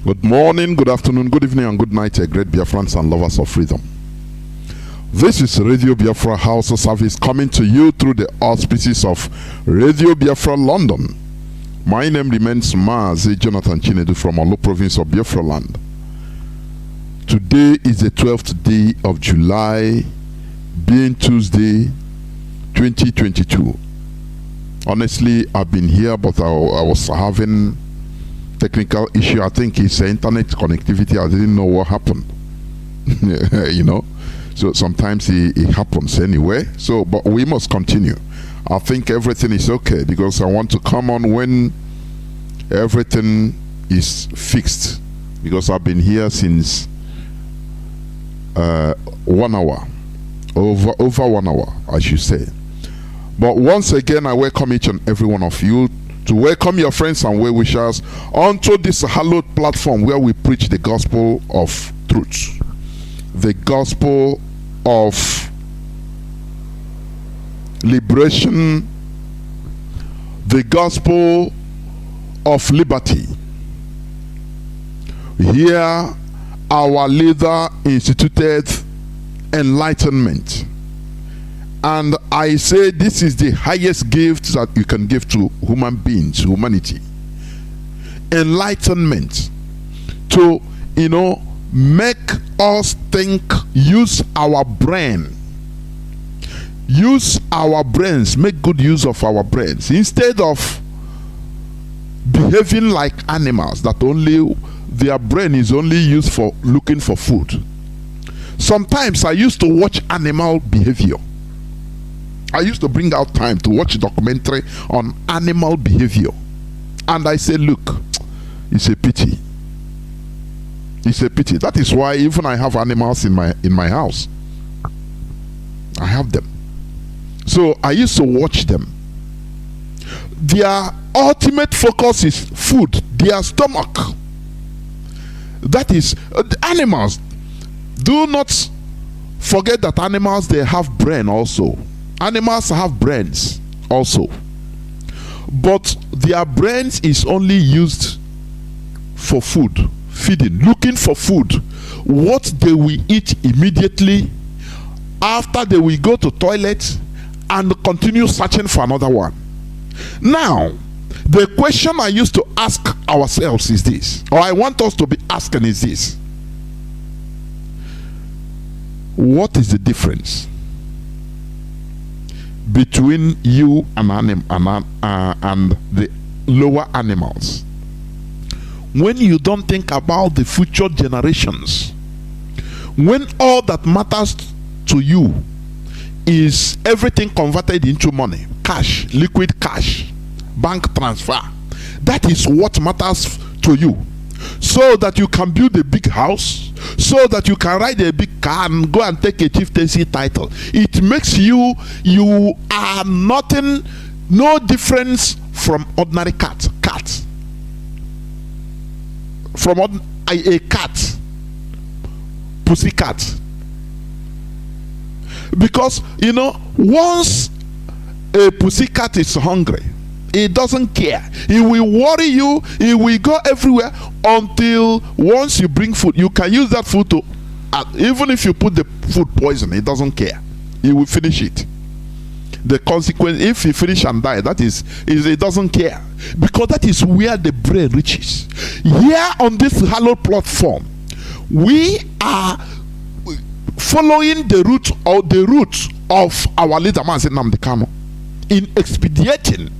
Good morning, good afternoon, good evening, and good night, great Biafrans and lovers of freedom. This is Radio Biafra HAUSA-SERVICE coming to you through the auspices of Radio Biafra London. My name remains Mazi Chinedu from Olu province of Biafra land. Today is the 12th day of July, being Tuesday, 2022. Honestly, I've been here, but I was having technical issue. I think it's internet connectivity. I didn't know what happened. You know, so sometimes it happens anyway. So, but we must continue. I think everything is okay because I want to come on when everything is fixed, because I've been here since 1 hour, over 1 hour, I should say. But once again, I welcome each and every one of you to welcome your friends and well wishers onto this hallowed platform where we preach the gospel of truth, the gospel of liberation, the gospel of liberty. Here, our leader instituted enlightenment. And I say this is the highest gift that you can give to human beings, humanity. Enlightenment. To, make us think, use our brain. Use our brains, make good use of our brains. Instead of behaving like animals that only their brain is only used for looking for food. Sometimes I used to watch animal behavior. I used to bring out time to watch a documentary on animal behavior. And I say, look, it's a pity. It's a pity. That is why even I have animals in my house. I have them. So I used to watch them. Their ultimate focus is food, their stomach. That is, animals. Do not forget that animals, they have brain also. Animals have brains also, but their brains is only used for food, feeding, looking for food. What they will eat immediately after, they will go to toilet and continue searching for another one. Now, the question I used to ask ourselves is this, or I want us to be asking is this: what is the difference between you and the lower animals? When you don't think about the future generations, when all that matters to you is everything converted into money, cash, liquid cash, bank transfer, that is what matters to you, so that you can build a big house, so that you can ride a big car and go and take a chieftaincy title. It makes you are nothing, no difference from ordinary cat. From a cat, pussy cat. Because, once a pussy cat is hungry, it doesn't care. It will worry you. It will go everywhere until once you bring food, you can use that food to, even if you put the food poison, it doesn't care. It will finish it. The consequence, if you finish and die, that is it doesn't care, because that is where the brain reaches. Here on this hallowed platform, we are following the route of our leader, Mazi Nnamdi Kanu, in expediting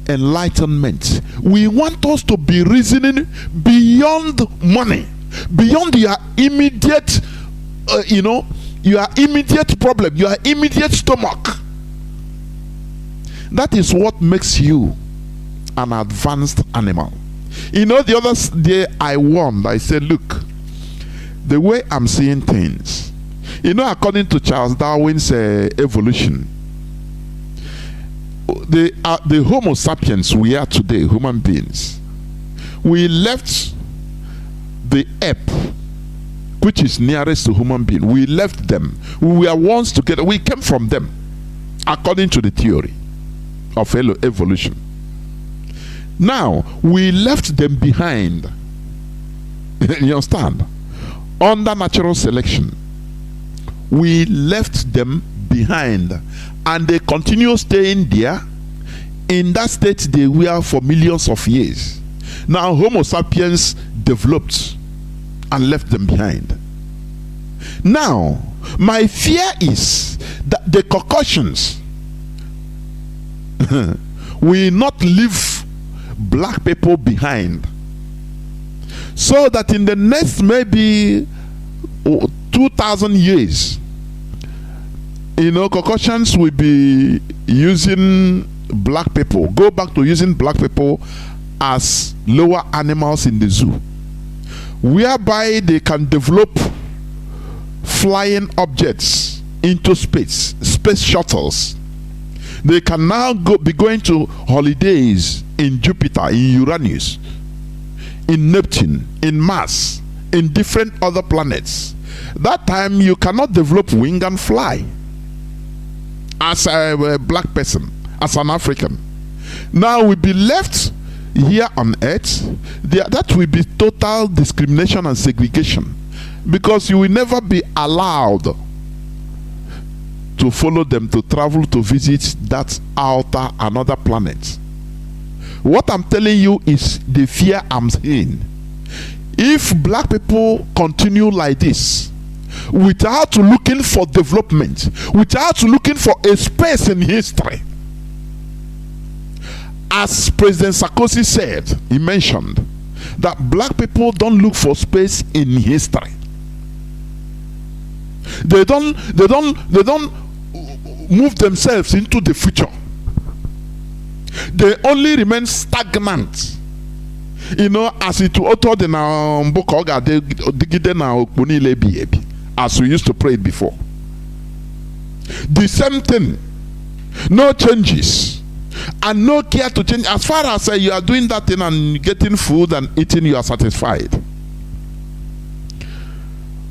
enlightenment. We want us to be reasoning beyond money, beyond your immediate your immediate problem, your immediate stomach. That is what makes you an advanced animal. The other day I warned, I said, look, the way I'm seeing things, according to Charles Darwin's evolution, the Homo sapiens we are today, human beings, we left the ape, which is nearest to human being. We left them. We were once together. We came from them, according to the theory of evolution. Now we left them behind You understand? Under natural selection, we left them behind, and they continue staying there in that state they were for millions of years. Now Homo sapiens developed and left them behind. Now my fear is that the Caucasians will not leave black people behind, so that in the next maybe 2,000 years, Caucasians will be using black people, go back to using black people as lower animals in the zoo, whereby they can develop flying objects into space shuttles. They can now be going to holidays in Jupiter, in Uranus, in Neptune, in Mars, in different other planets. That time you cannot develop wing and fly as a black person, as an African. Now we'll be left here on earth. That will be total discrimination and segregation, because you will never be allowed to follow them, to travel to visit that outer another planet. What I'm telling you is the fear I'm seeing. If black people continue like this, without looking for development, without looking for a space in history, as President Sarkozy said, he mentioned that black people don't look for space in history. They don't move themselves into the future. They only remain stagnant. As it uttered in our book, as we used to pray it before. The same thing. No changes. And no care to change. As far as you are doing that thing and getting food and eating, you are satisfied.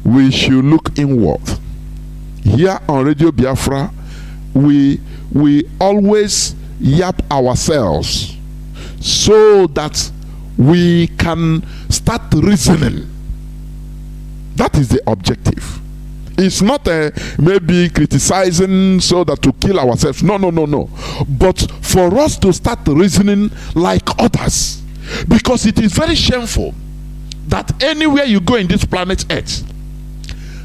We should look inward. Here on Radio Biafra, we always yap ourselves so that we can start reasoning. That is the objective. It's not maybe criticizing so that to kill ourselves. No. But for us to start reasoning like others. Because it is very shameful that anywhere you go in this planet Earth,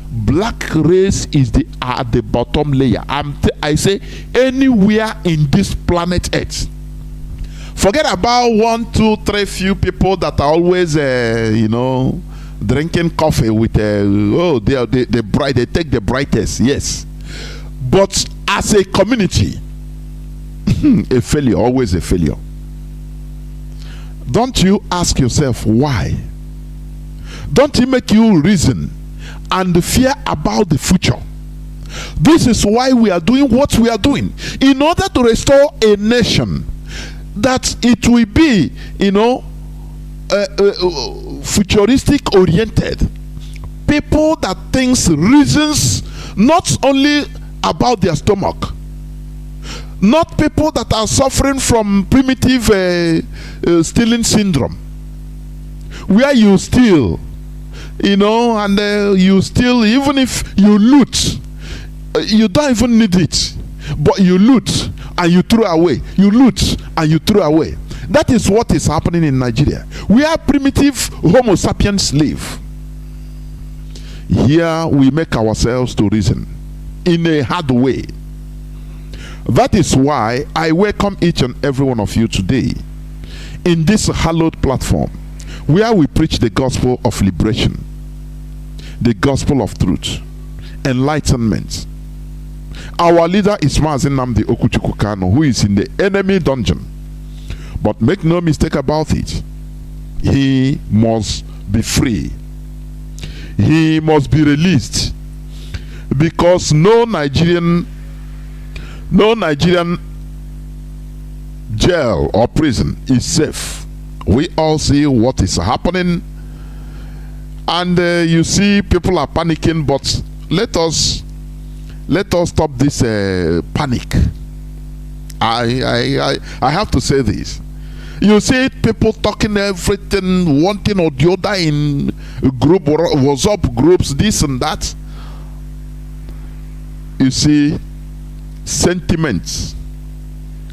black race is at the bottom layer. I say anywhere in this planet Earth. Forget about 1, 2, 3 few people that are always drinking coffee with they take the brightest, yes. But as a community, a failure, always a failure. Don't you ask yourself why? Don't it make you reason and fear about the future? This is why we are doing what we are doing, in order to restore a nation that it will be, futuristic oriented. People that thinks reasons not only about their stomach, not people that are suffering from primitive stealing syndrome, where you steal, and you steal, even if you loot, you don't even need it, but you loot and you throw away, you loot and you throw away. That is what is happening in Nigeria. We are primitive Homo sapiens live. Here we make ourselves to reason in a hard way. That is why I welcome each and every one of you today in this hallowed platform, where we preach the gospel of liberation, the gospel of truth, enlightenment. Our leader is Mazi Nnamdi Kanu, who is in the enemy dungeon. But make no mistake about it, he must be free. He must be released, because no Nigerian jail or prison is safe. We all see what is happening, and you see people are panicking. But let us stop this panic. I have to say this. You see people talking everything, one thing or the other in group, WhatsApp groups, this and that. You see, sentiments,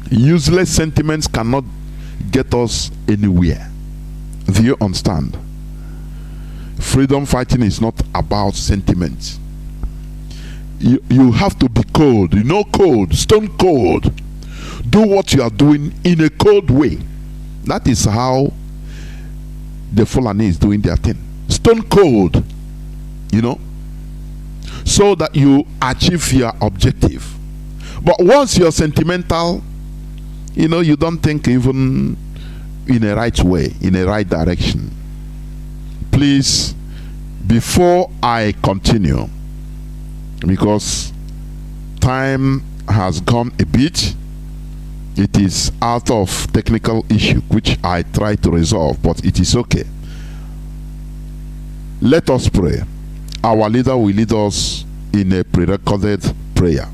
useless sentiments cannot get us anywhere. Do you understand? Freedom fighting is not about sentiments. You have to be cold. You know, cold, stone cold. Do what you are doing in a cold way. That is how the Fulani is doing their thing. Stone cold, you know, so that you achieve your objective. But once you're sentimental, you know, you don't think even in a right way, in a right direction. Please, before I continue, because time has gone a bit, it is out of technical issue which I try to resolve, but it is okay. Let us pray. Our leader will lead us in a pre-recorded prayer.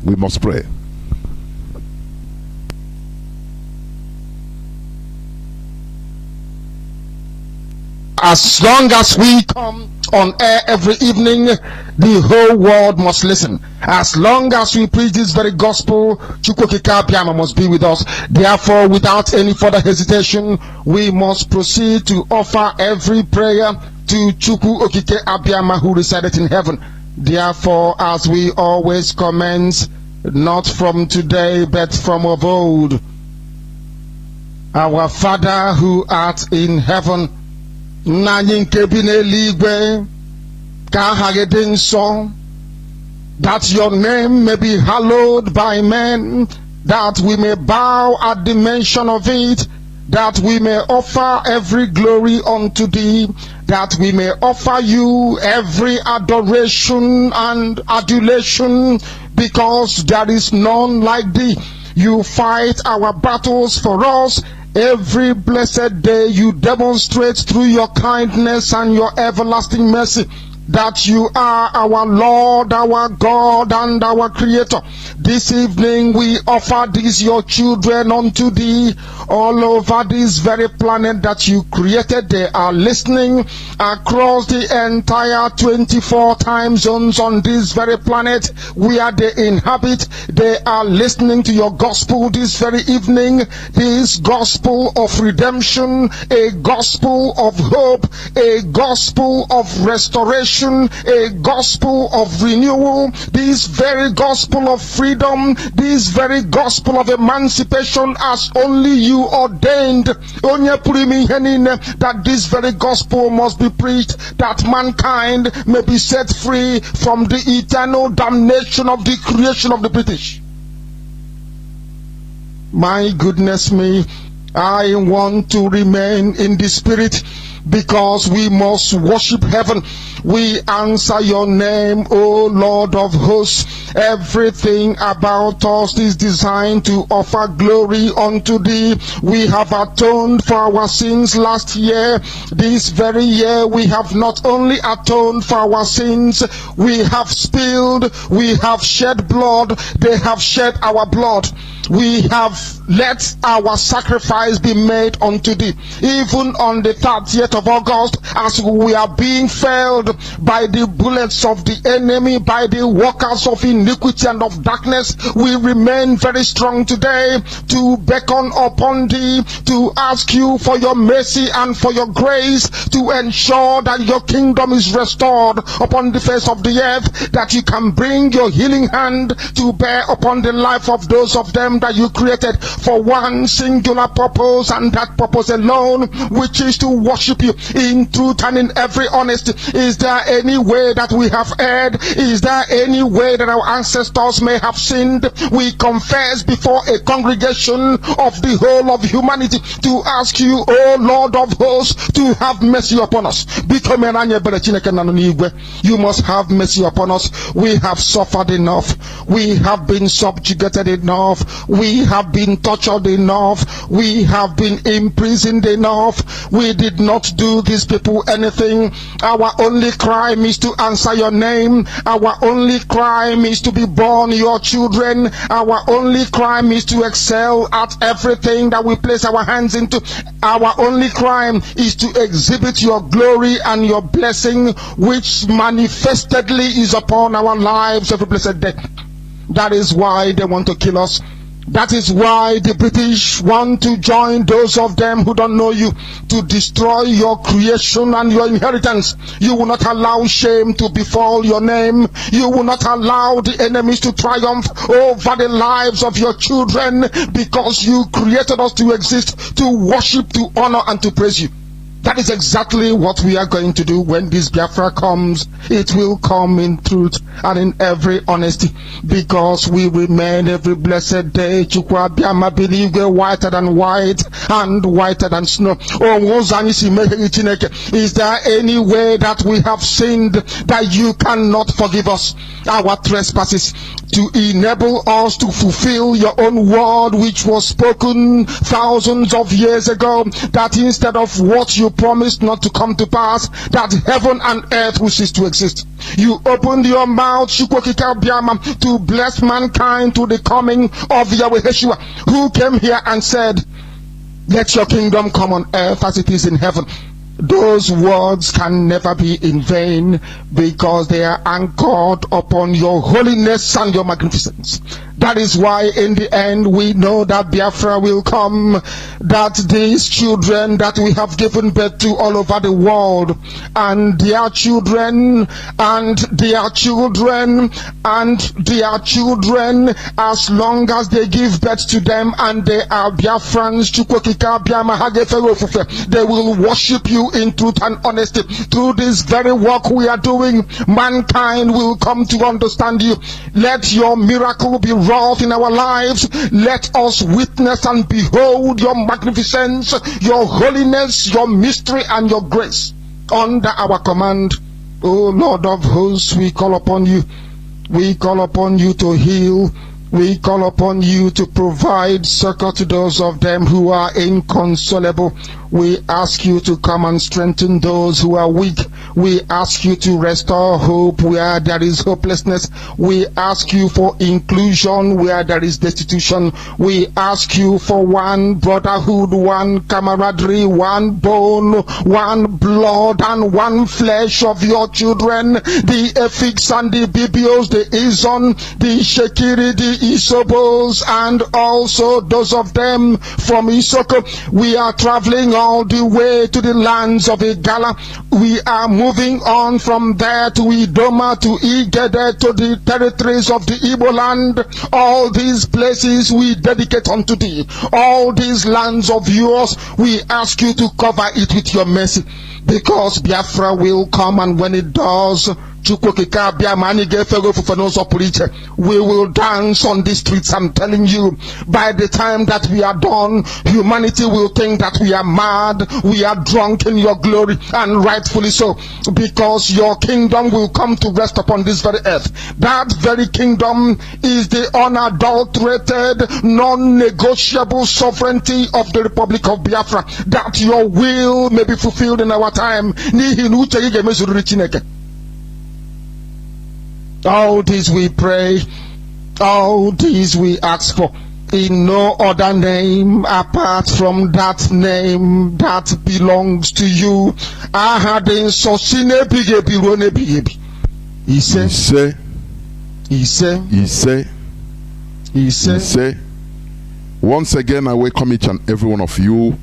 We must pray. As long as we come on air every evening, the whole world must listen. As long as we preach this very gospel, Chukwokika Abiyama must be with us. Therefore, without any further hesitation, we must proceed to offer every prayer to Chukwokika Abiyama who resided in heaven. Therefore, as we always commence, not from today but from of old, our Father who art in heaven, that your name may be hallowed by men, that we may bow at the mention of it, that we may offer every glory unto thee, that we may offer you every adoration and adulation, because there is none like thee. You fight our battles for us. Every blessed day you demonstrate through your kindness and your everlasting mercy that you are our Lord, our God, and our Creator. This evening we offer these your children unto thee all over this very planet that you created. They are listening across the entire 24 time zones on this very planet where they inhabit. They are listening to your gospel this very evening, this gospel of redemption, a gospel of hope, a gospel of restoration, a gospel of renewal, this very gospel of freedom, this very gospel of emancipation as only you ordained. That this very gospel must be preached, that mankind may be set free from the eternal damnation of the creation of the British. My goodness me, I want to remain in the spirit, because we must worship heaven. We answer your name, O Lord of hosts. Everything about us is designed to offer glory unto thee. We have atoned for our sins last year. This very year we have not only atoned for our sins, we have spilled, we have shed blood, they have shed our blood. We have let our sacrifice be made unto thee. Even on the 30th of August, as we are being felled by the bullets of the enemy, by the workers of iniquity and of darkness, we remain very strong today to beckon upon thee, to ask you for your mercy and for your grace, to ensure that your kingdom is restored upon the face of the earth, that you can bring your healing hand to bear upon the life of those of them that you created for one singular purpose, and that purpose alone, which is to worship you in truth and in every honesty. Is there any way that we have erred? Is there any way that our ancestors may have sinned? We confess before a congregation of the whole of humanity to ask you, O Lord of hosts, to have mercy upon us. You must have mercy upon us. We have suffered enough. We have been subjugated enough. We have been tortured enough. We have been imprisoned enough. We did not not do these people anything. Our only crime is to answer your name. Our only crime is to be born your children. Our only crime is to excel at everything that we place our hands into. Our only crime is to exhibit your glory and your blessing, which manifestedly is upon our lives every blessed day. That is why they want to kill us. That is why the British want to join those of them who don't know you to destroy your creation and your inheritance. You will not allow shame to befall your name. You will not allow the enemies to triumph over the lives of your children, because you created us to exist, to worship, to honor, and to praise you. That is exactly what we are going to do when this Biafra comes. It will come in truth and in every honesty, because we remain every blessed day whiter than white and whiter than snow. Is there any way that we have sinned that you cannot forgive us our trespasses, to enable us to fulfill your own word, which was spoken thousands of years ago, that instead of what you promised not to come to pass, that heaven and earth will cease to exist? You opened your mouth to bless mankind to the coming of Yahweh Yeshua, who came here and said, let your kingdom come on earth as it is in heaven. Those words can never be in vain, because they are anchored upon your holiness and your magnificence. That is why in the end we know that Biafra will come, that these children that we have given birth to all over the world, and their children, and their children, and their children, as long as they give birth to them and they are Biafrans, they will worship you in truth and honesty. Through this very work we are doing, mankind will come to understand you. Let your miracle be wrought in our lives. Let us witness and behold your magnificence, your holiness, your mystery, and your grace under our command. O Lord of hosts, we call upon you. We call upon you to heal. We call upon you to provide succor to those of them who are inconsolable. We ask you to come and strengthen those who are weak. We ask you to restore hope where there is hopelessness. We ask you for inclusion where there is destitution. We ask you for one brotherhood, one camaraderie, one bone, one blood, and one flesh of your children. The Efiks and the Bibios, the Izon, the Shekiri, the Isobos, and also those of them from Isoko. We are traveling all the way to the lands of Igala. We are moving on from there to Idoma, to Igede, to the territories of the Igbo land. All these places we dedicate unto thee. All these lands of yours, we ask you to cover it with your mercy, because Biafra will come, and when it does, we will dance on the streets. I'm telling you, by the time that we are done, humanity will think that we are mad, we are drunk in your glory, and rightfully so, because your kingdom will come to rest upon this very earth. That very kingdom is the unadulterated, non-negotiable sovereignty of the Republic of Biafra, that your will may be fulfilled in our time. All this we pray, all this we ask for, in no other name apart from that name that belongs to you. He said. Once again, I welcome each and every one of you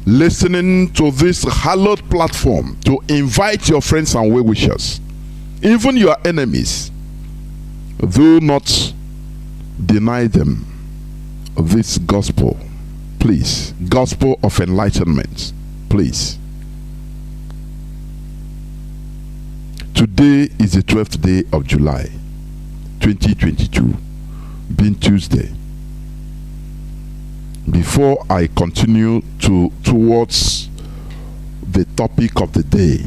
listening to this hallowed platform to invite your friends and well-wishers, even your enemies. Do not deny them this gospel, please. Gospel of enlightenment, please. Today is the 12th day of July 2022, being Tuesday. Before I continue towards the topic of the day,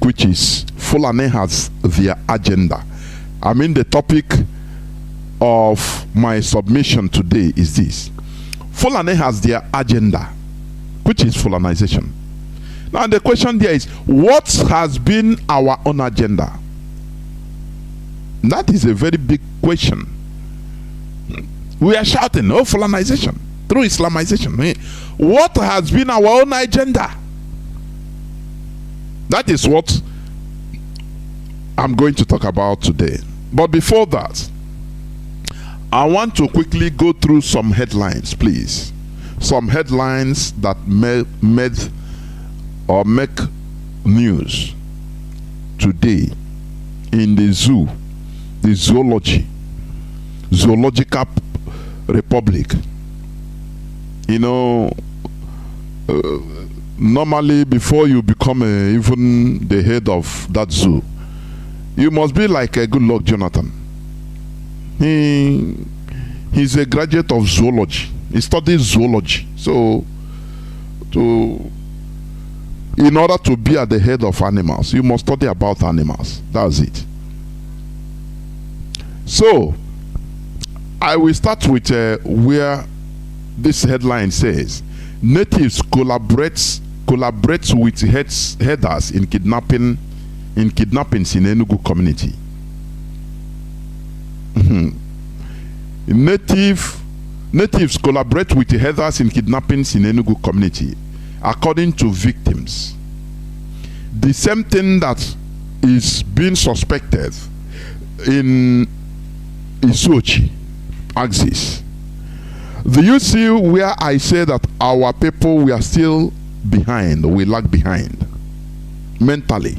which is Fulani has their agenda. I mean, the topic of my submission today is this: Fulani has their agenda, which is Fulanization. Now the question there is, what has been our own agenda? That is a very big question. We are shouting, oh, Fulanization, through Islamization. What has been our own agenda? That is what I'm going to talk about today. But before that, I want to quickly go through some headlines, please. Some headlines that made or make news today in the zoo, the zoological republic. You know, normally before you become even the head of that zoo, you must be like a good luck Jonathan. He's a graduate of zoology. He studies zoology. So in order to be at the head of animals, you must study about animals. That's it. So I will start with where this headline says, natives collaborates with headers in kidnappings in Enugu community. Natives collaborate with headers in kidnappings in Enugu community, according to victims. The same thing that is being suspected in Isochi axis. Do you see where I say that our people, we are still behind, we lag behind mentally?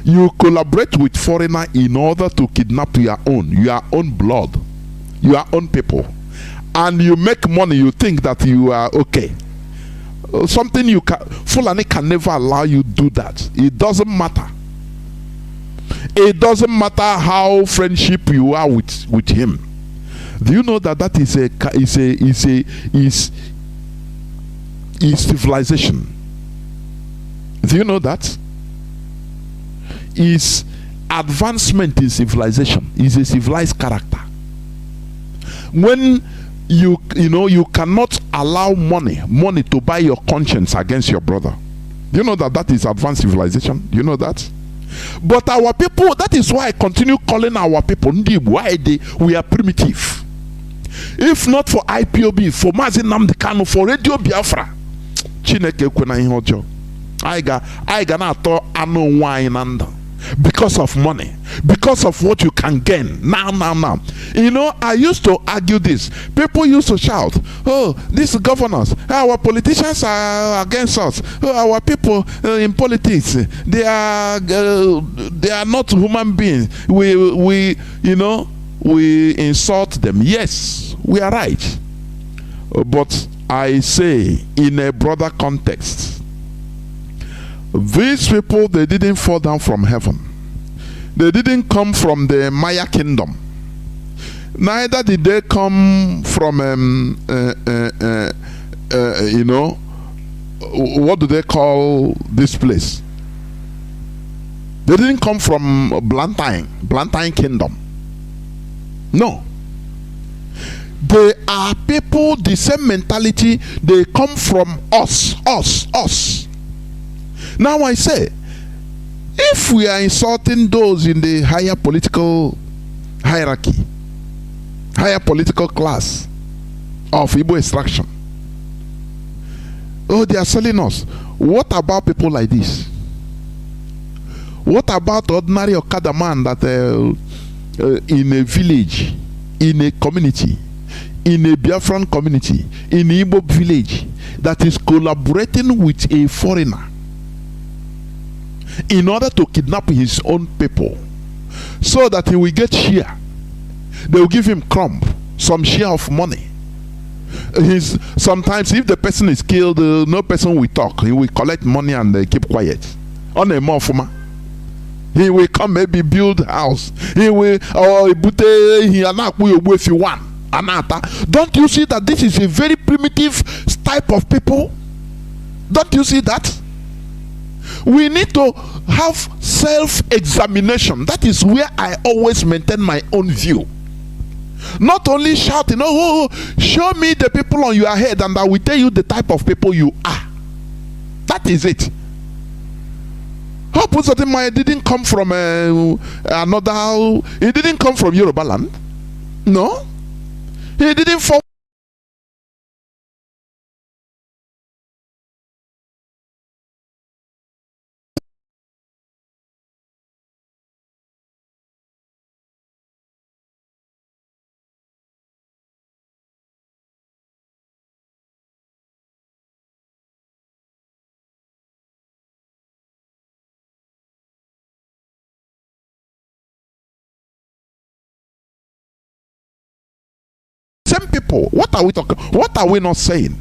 You collaborate with foreigner in order to kidnap your own blood, your own people, and you make money. You think that you are okay. Something you can, Fulani can never allow you to do that. It doesn't matter. It doesn't matter how friendship you are with him. Do you know that that is civilization? Do you know that? Is advancement in civilization, is a civilized character. When you cannot allow money to buy your conscience against your brother. Do you know that that is advanced civilization? Do you know that? But our people, that is why I continue calling our people we are primitive. If not for IPOB, for Mazi Nnamdi Kanu, for Radio Biafra, Chineke kwena ihe ọjọọ. I ga na atọ anụ wine because of money, because of what you can gain now. You know, I used to argue this. People used to shout, oh, these governors, our politicians are against us. Oh, our people in politics, they are not human beings. We insult them. Yes, we are right. But I say, in a broader context, these people, they didn't fall down from heaven. They didn't come from the Maya kingdom. Neither did they come from what do they call this place? They didn't come from Blantyre kingdom. No. They are people, the same mentality. They come from us. Now I say, if we are insulting those in the higher political hierarchy, higher political class of Igbo extraction, oh, they are selling us. What about people like this? What about ordinary Okada man that in a village, in a community, in a Biafran community, in a Igbo village, that is collaborating with a foreigner in order to kidnap his own people, so that he will get share? They will give him crumb, some share of money. Sometimes if the person is killed, no person will talk. He will collect money and keep quiet. On a morphoma, he will come, maybe build house. He will if you want. Don't you see that this is a very primitive type of people? Don't you see that? We need to have self-examination. That is where I always maintain my own view. Not only shouting, oh, show me the people on your head and I will tell you the type of people you are. That is it. Hope Uzodinma didn't come from another. He didn't come from Yoruba land. No, he didn't fall. Same people. What are we talking? What are we not saying?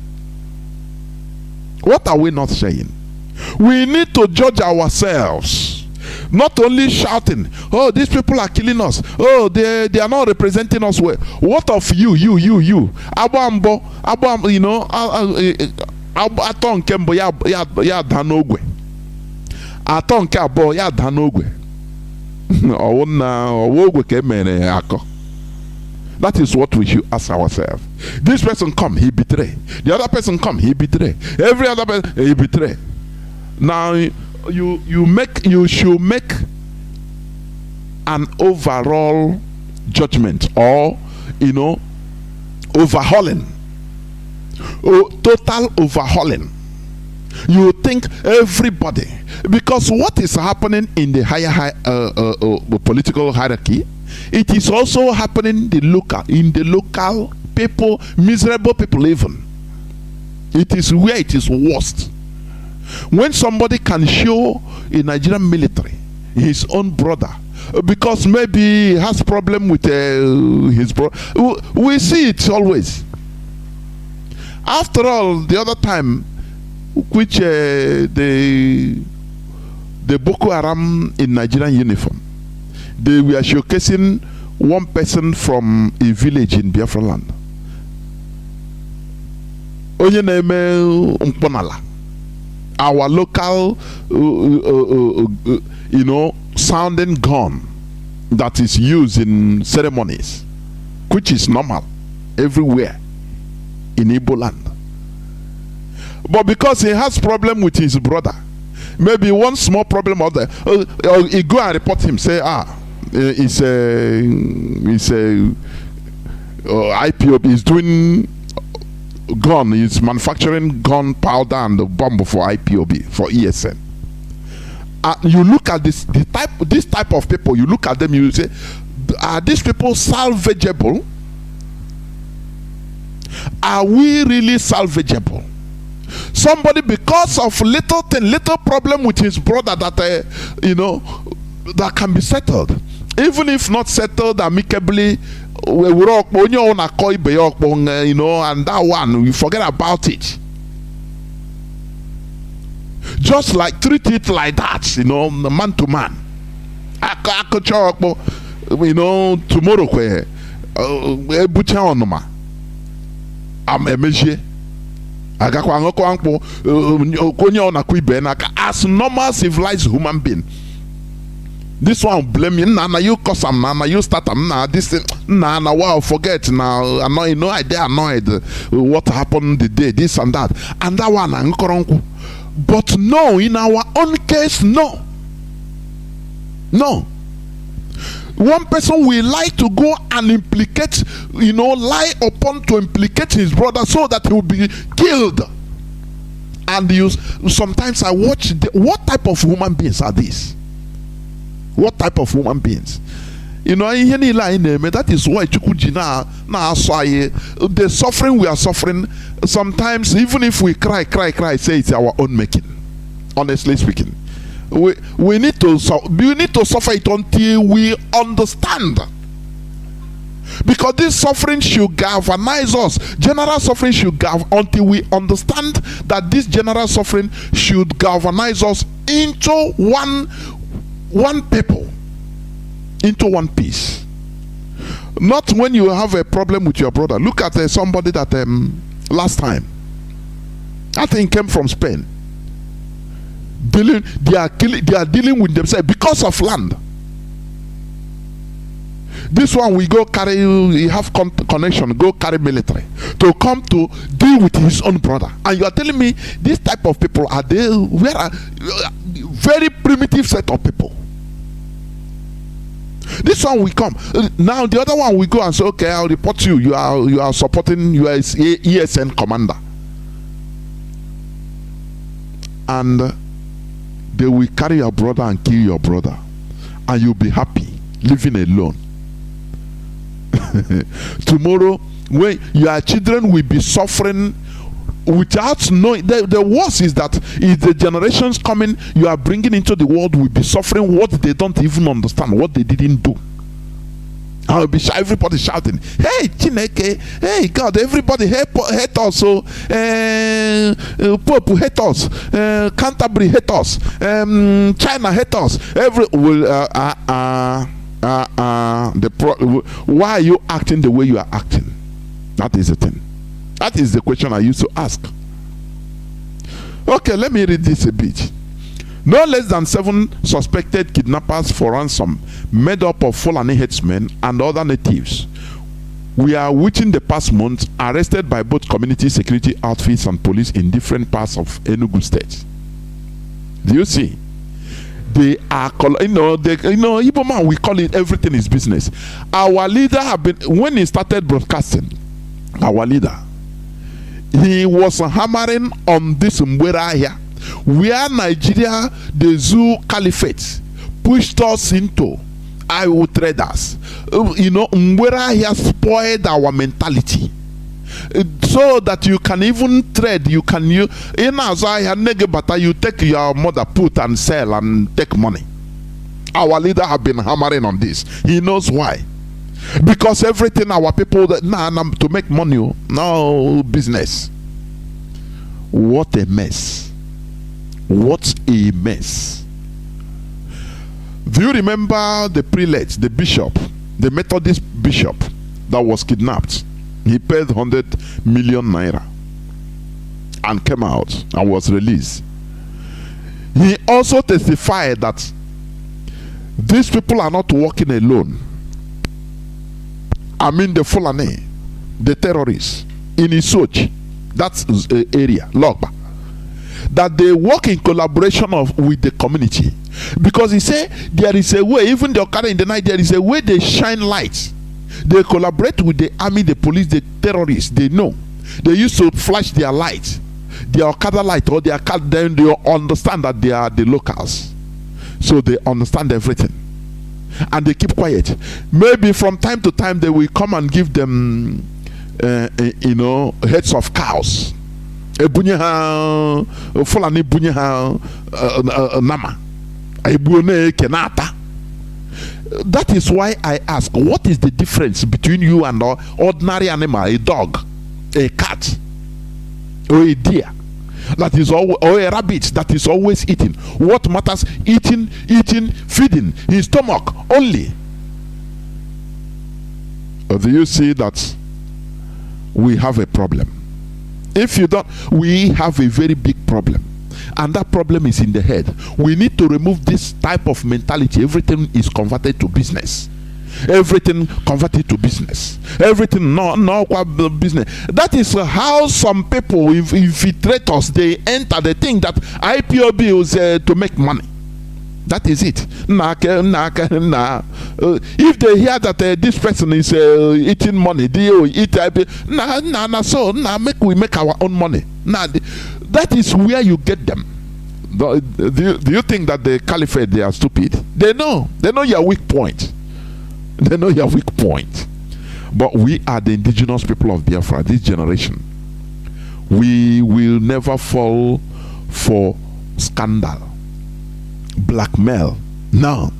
What are we not saying? We need to judge ourselves. Not only shouting, oh, these people are killing us. Oh, they are not representing us well. What of you? Abambo, you know, Aton Kembo ya danogwe. Aton Kabo ya danogwe. Ogwe kemene ako. That is what we should ask ourselves. This person come, he betray. The other person come, he betray. Every other person, he betray. Now you should make an overall judgment, or overhauling, total overhauling. You think everybody, because what is happening in the higher political hierarchy, it is also happening in the local people, miserable people even. It is where it is worst. When somebody can show in Nigerian military his own brother, because maybe he has problem with his brother, we see it always. After all, the other time, which the Boko Haram in Nigerian uniform, they were showcasing one person from a village in Biafra land. Onye name Mponala. Our local, sounding gun that is used in ceremonies, which is normal everywhere in Igbo land. But because he has problem with his brother, maybe one small problem or the, he go and report him, say, it's a IPOB is doing gun, is manufacturing gun powder and the bomb for IPOB, for ESN. You look at this type of people, you look at them, you say, are these people salvageable? Are we really salvageable? Somebody, because of little problem with his brother that that can be settled, even if not settled amicably, and that one we forget about it. Just like treat it like that, man to man. Tomorrow as normal civilized human being. This one blame you, nah, you cause am, nah, you start am, nah, this thing, nah, wow, forget now, I they annoyed what happened the day, this and that one, but no, in our own case, no. One person will like to go and implicate, lie upon to implicate his brother so that he will be killed. And sometimes I watch, what type of human beings are these? What type of human beings? That is why the suffering we are suffering, sometimes even if we cry, say it's our own making. Honestly speaking. We need to suffer it until we understand, because this suffering should galvanize us. General suffering should until we understand that this general suffering should galvanize us into one people, into one piece. Not when you have a problem with your brother. Look at somebody that last time, I think came from Spain. They are dealing with themselves because of land. This one we go carry, you have connection, go carry military to come to deal with his own brother. And you are telling me this type of people are they? Where are very primitive set of people? This one we come now. The other one we go and say, okay, I'll report you. You are supporting US ESN commander, and they will carry your brother and kill your brother, and you'll be happy living alone. Tomorrow, when your children will be suffering without knowing. The worst is that is the generations coming you are bringing into the world will be suffering what they don't even understand, what they didn't do. I will be everybody shouting, hey Chineke, hey God, everybody hate us, so Pope hate us, Canterbury hate us, China hate us, why are you acting the way you are acting? That is the thing. That is the question I used to ask. Okay, let me read this a bit. No less than 7 suspected kidnappers for ransom, made up of Fulani headsmen and other natives, were within the past month arrested by both community security outfits and police in different parts of Enugu State. Do you see? They are, Igbo man, we call it everything is business. Our leader have been, when he started broadcasting, our leader, he was hammering on this Mwera here, where Nigeria, the Zoo Caliphate, pushed us into IO traders. Mwera here spoiled our mentality. So that you can even trade, you can in Azaya you take your mother, put and sell and take money. Our leader have been hammering on this. He knows why. Because everything our people to make money, no business. What a mess. What a mess. Do you remember the prelate, the bishop, the Methodist bishop that was kidnapped? He paid 100 million naira and came out and was released. He also testified that these people are not working alone. I mean the Fulani, the terrorists in Isochi, that's area, Logba, that they work in collaboration with the community. Because he said there is a way, even the Okada in the night, there is a way they shine light. They collaborate with the army, the police, the terrorists. They know. They used to flash their light, their Okada light, or their car. Then they understand that they are the locals. So they understand everything. And they keep quiet. Maybe from time to time they will come and give them, heads of cows. Fulani bunyaha nama. Kenata. That is why I ask, what is the difference between you and an ordinary animal, a dog, a cat, or a deer that is always, or a rabbit that is always eating? What matters? Eating, feeding his stomach only. Do you see that we have a problem? If you don't, we have a very big problem. And that problem is in the head. We need to remove this type of mentality. Everything is converted to business. Everything converted to business. Everything no business. That is how some people infiltrate us. They enter. They think that IPOB is to make money. That is it. If they hear that this person is eating money, they eat we make our own money. That is where you get them. Do you think that the caliphate, they are stupid? They know your weak point. They know your weak point. But we are the indigenous people of Biafra, this generation. We will never fall for scandal, blackmail. No.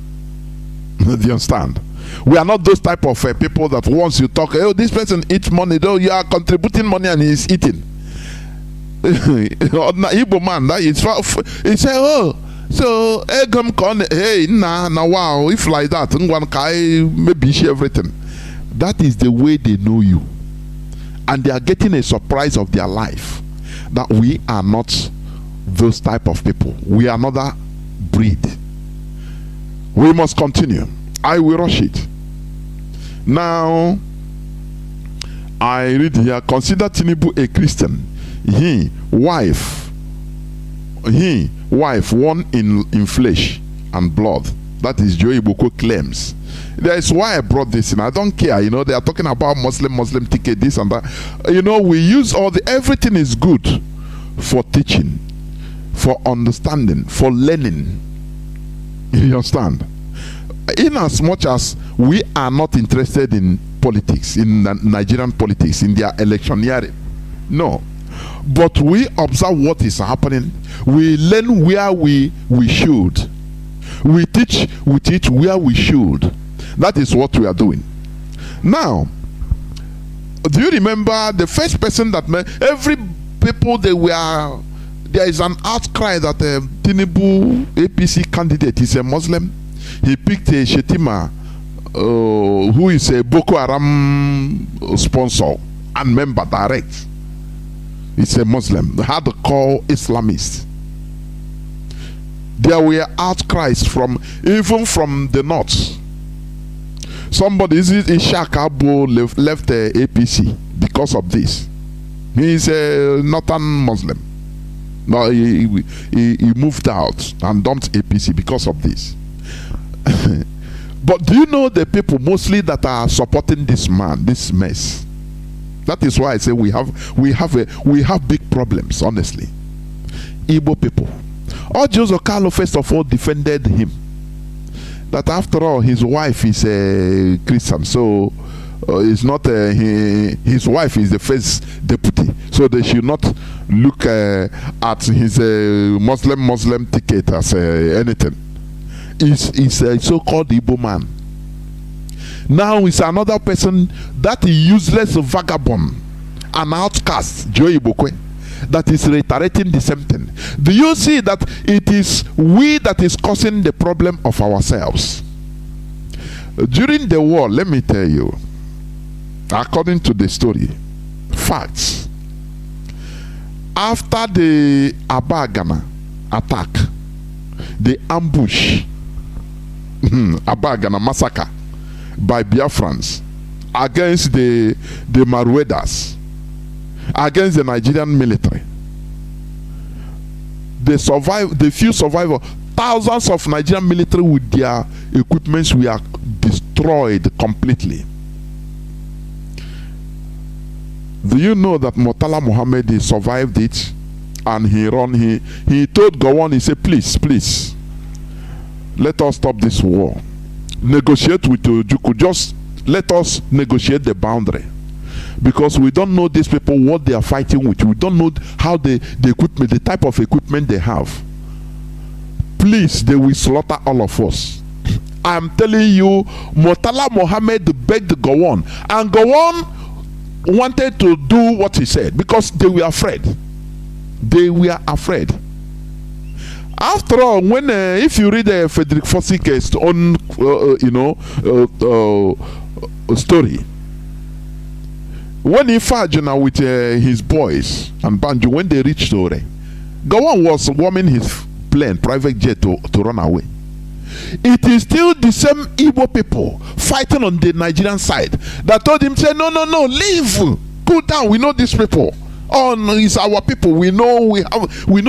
Do you understand? We are not those type of people that once you talk, oh, this person eats money, though you are contributing money and he's eating. Igbo man, that is, he say, oh, so hey, wow, if like that, maybe share everything. That is the way they know you, and they are getting a surprise of their life that we are not those type of people. We are another breed. We must continue. I will rush it. Now, I read here, consider Chinedu a Christian. Wife, one in flesh and blood. That is Joe Iboko claims. That is why I brought this in. I don't care. You know, they are talking about Muslim ticket, this and that. You know, we use everything is good for teaching, for understanding, for learning. You understand? In as much as we are not interested in politics, in Nigerian politics, in their electioneering. No. But we observe what is happening. We learn where we should. We teach where we should. That is what we are doing. Now, do you remember the first person that every people there is an outcry that Tinubu APC candidate is a Muslim. He picked a Shetima who is a Boko Haram sponsor and member direct. It's a Muslim. They had to call Islamist. There were outcries even from the north. Somebody is in Shakabo left the APC because of this. He is a northern Muslim. No, he moved out and dumped APC because of this. But do you know the people mostly that are supporting this man, this mess? That is why I say we have big problems, honestly. Igbo people. Joseph Carlo first of all defended him. That after all, his wife is a Christian, so it's not his wife is the first deputy, so they should not look at his Muslim ticket as anything. He's a so-called Igbo man. Now it's another person, that useless vagabond, an outcast, Joe Ibokwe, that is reiterating the same thing. Do you see that it is we that is causing the problem of ourselves? During the war, let me tell you, according to the story, facts, after the Abagana attack, the ambush, Abagana massacre by Biafrans against the Maruedas, against the Nigerian military, the few survivors, thousands of Nigerian military with their equipments were destroyed completely. Do you know that Murtala Muhammad survived it, and he told Gowon, he said, please, let us stop this war. Negotiate with Ojukwu. Just let us negotiate the boundary. Because we don't know these people, what they are fighting with. We don't know how the equipment, the type of equipment they have. Please, they will slaughter all of us. I'm telling you, Murtala Muhammad begged Gowon, and Gowon wanted to do what he said because they were afraid. They were afraid. After all, when if you read Frederick Fossike's own story, when he fought with his boys and Banjo, when they reached Ore, Gowon was warming his plane, private jet, to run away. It is still the same Igbo people fighting on the Nigerian side that told him, say, no, leave, cool down, we know these people. Oh no, it's our people, we know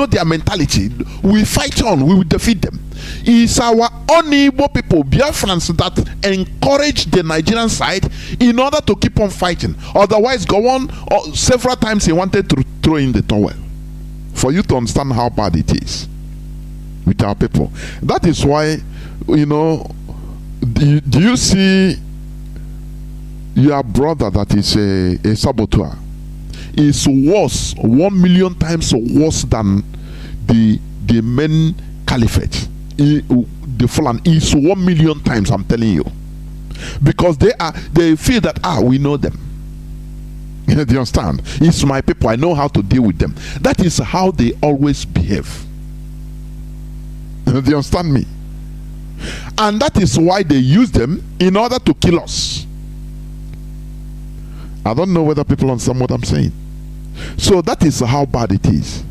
their mentality, we fight on, we will defeat them. It's our own Igbo people, Biafrans, that encourage the Nigerian side in order to keep on fighting. Otherwise, go on, several times he wanted to throw in the towel. For you to understand how bad it is with our people. That is why, do you see your brother that is a saboteur is worse, 1 million times worse than the main caliphate. The Fulani is 1 million times, I'm telling you, because they feel that we know them. Do you understand? It's my people, I know how to deal with them. That is how they always behave. Do you understand me? And that is why they use them in order to kill us. I don't know whether people understand what I'm saying. So that is how bad it is.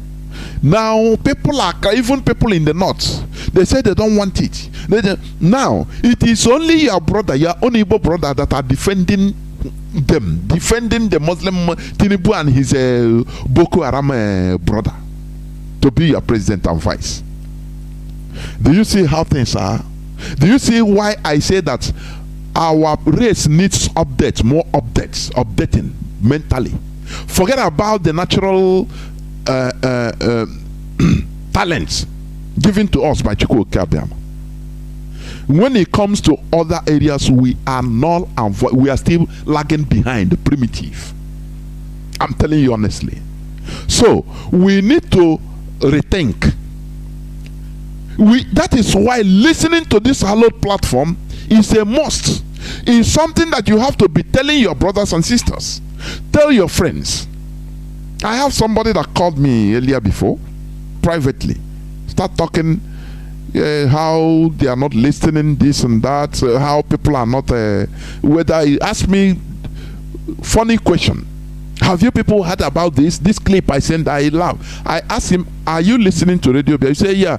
Now, even people in the north, They say they don't want it. Now, it is only your brother, your own Igbo brother, that are defending them, defending the Muslim Tinubu and his Boko Haram brother to be your president and vice. Do you see how things are? Do you see why I say that our race needs updates, more updates, updating mentally? Forget about the natural talents given to us by Chukwu Okabiam. When it comes to other areas, we are null and void. We are still lagging behind the primitive. I'm telling you honestly. So we need to rethink. That is why listening to this hallowed platform is a must. It's something that you have to be telling your brothers and sisters. Tell your friends. I have somebody that called me earlier before, privately. Start talking how they are not listening, this and that, how people are not, whether he asked me funny question. Have you people heard about this clip I sent? I laugh. I asked him, are you listening to radio? He said, yeah,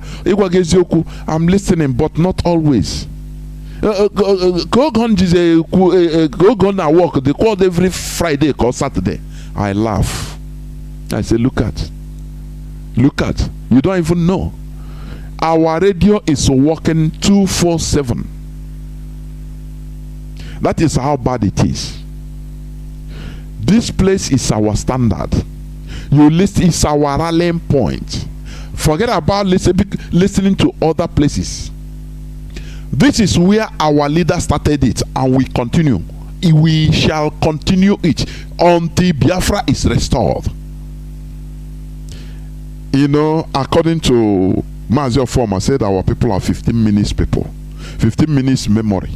I'm listening, but not always. Go on and work. They called every Friday or Saturday. I laugh. I say, look at, you don't even know. Our radio is working 247. That is how bad it is. This place is our standard. You listen, it's our rallying point. Forget about listening to other places. This is where our leader started it, and we continue. We shall continue it until Biafra is restored. You know, according to Mazi former said, our people are 15 minutes people, 15 minutes memory.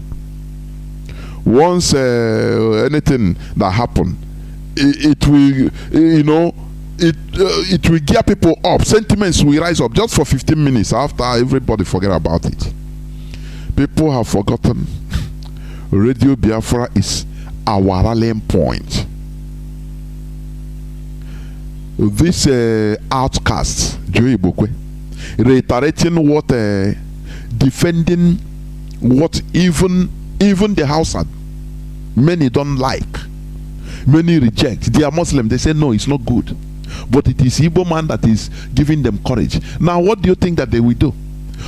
Once anything that happen, it will, you know, it will gear people up. Sentiments will rise up just for 15 minutes. After, everybody forget about it. People have forgotten. Radio Biafra is our rallying point. This outcast, Joey Bokwe, reiterating what, defending what even the Hausa, many don't like, many reject. They are Muslim. They say no, it's not good. But it is Igbo man that is giving them courage. Now, what do you think that they will do?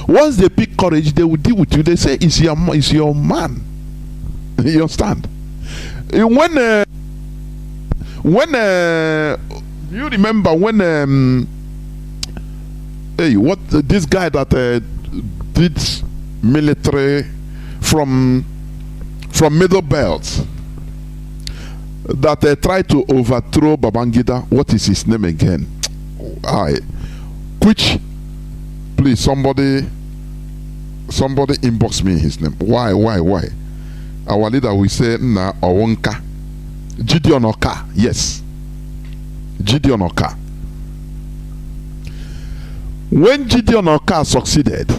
Once they pick courage, they will deal with you. They say it's your man. You understand? When you remember when hey, what this guy that did military from Middle Belt, that tried to overthrow Babangida. What is his name again? Which, please, somebody inbox me his name. Why? Our leader will say na Owonka, Gideon Oka. Yes, Gideon Oka. When Gideon Oka succeeded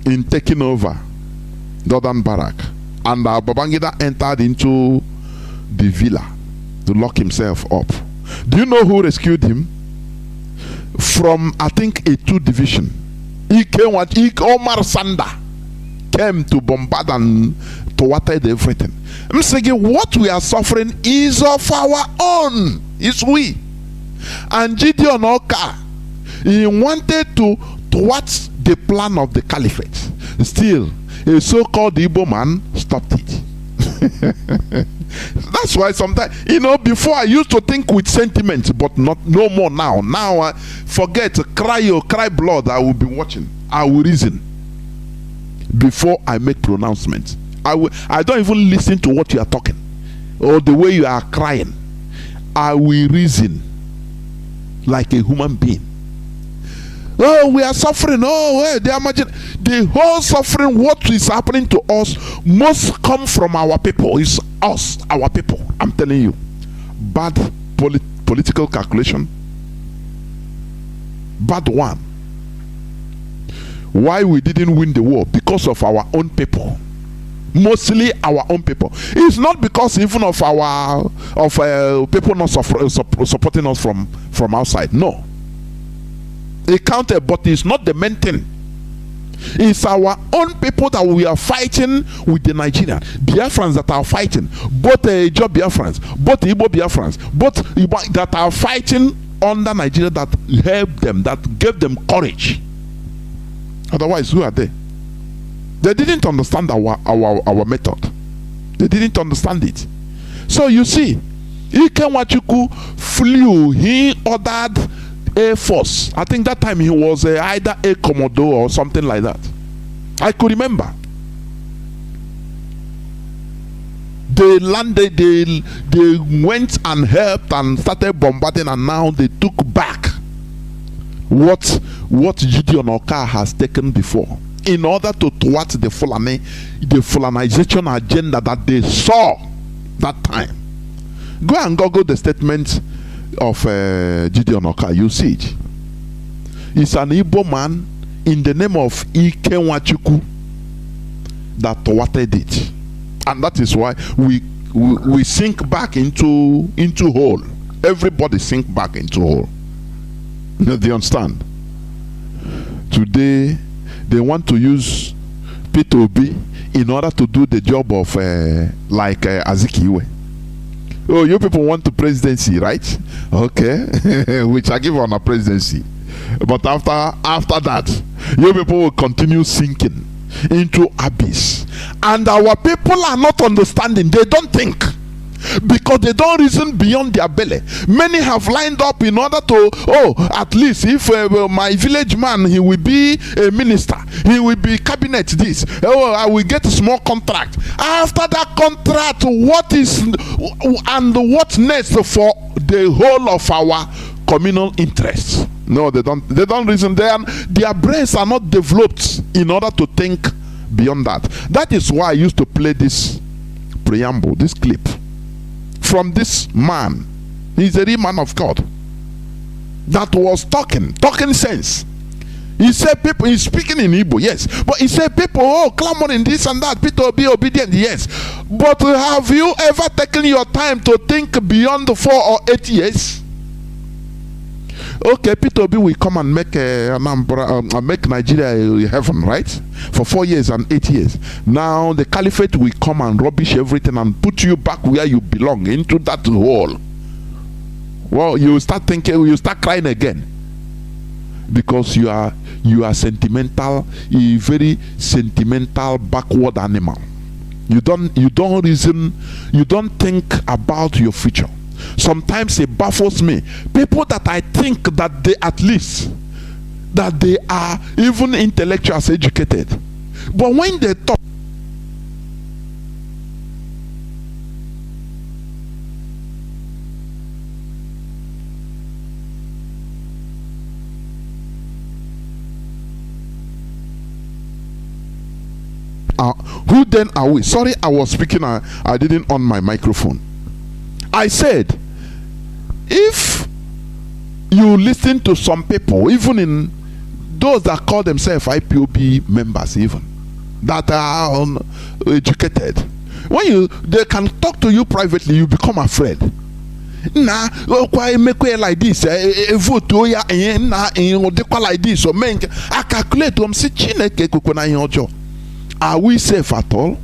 in taking over Northern Barrack, and Babangida entered into the villa to lock himself up, do you know who rescued him? From, I think, a 2 division. Omar Sanda came to bombard and to water everything. I'm saying what we are suffering is of our own. It's we. And Gideon Oka, he wanted to thwart the plan of the caliphate. Still, a so-called Igbo man stopped it. That's why sometimes, you know, before I used to think with sentiment, but no more now. Now, forget, cry blood. I will be watching. I will reason before I make pronouncements. I don't even listen to what you are talking or the way you are crying. I will reason like a human being. Oh, we are suffering. Oh, they imagine the whole suffering. What is happening to us must come from our people. It's us, our people. I'm telling you, bad political calculation. Bad one. Why we didn't win the war? Because of our own people. Mostly our own people. It's not because even of our people not supporting us from outside. No. It counted, but it's not the main thing. It's our own people that we are fighting with the Nigerian Biafrans that are fighting, both Job Biafrans, both Igbo Biafrans, both Igbo that are fighting under Nigeria, that helped them, that gave them courage. Otherwise, who are they? They didn't understand our method. They didn't understand it. So you see, Ike Nwachukwu flew. He ordered Air Force. I think that time he was either a Commodore or something like that. I could remember. They landed, they went and helped and started bombarding, and now they took back what Gideon Oka has taken before, in order to thwart the Fulanization agenda that they saw that time. Go and Google the statement of Gideon Oka, you see it. It's an Igbo man in the name of Ike Nwachukwu that thwarted it, and that is why we sink back into hole. Everybody sink back into hole. Do you understand? Today they want to use Peter Obi in order to do the job of like Azikiwe. Oh, you people want the presidency, right? Okay. Which I give on a presidency. But after that, you people will continue sinking into abyss. And our people are not understanding. They don't think, because they don't reason beyond their belly. Many have lined up in order to, at least if my village man, he will be a minister, he will be cabinet this, I will get a small contract. After that contract, what is and what next for the whole of our communal interests? No, they don't reason. Their brains are not developed in order to think beyond that. That is why I used to play this preamble, this clip from this man. He's a real man of God that was talking sense. He said people, he's speaking in Igbo, yes, but he said people, clamoring this and that, people be obedient, yes, but have you ever taken your time to think beyond the 4 or 8 years? Okay, Peter Obi will come and make make Nigeria heaven, right? For 4 years and 8 years. Now the caliphate will come and rubbish everything and put you back where you belong, into that hole. Well, you start thinking, you start crying again, because you are sentimental, a very sentimental, backward animal. You don't reason, you don't think about your future. Sometimes it baffles me, people that I think that they, at least that they are even intellectuals, educated, but when they talk, who then are we? Sorry, I was speaking, I didn't on my microphone. I said, if you listen to some people, even in those that call themselves IPOB members, even that are educated, when they can talk to you privately, you become afraid. Nah, why make like this? Vote ya like this, or men I calculate are we safe at all?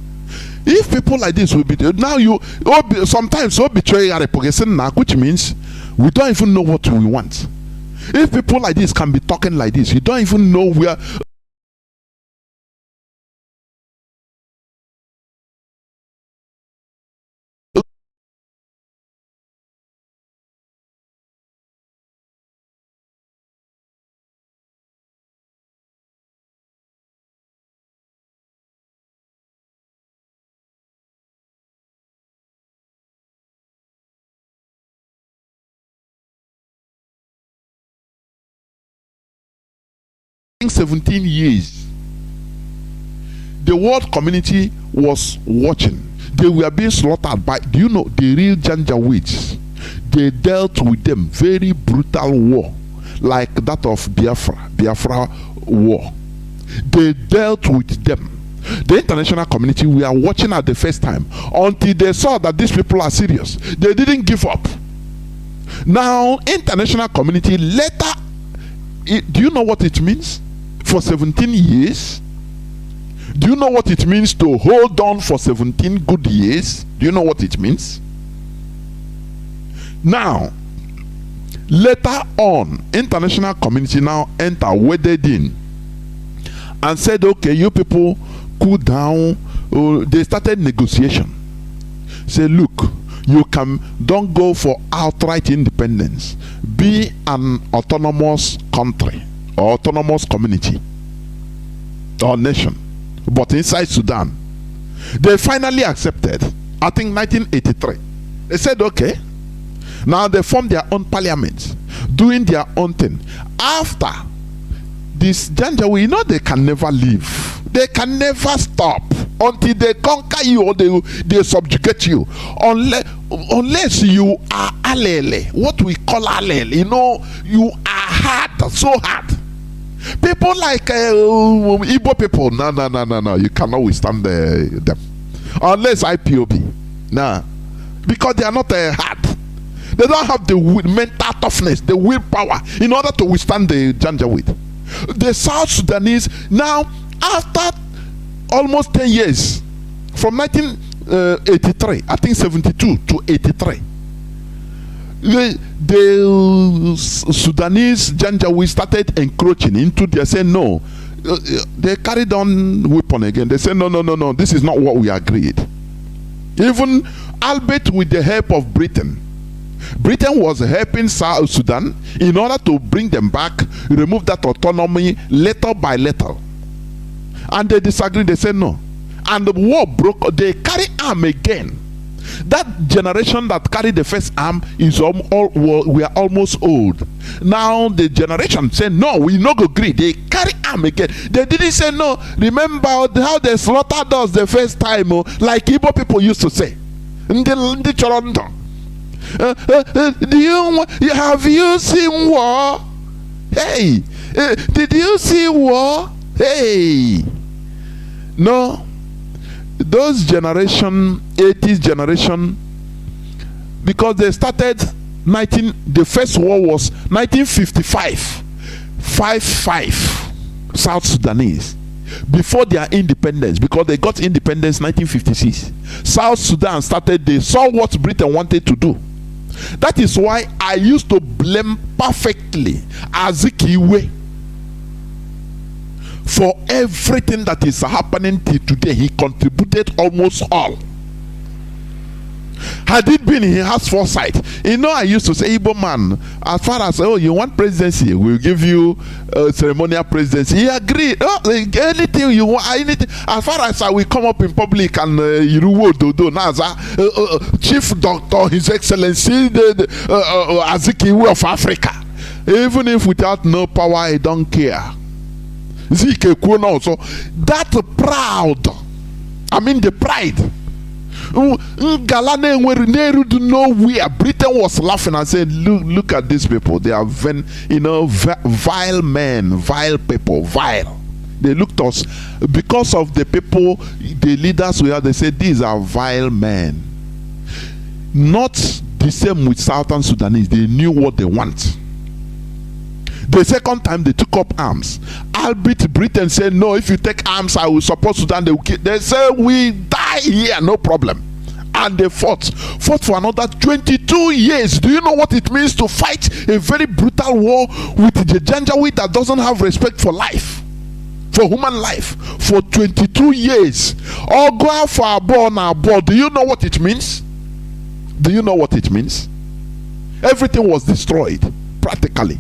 If people like this will be there, now sometimes betray a reputation, which means we don't even know what we want. If people like this can be talking like this, you don't even know where. In 17 years, the world community was watching. They were being slaughtered by, do you know, the real Janjaweeds. They dealt with them very brutal war, like that of Biafra war. They dealt with them. The international community, we are watching at the first time, until they saw that these people are serious. They didn't give up. Now, international community later, do you know what it means? For 17 years, Do you know what it means to hold on for 17 good years? Do you know what it means? Now, later on, international community now waded in and said, okay, you people cool down. They started negotiation. Say, look, you don't go for outright independence. Be an autonomous country or autonomous community or nation. But inside Sudan, they finally accepted. I think 1983. They said, okay. Now they formed their own parliament, doing their own thing. After this Janjaweed, you know, they can never leave. They can never stop until they conquer you or they subjugate you. Unless you are alele, what we call alele, you know, you are hard, so hard. People like Igbo people, no, you cannot withstand them. Unless IPOB, nah, because they are not hard. They don't have the mental toughness, the willpower in order to withstand the Janjaweed. The South Sudanese now, after almost 10 years, from 1983, I think 72 to 83, the Sudanese Janjaweed started encroaching into their, saying no. They carried on weapon again. They said no, this is not what we agreed. Even albeit with the help of Britain was helping South Sudan in order to bring them back, remove that autonomy little by little. And they disagreed. They said no. And the war broke. They carry arm again. That generation that carried the first arm is we are almost old. Now the generation say no, we not agree. They carry arm again. They didn't say no. Remember how they slaughtered us the first time, like Igbo people used to say. The Toronto. Have you seen war? Hey, did you see war? Hey, no. Those generation, 80s generation, because they started the first war was 1955, 55 South Sudanese before their independence, because they got independence 1956. South Sudan started, they saw what Britain wanted to do. That is why I used to blame perfectly Azikiwe for everything that is happening till today. He contributed almost all. Had it been, he has foresight. You know, I used to say, Igbo man, as far as, oh, you want presidency, we'll give you ceremonial presidency. He agreed. Oh, anything you want, anything. As far as I will come up in public and Chief Doctor, His Excellency, Azikiwe of Africa. Even if without no power, I don't care. Zike Kuno also. That proud, I mean the pride. Ngalane were nowhere. Britain was laughing and said, look at these people. They are vile men, vile people, vile. They looked at us because of the people, the leaders we had. They said these are vile men. Not the same with Southern Sudanese. They knew what they want. The second time they took up arms, albeit Britain said no, if you take arms I will support Sudan. They said we die here, no problem. And they fought for another 22 years. Do you know what it means to fight a very brutal war with the Janjaweed that doesn't have respect for life, for human life, for 22 years? Or go out for a ball. Do you know what it means? Do you know what it means? Everything was destroyed practically,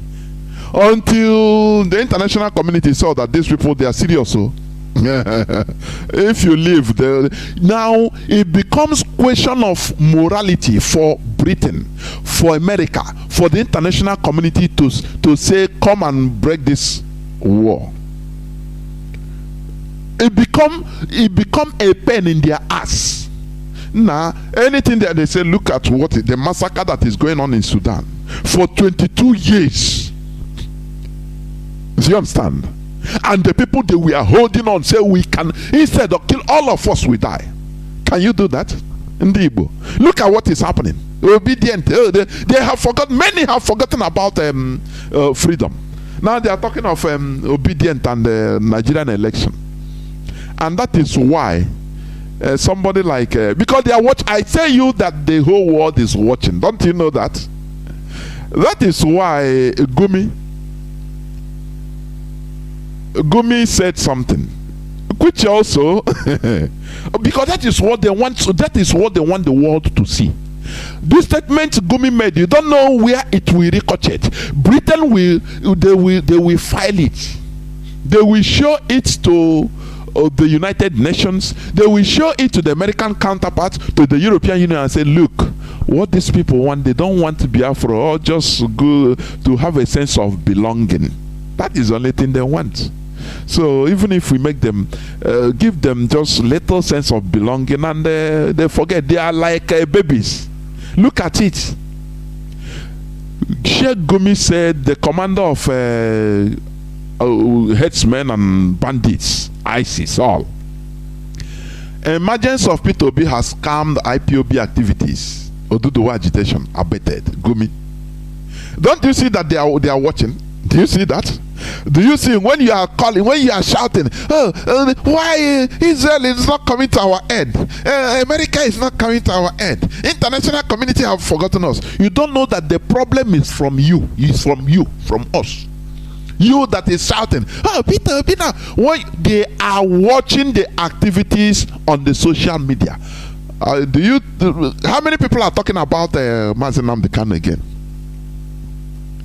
until the international community saw that these people, they are serious. So if you leave now it becomes question of morality for Britain, for America, for the international community to say come and break this war. It become a pain in their ass. Now anything that they say, look at what the massacre that is going on in Sudan for 22 years. Do you understand? And the people that we are holding on say we can, instead of kill all of us, we die. Can you do that? Ndibo. Look at what is happening. Obedient. They have forgotten. Many have forgotten about freedom. Now they are talking of obedient and the Nigerian election. And that is why somebody like because they are I tell you that the whole world is watching. Don't you know that? That is why Gumi said something, which also because that is what they want. So that is what they want the world to see. This statement Gumi made, you don't know where it will ricochet. Britain will file it. They will show it to the United Nations. They will show it to the American counterparts, to the European Union, and say, look, what these people want, they don't want Biafra or just go to have a sense of belonging. That is the only thing they want. So even if we make them, give them just little sense of belonging, and they forget, they are like babies. Look at it. Sheikh Gumi said the commander of headsmen and bandits, ISIS, all. Emergence of P2B has calmed IPOB activities. Oduduwa agitation abated. Gumi. Don't you see that they are watching? Do you see that? Do you see when you are calling, when you are shouting, why Israel is not coming to our aid? America is not coming to our aid. International community have forgotten us. You don't know that the problem is from you. It's from you, from us. You that is shouting, Peter. Why they are watching the activities on the social media? How many people are talking about Mazi Nnamdi Kanu again?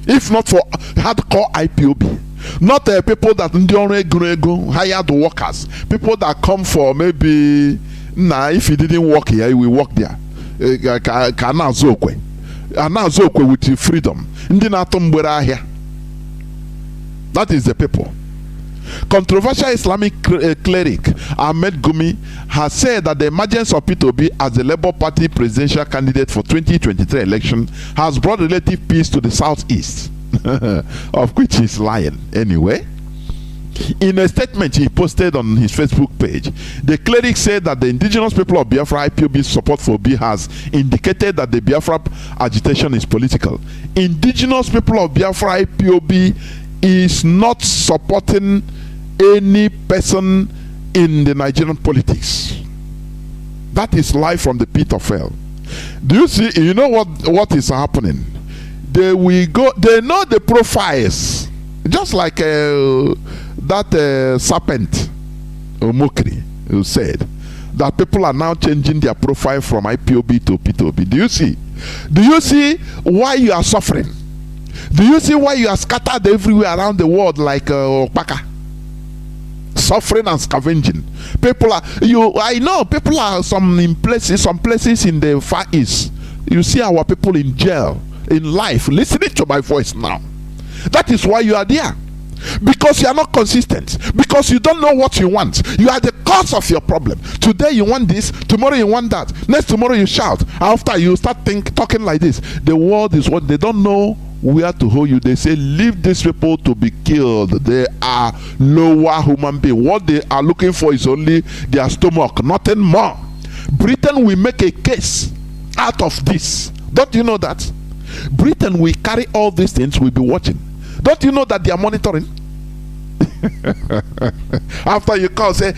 If not for hardcore IPOB, not people that hired workers, people that come for maybe if he didn't work here, he will work there. With freedom. That is the people. Controversial Islamic cleric Ahmed Gumi has said that the emergence of P2B as the Labour Party presidential candidate for 2023 election has brought relative peace to the southeast, of which he's lying anyway. In a statement he posted on his Facebook page, the cleric said that the indigenous people of Biafra IPOB's support for B has indicated that the Biafra agitation is political. Indigenous people of Biafra IPOB is not supporting any person in the Nigerian politics. That is life from the pit of hell. Do you see? You know what is happening? They will go. They know the profiles, just like that serpent Omokri who said that people are now changing their profile from IPOB to P2B. Do you see? Do you see why you are suffering? Do you see why you are scattered everywhere around the world like Opaka? Suffering and scavenging. People are I know people are some places in the Far East. You see our people in jail, in life, listening to my voice now. That is why you are there. Because you are not consistent. Because you don't know what you want. You are the cause of your problem. Today you want this, tomorrow you want that. Next tomorrow you shout. After you start talking like this. The world is what they don't know where to hold you. They say leave these people to be killed. They are lower human beings. What they are looking for is only their stomach, nothing more. Britain will make a case out of this. Don't you know that? Britain will carry all these things. We'll be watching. Don't you know that they are monitoring? After you call, say,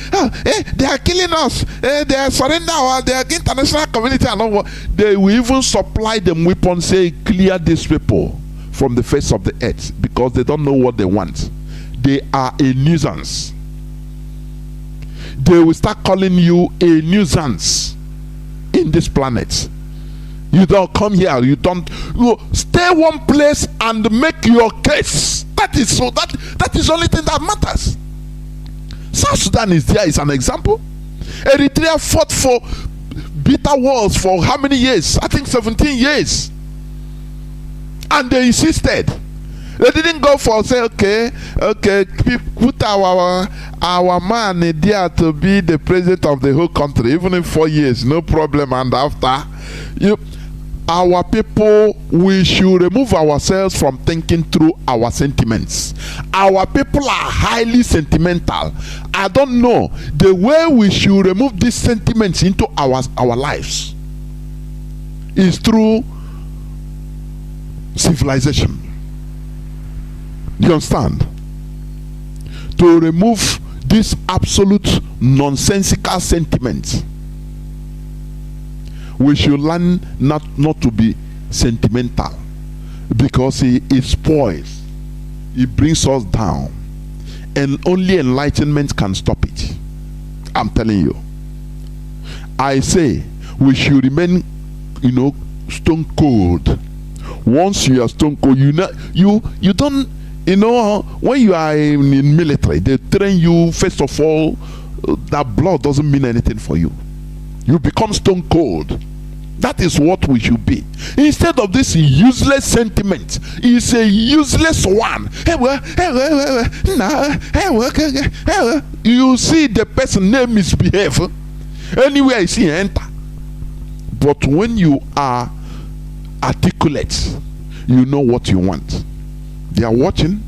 they are killing us. They are surrendering the international community and all. They will even supply them weapons. Say, clear these people from the face of the earth, because they don't know what they want. They are a nuisance. They will start calling you a nuisance in this planet. You don't come here. You stay one place and make your case. That is so. That is the only thing that matters. South Sudan is there. Is an example. Eritrea fought for bitter wars for how many years? I think 17 years. And they insisted. They didn't go for say, okay, put our man there to be the president of the whole country, even in 4 years, no problem. And after our people, we should remove ourselves from thinking through our sentiments. Our people are highly sentimental. I don't know the way we should remove these sentiments into our lives is through civilization. You understand? To remove this absolute nonsensical sentiments. We should learn not to be sentimental, because it spoils, it brings us down, and only enlightenment can stop it. I'm telling you. I say we should remain, stone cold. Once you are stone cold, you don't, when you are in military, they train you, first of all, that blood doesn't mean anything for you. You become stone cold. That is what we should be. Instead of this useless sentiment, it's a useless one. You see the person name misbehave, anywhere you see enter. But when you are articulate, you know what you want. They are watching.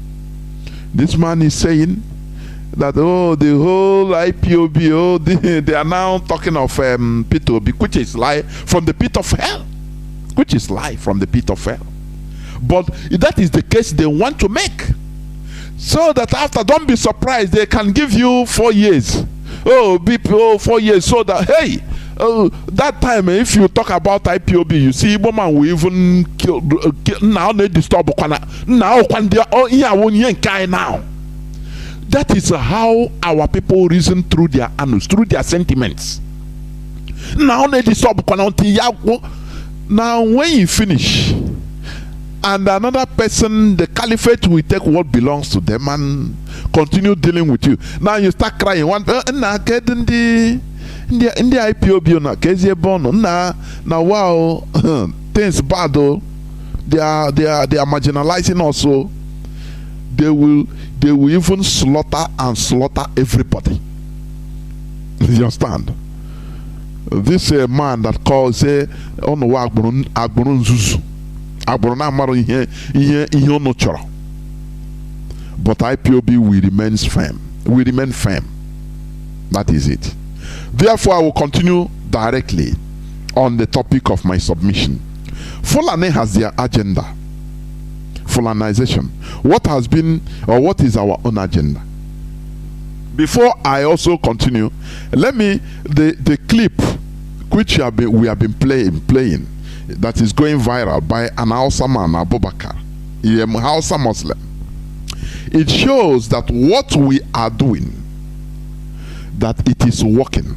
This man is saying that, the whole IPOB, they are now talking of P2B, which is lie from the pit of hell. Which is lie from the pit of hell. But that is the case they want to make. So that after, don't be surprised, they can give you 4 years. 4 years, so that, hey, that time, if you talk about IPOB, you see, woman will even kill now, they disturb now. That is how our people reason through their annals, through their sentiments. Now they disturb. Now when you finish, and another person, the caliphate will take what belongs to them and continue dealing with you. Now you start crying. One in the IPOB na kezie bono na wow, things bad though. They are marginalizing also. They will even slaughter everybody. You understand? This man that calls say ono wa agbonu nzuzu agbonu na maro ihe ono choro. But IPOB will remain firm. We remain firm. That is it. Therefore, I will continue directly on the topic of my submission. Fulani has their agenda. Fulanization. What has been, or what is our own agenda? Before I also continue, let me, the clip which we have been playing that is going viral by an Hausa man, Abubakar, a Hausa Muslim. It shows that what we are doing, that it is working.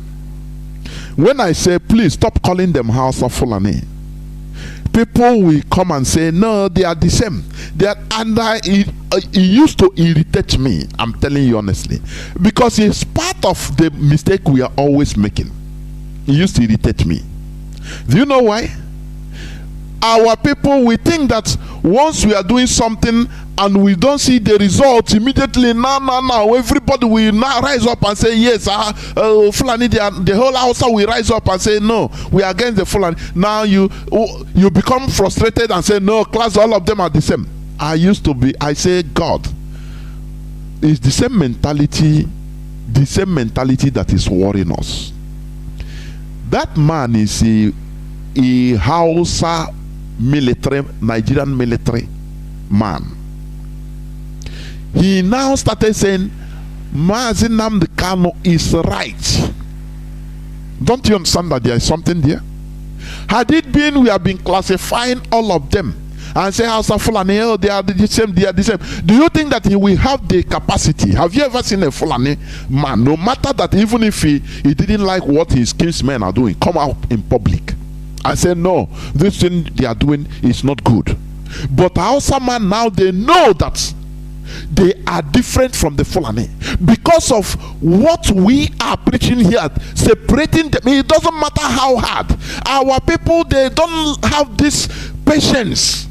When I say, please stop calling them Hausa Fulani, people will come and say, no, they are the same. It used to irritate me, I'm telling you honestly, because it's part of the mistake we are always making. It used to irritate me. Do you know why? Our people, we think that once we are doing something and we don't see the results immediately, now everybody will now rise up and say, yes, Fulani, the whole Hausa will rise up and say, no, we are against the Fulani. Now you become frustrated and say, no, class, all of them are the same. I say, God, it's the same mentality that is worrying us. That man is a Hausa military, Nigerian military man. He now started saying Mazi Nnamdi Kanu is right. Don't you understand that there is something there? Had it been, we have been classifying all of them and say Hausa Fulani, oh, they are the same, they are the same. Do you think that he will have the capacity? Have you ever seen a Fulani man, no matter that, even if he didn't like what his kinsmen are doing, come out in public and say, no, this thing they are doing is not good? But Hausa man, now they know that they are different from the Fulani because of what we are preaching here, separating them. It doesn't matter how hard. Our people, they don't have this patience.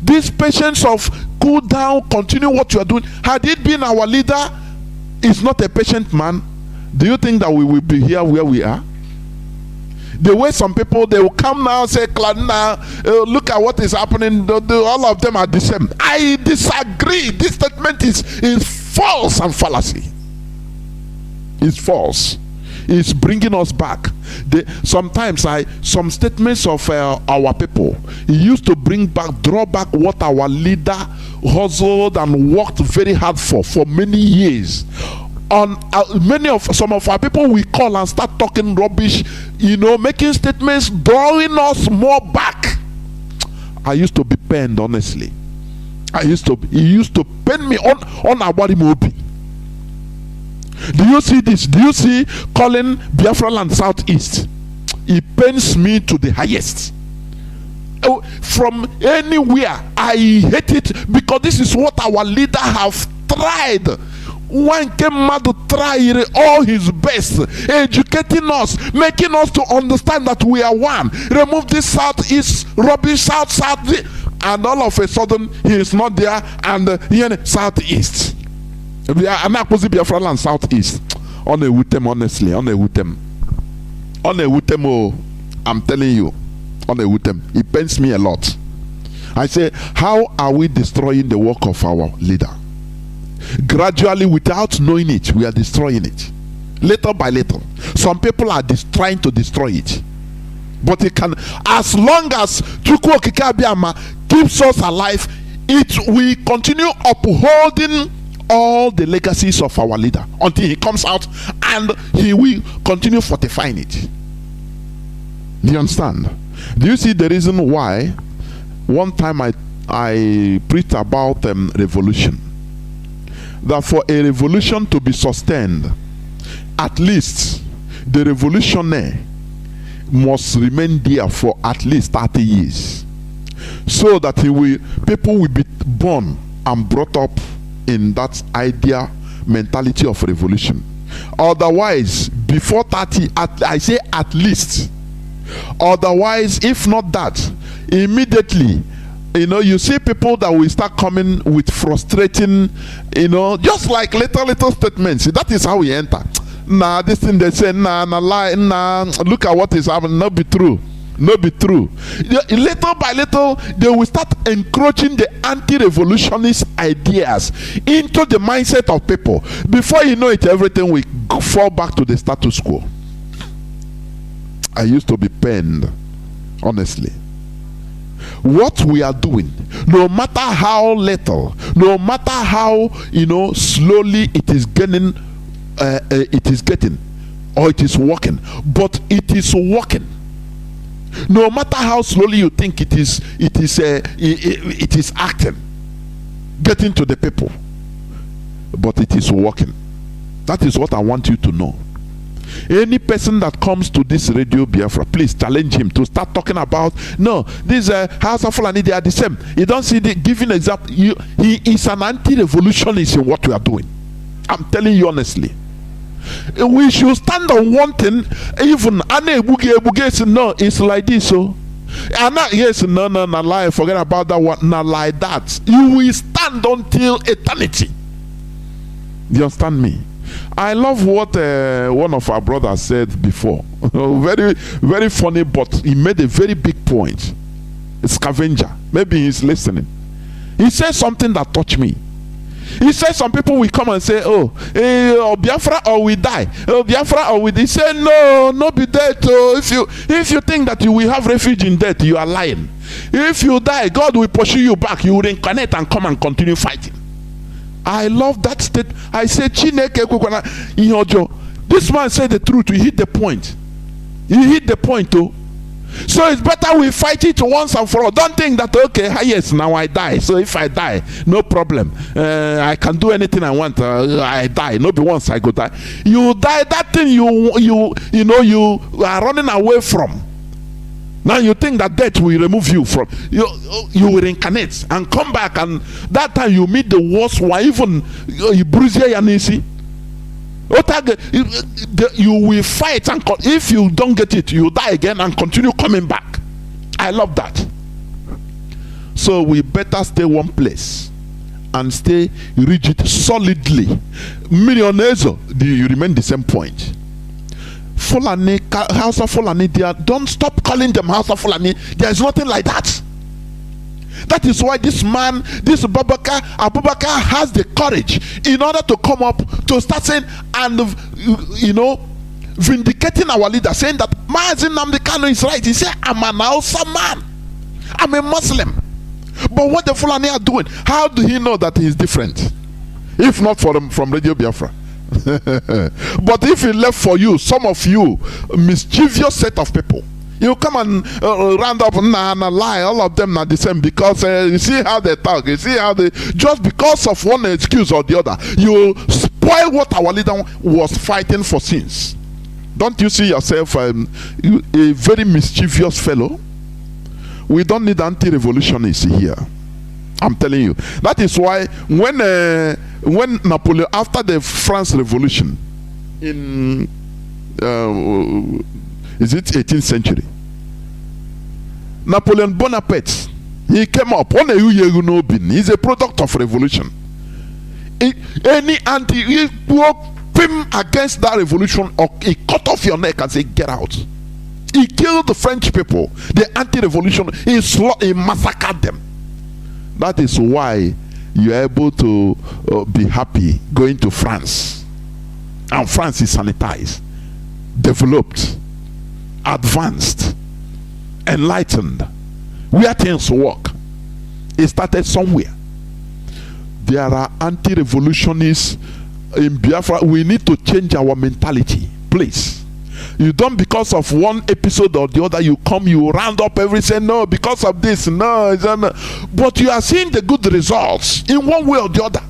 This patience of cool down, continue what you are doing. Had it been our leader is not a patient man, do you think that we will be here where we are? The way some people, they will come now and say, look at what is happening, all of them are the same. I disagree. This statement is false and fallacy. It's false. It's bringing us back. Sometimes some statements of our people, it used to draw back what our leader hustled and worked very hard for many years. on some of our people, we call and start talking rubbish, making statements, drawing us more back. I used to be pained, honestly. It used to pain me on our mobi. Do you see this? Do you see calling Biafra land Southeast? It pains me to the highest. From anywhere, I hate it, because this is what our leader have tried. One came mad to try all his best, educating us, making us to understand that we are one. Remove this Southeast rubbish, South, and all of a sudden he is not there, and here Southeast. I'm not supposed to be Biafra land Southeast. On a with them, honestly, on a with them. Oh, I'm telling you, on a with them. It pains me a lot. I say, how are we destroying the work of our leader? Gradually, without knowing it, we are destroying it, little by little. Some people are trying to destroy it, but it can, as long as Chukwu Okike Abiama keeps us alive, it will continue upholding all the legacies of our leader until he comes out, and he will continue fortifying it. Do you understand? Do you see the reason why one time I preached about revolution? That for a revolution to be sustained, at least the revolutionary must remain there for at least 30 years, so that people will be born and brought up in that idea, mentality of revolution. Otherwise, before 30, I say at least. Otherwise, if not that, immediately, you see people that will start coming with frustrating, just like little statements. That is how we enter. Nah, this thing they say, nah, lie, nah, look at what is happening, not be true. Little by little, they will start encroaching the anti-revolutionist ideas into the mindset of people. Before you know it, everything will fall back to the status quo. I used to be pained, honestly. What we are doing, no matter how little, no matter how slowly it is getting, or it is working, but it is working. No matter how slowly you think it is acting, getting to the people, but it is working. That is what I want you to know. Any person that comes to this radio Biafra, please challenge him to start talking about, no, this Hausa Fulani, they are the same. You don't see the giving example. He is an anti-revolutionist in what we are doing. I'm telling you honestly. We should stand on one thing. Even no, it's like this. So, yes, no, lie. Forget about that one. Not like that. You will stand until eternity. Do you understand me? I love what one of our brothers said before. Very, very funny, but he made a very big point. A scavenger. Maybe he's listening. He said something that touched me. He said some people will come and say, Biafra or we die. Biafra or we die. He said, no be dead. If you think that you will have refuge in death, you are lying. If you die, God will pursue you back. You will reincarnate and come and continue fighting. I love that state. I say, this man said the truth. He hit the point. He hit the point too. So it's better we fight it once and for all. Don't think that, okay, yes, now I die. So if I die, no problem. I can do anything I want. I die. Not be once I go die. You die, that thing you are running away from. Now you think that death will remove you from. You will reincarnate and come back, and that time you meet the worst one. Even you bruise your knee. You will fight, and if you don't get it, you die again and continue coming back. I love that. So we better stay one place and stay rigid solidly. Millionaires, you remain the same point. Fulani, Hausa Fulani, don't stop calling them Hausa Fulani. There is nothing like that. That is why this man, this Abubakar has the courage in order to come up to start saying and vindicating our leader, saying that Mazi Nnamdi Kanu is right. He said, I'm an Hausa man, I'm a Muslim. But what the Fulani are doing, how do he know that he is different? If not from Radio Biafra, But if he left for you, some of you, mischievous set of people, you come and round up and lie. All of them are the same because you see how they talk. You see how they just because of one excuse or the other, you spoil what our leader was fighting for since. Don't you see yourself a very mischievous fellow? We don't need anti-revolutionists here. I'm telling you. That is why when Napoleon, after the France Revolution in is it 18th century, Napoleon Bonaparte, he came up. He's a product of revolution. Any he him against that revolution, or he cut off your neck and say, get out. He killed the French people, the anti-revolution. He massacred them. That is why you are able to be happy going to France. And France is sanitized, developed, advanced, enlightened, where things work. It started somewhere. There are anti-revolutionists in Biafra. We need to change our mentality, please. You don't, because of one episode or the other, you come, you round up everything. No, because of this, no, but you are seeing the good results in one way or the other.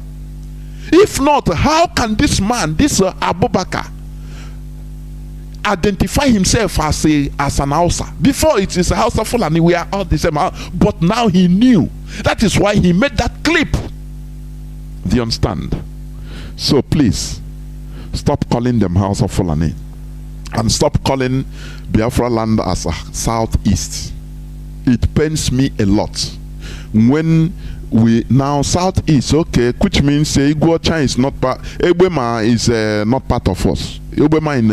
If not, how can this man, this Abubakar, identify himself as an Hausa? Before it is a Hausa Fulani, we are all the same. But now he knew. That is why he made that clip. Do you understand? So please, stop calling them Hausa Fulani. And stop calling Biafra land as a southeast. It pains me a lot when we now southeast, okay, which means Iguacha is not part. Ebema is not part of us. Ebema in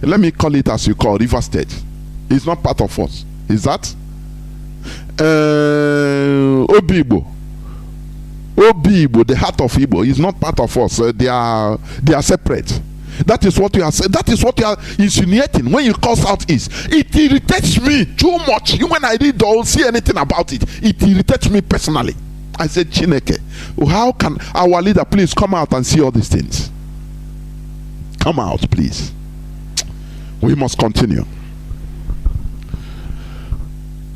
let me call it as you call River State. It's not part of us. Is that Obibo? Obibo, the heart of Igbo, is not part of us. They are separate. That is what you are saying. That is what you are insinuating when you call Southeast. It irritates me too much. When I read or see anything about it, it irritates me personally. I said, Chineke, how can our leader please come out and see all these things? Come out, please. We must continue.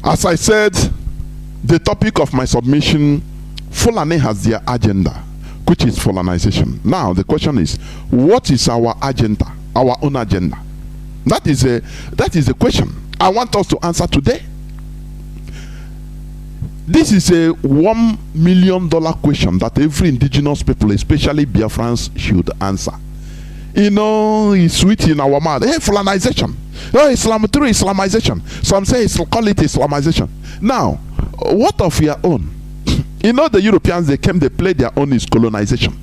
As I said, the topic of my submission, Fulani has their agenda, which is Fulanization. Now the question is, what is our agenda, our own agenda? That is a question I want us to answer today. This is a $1 million question that every indigenous people, especially Biafrans, should answer. You know, it's sweet in our mouth. Hey, Fulanization. No, Islamization. Some say call it Islamization. Now, what of your own? You know, the Europeans, they played their own is colonization.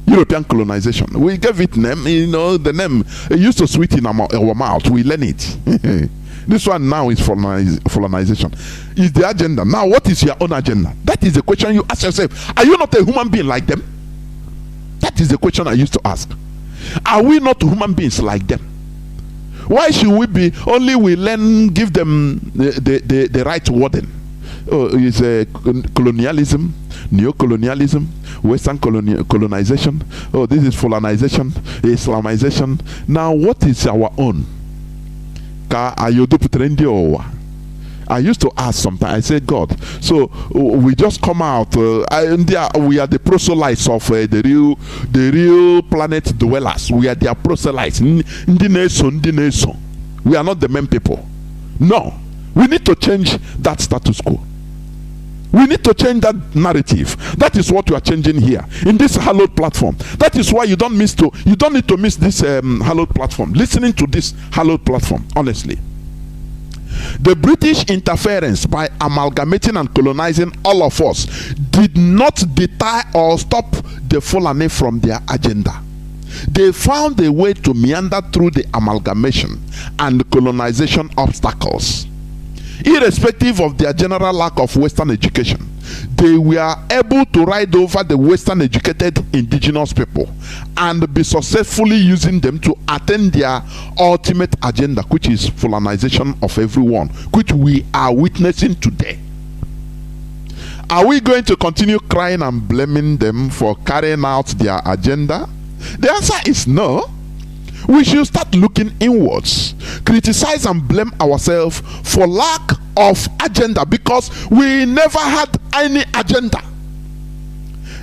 European colonization. We gave it name, you know, the name. It used to sweet in our mouth. We learn it. This one now is colonization. Is the agenda. Now, what is your own agenda? That is the question you ask yourself. Are you not a human being like them? That is the question I used to ask. Are we not human beings like them? Why should we be only we learn, give them the right wording? Oh, it's colonialism, neo-colonialism, Western colonization. Oh, this is Fulanization, Islamization. Now, what is our own? I used to ask sometimes, I say, God, so we just come out, we are the proselytes of the real planet dwellers. We are their proselytes. We are not the main people. No, we need to change that status quo. We need to change that narrative. That is what we are changing here in this hallowed platform. That is why you don't need to miss this hallowed platform. Listening to this hallowed platform, honestly. The British interference by amalgamating and colonizing all of us did not deter or stop the Fulani from their agenda. They found a way to meander through the amalgamation and colonization obstacles. Irrespective of their general lack of Western education, they were able to ride over the Western educated indigenous people and be successfully using them to attain their ultimate agenda, which is Fulanization of everyone, which we are witnessing today. Are we going to continue crying and blaming them for carrying out their agenda? The answer is no. We should start looking inwards, criticize and blame ourselves for lack of agenda, because we never had any agenda.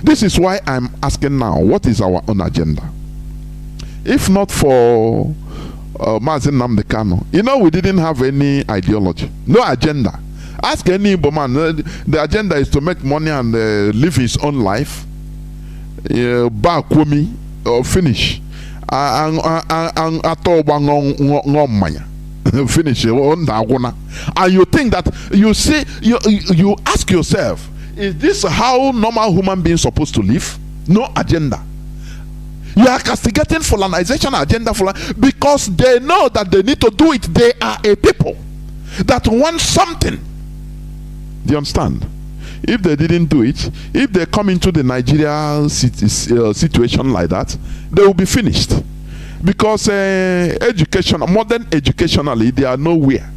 This is why I'm asking now, what is our own agenda? If not for Mazi Nnamdi Kanu, we didn't have any ideology, no agenda. Ask any Igbo man, the agenda is to make money and live his own life, finish. Finish. And you think that, you ask yourself, is this how normal human beings supposed to live? No agenda. You are castigating colonization agenda because they know that they need to do it. They are a people that want something. Do you understand? If they didn't do it, if they come into the Nigeria situation like that, they will be finished. Because modern educationally, they are nowhere.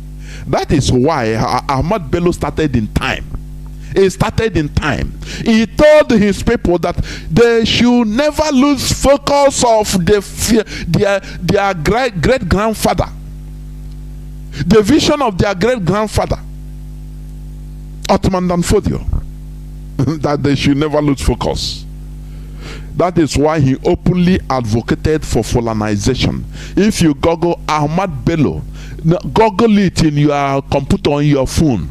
That is why Ahmad Bello started in time. He started in time. He told his people that they should never lose focus of their great-grandfather. The vision of their great-grandfather, Ottoman Danfodio, that they should never lose focus. That is why he openly advocated for colonization. If you Google Ahmad Bello, Google it in your computer, on your phone.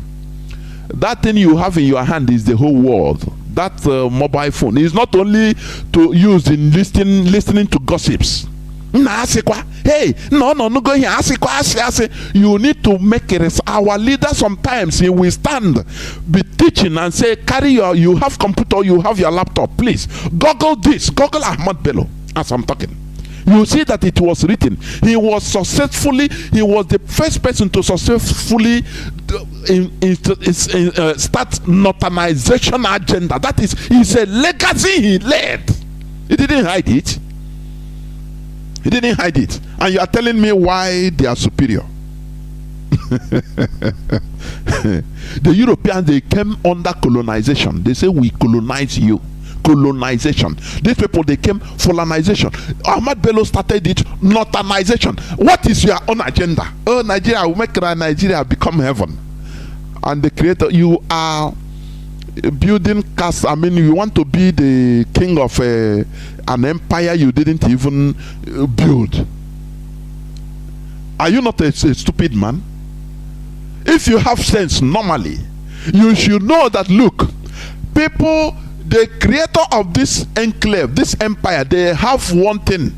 That thing you have in your hand is the whole world. That mobile phone is not only to use in listening to gossips. Hey, no, go here. You need to make it. Our leader sometimes he will stand, be teaching and say, carry you have computer, you have your laptop, please Google this, Google Ahmad Bello as I'm talking. You see that it was written. He was the first person to successfully start northernization agenda. That is, it's a legacy he led. He didn't hide it. He didn't hide it. And you are telling me why they are superior. The Europeans, they came under colonization. They say, we colonize you. Colonization. These people, they came colonization. Ahmad Bello started it, northernization. What is your own agenda? Oh, Nigeria, will make Nigeria become heaven. And the creator, you are building cast. I mean, you want to be the king of an empire you didn't even build. Are you not a stupid man? If you have sense normally, you should know that, look, people, the creator of this enclave, this empire, they have one thing.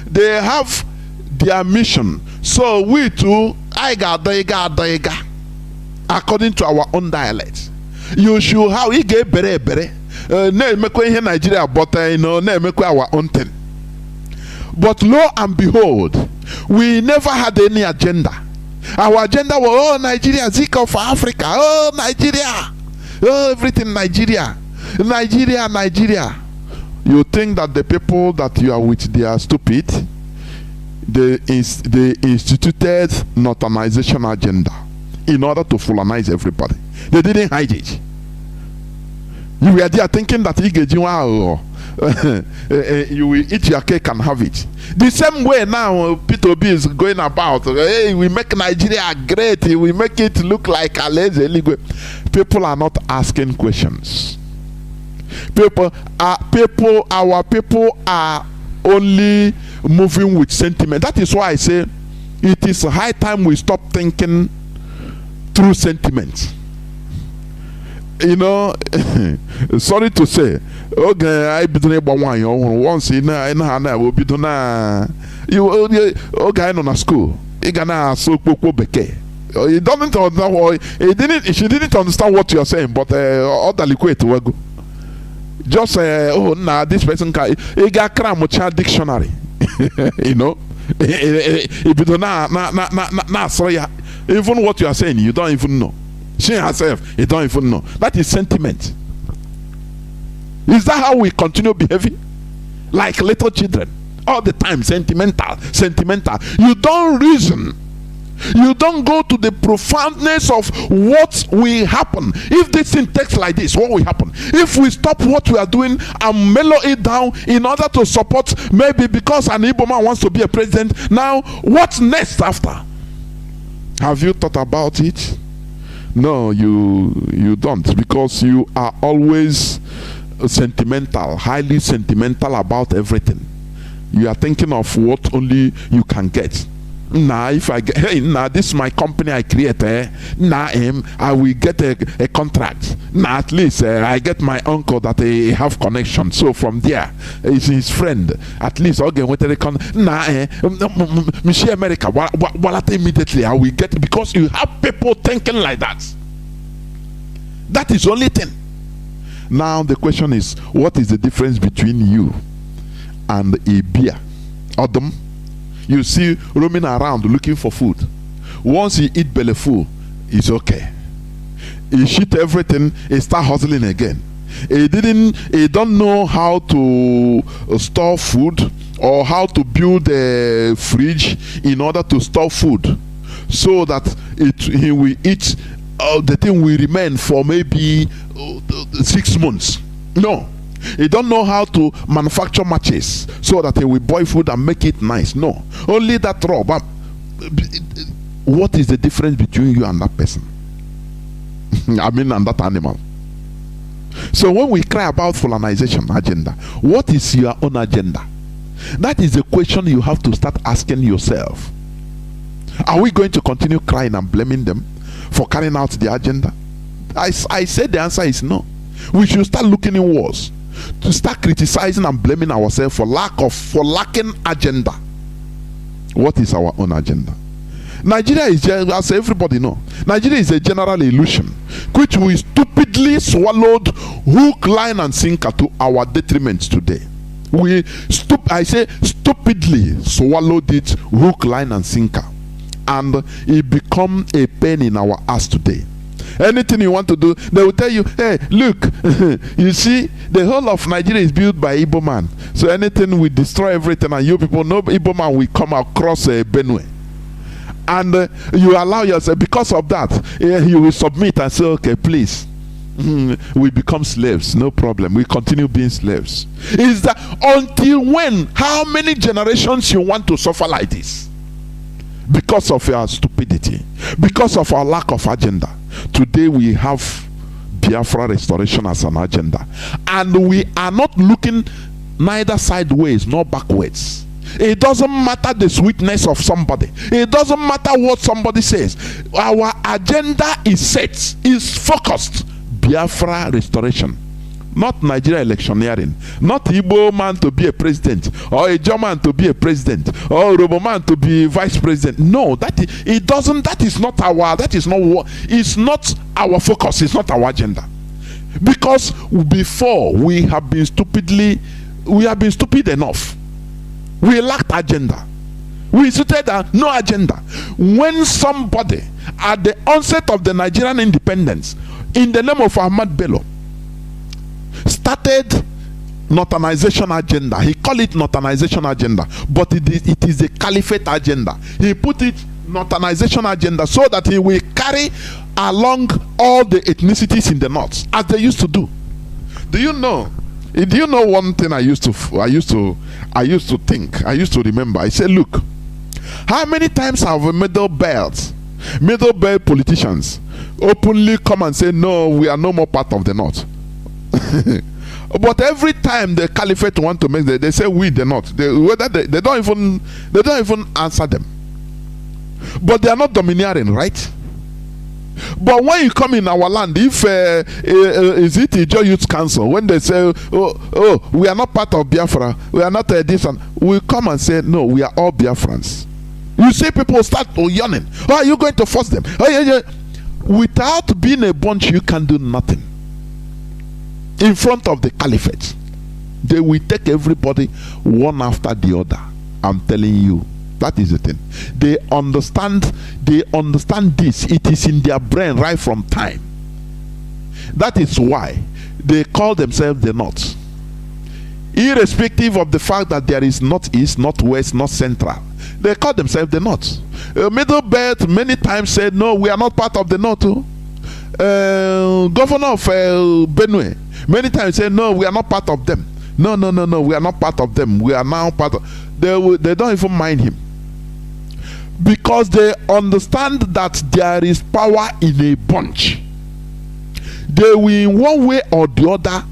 They have their mission. So we too, according to our own dialect. You should have Nigeria, but our own thing. But lo and behold, we never had any agenda. Our agenda was, oh, Nigeria, Zika for Africa, oh, Nigeria, oh, everything Nigeria, Nigeria. You think that the people that you are with, they are stupid? They instituted northernization agenda in order to colonize everybody. They didn't hide it. You were there thinking that you will eat your cake and have it. The same way now P2B is going about, hey, we make Nigeria great, we make it look like a lazy. People are not asking questions. Our people are only moving with sentiment. That is why I say it is high time we stop thinking through sentiment. You know, sorry to say, okay, I be doing once in Hana will be doing you okay on a school. You gonna so beke. He doesn't understand. She didn't understand what you are saying, but orderly quit go. Just say, oh, nah, this person can. He got cram dictionary. You know, if you don't sorry, even what you are saying, you don't even know. She herself, you don't even know. That is sentiment. Is that how we continue behaving? Like little children. All the time, sentimental. You don't reason. You don't go to the profoundness of what will happen. If this thing takes like this, what will happen? If we stop what we are doing and mellow it down in order to support, maybe because an Igbo man wants to be a president, now what's next after? Have you thought about it? No, you don't, because you are always sentimental, highly sentimental about everything. You are thinking of what only you can get. If I get, this is my company I create, I will get a contract. At least I get my uncle that I have connection. So from there, is his friend. At least I'll get with the Michelle America. What immediately I will get, because you have people thinking like that. That is the only thing. Now the question is, what is the difference between you and a beer? Adam, you see roaming around looking for food. Once he eat belly full, it's okay. He shit everything, he start hustling again. He don't know how to store food or how to build a fridge in order to store food, so that he will eat the thing will remain for maybe 6 months. No. He don't know how to manufacture matches so that he will boil food and make it nice. No. Only that raw. But what is the difference between you and that person? I mean, and that animal. So when we cry about colonization agenda, what is your own agenda? That is the question you have to start asking yourself. Are we going to continue crying and blaming them for carrying out the agenda? I said the answer is no. We should start looking inwards, to start criticizing and blaming ourselves for lacking agenda. What is our own agenda? Nigeria is, as everybody know, Nigeria is a general illusion which we stupidly swallowed hook, line and sinker to our detriment today. I say stupidly swallowed it hook, line and sinker, and it become a pain in our ass today. Anything you want to do, they will tell you, hey, look, you see, the whole of Nigeria is built by Igbo man. So anything will destroy everything, and you people know Igbo man will come across Benue. And you allow yourself, because of that, you will submit and say, okay, please, we become slaves, no problem. We continue being slaves. Is that until when? How many generations you want to suffer like this? Because of your stupidity, because of our lack of agenda. Today we have Biafra restoration as an agenda, and we are not looking neither sideways nor backwards. It doesn't matter the sweetness of somebody, it doesn't matter what somebody says. Our agenda is set, is focused. Biafra restoration, not Nigeria electioneering, not Igbo man to be a president, or a German to be a president, or a Robo man to be vice president. No, it doesn't. That is not our. That is not what. It's not our focus. It's not our agenda. Because before we have been stupid enough. We lacked agenda. We stated no agenda. When somebody at the onset of the Nigerian independence, in the name of Ahmad Bello, started northernization agenda. He called it northernization agenda, but it is a caliphate agenda. He put it northernization agenda so that he will carry along all the ethnicities in the north, as they used to do. Do you know one thing I used to think, I used to remember? I said, look, how many times have middle belt politicians openly come and say, no, we are no more part of the north? But every time the caliphate want to make they say we the north. They don't even answer them. But they are not domineering, right? But when you come in our land, if is it Ijo Youth Council, when they say, oh, we are not part of Biafra, we are not this, and we come and say, no, we are all Biafrans. You see people start yawning. Oh, are you going to force them? Oh, yeah. Without being a bunch, you can do nothing. In front of the caliphate, they will take everybody one after the other. I'm telling you, that is the thing. They understand this. It is in their brain right from time. That is why they call themselves the North. irrespective of the fact that there is not east, not west, not central. They call themselves the North. Middle Belt many times said, no, we are not part of the North. Governor of Benue many times said, no, we are not part of them. No, we are not part of them. We are now part of. They don't even mind him, because they understand that there is power in a bunch. They will, in one way or the other,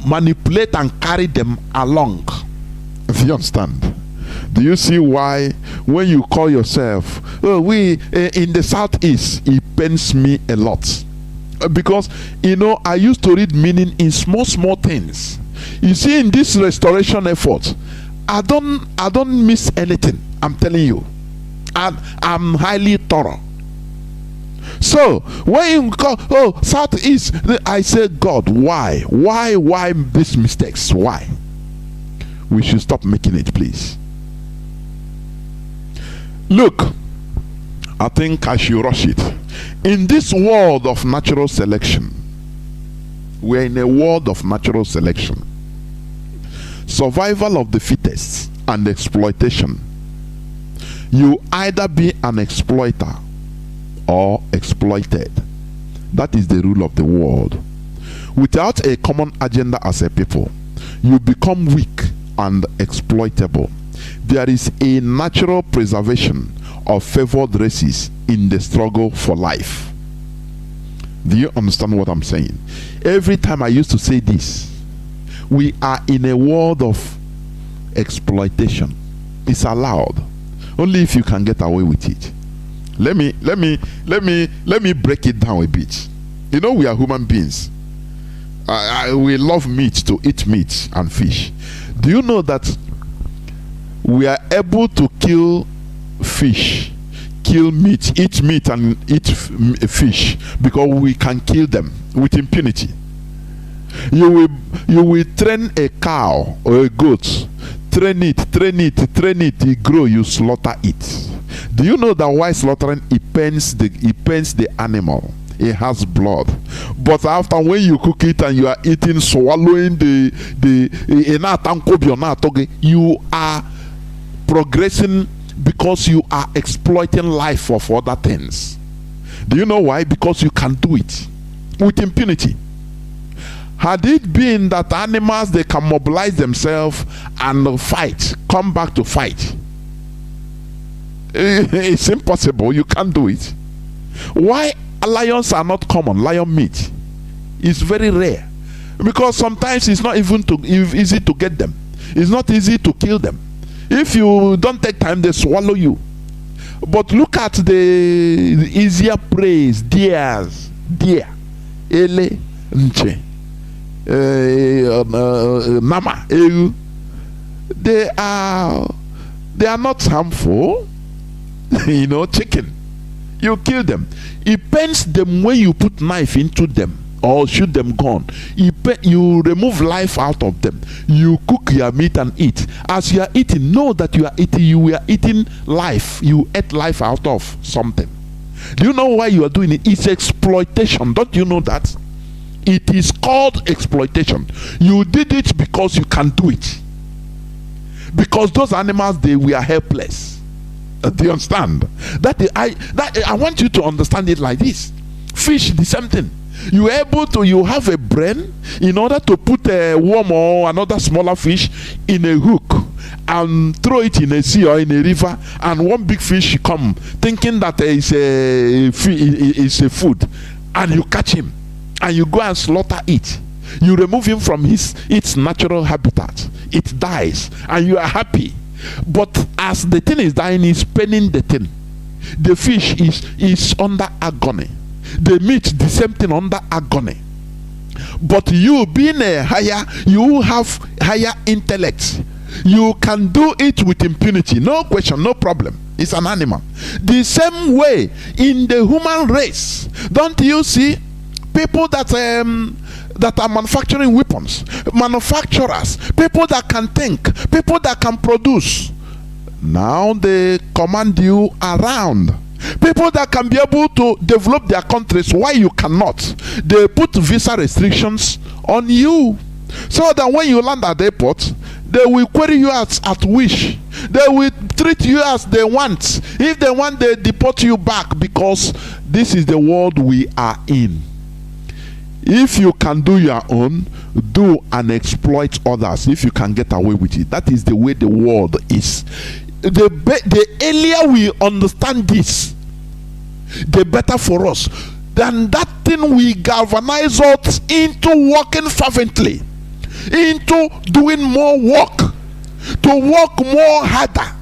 manipulate and carry them along. Do you understand? Do you see why when you call yourself, oh, we in the southeast, it pains me a lot, because I used to read meaning in small things. You see, in this restoration effort, I don't miss anything. I'm telling you, I'm highly thorough. So when you call southeast, I say, God, why these mistakes? Why? We should stop making it, please. Look, I think I should rush it. In this world of natural selection, we're in a world of natural selection. Survival of the fittest and exploitation. You either be an exploiter or exploited. That is the rule of the world. Without a common agenda as a people, you become weak and exploitable. There is a natural preservation of favored races in the struggle for life. Do you understand what I'm saying? Every time I used to say this, we are in a world of exploitation. It's allowed, only if you can get away with it. Let me break it down a bit. We are human beings. We love meat, to eat meat and fish. Do you know that we are able to kill fish, kill meat, eat meat and eat fish, because we can kill them with impunity? You will train a cow or a goat, train it, it grow, you slaughter it. Do you know that while slaughtering, it pains the animal? It has blood. But after, when you cook it and you are eating, swallowing you are progressing, because you are exploiting life of other things. Do you know why? Because you can do it with impunity. Had it been that animals, they can mobilize themselves and fight, come back to fight, it's impossible. You can't do it. Why lions are not common? Lion meat is very rare, because sometimes it's not even easy to get them. It's not easy to kill them. If you don't take time, they swallow you. But look at the easier prey: deer, ele, nche, nama, ewu. They are not harmful. Chicken, you kill them. It pains them when you put knife into them or shoot them gun. You remove life out of them. You cook your meat and eat. As you are eating, know that you are eating life. You ate life out of something. Do you know why you are doing it? It's exploitation. Don't you know that? It is called exploitation. You did it because you can do it. Because those animals, they were helpless. Do you understand? I want you to understand it like this. Fish, the same thing. You have a brain in order to put a worm or another smaller fish in a hook and throw it in a sea or in a river, and one big fish come thinking that it's a food, and you catch him and you go and slaughter it. You remove him from its natural habitat. It dies and you are happy. But as the thing is dying, it's paining the thing. The fish is under agony. The meat, the same thing, under agony. But you, being you have higher intellect. You can do it with impunity. No question, no problem. It's an animal. The same way in the human race. Don't you see people that are manufacturing weapons, manufacturers, people that can think, people that can produce? Now they command you around. People that can be able to develop their countries, why you cannot? They put visa restrictions on you. So that when you land at the airport, they will query you at wish. They will treat you as they want. If they want, they deport you back, because this is the world we are in. If you can do your own, do and exploit others if you can get away with it. That is the way the world is. The earlier we understand this, the better for us. Then that thing will galvanize us into working fervently, into doing more work, to work more harder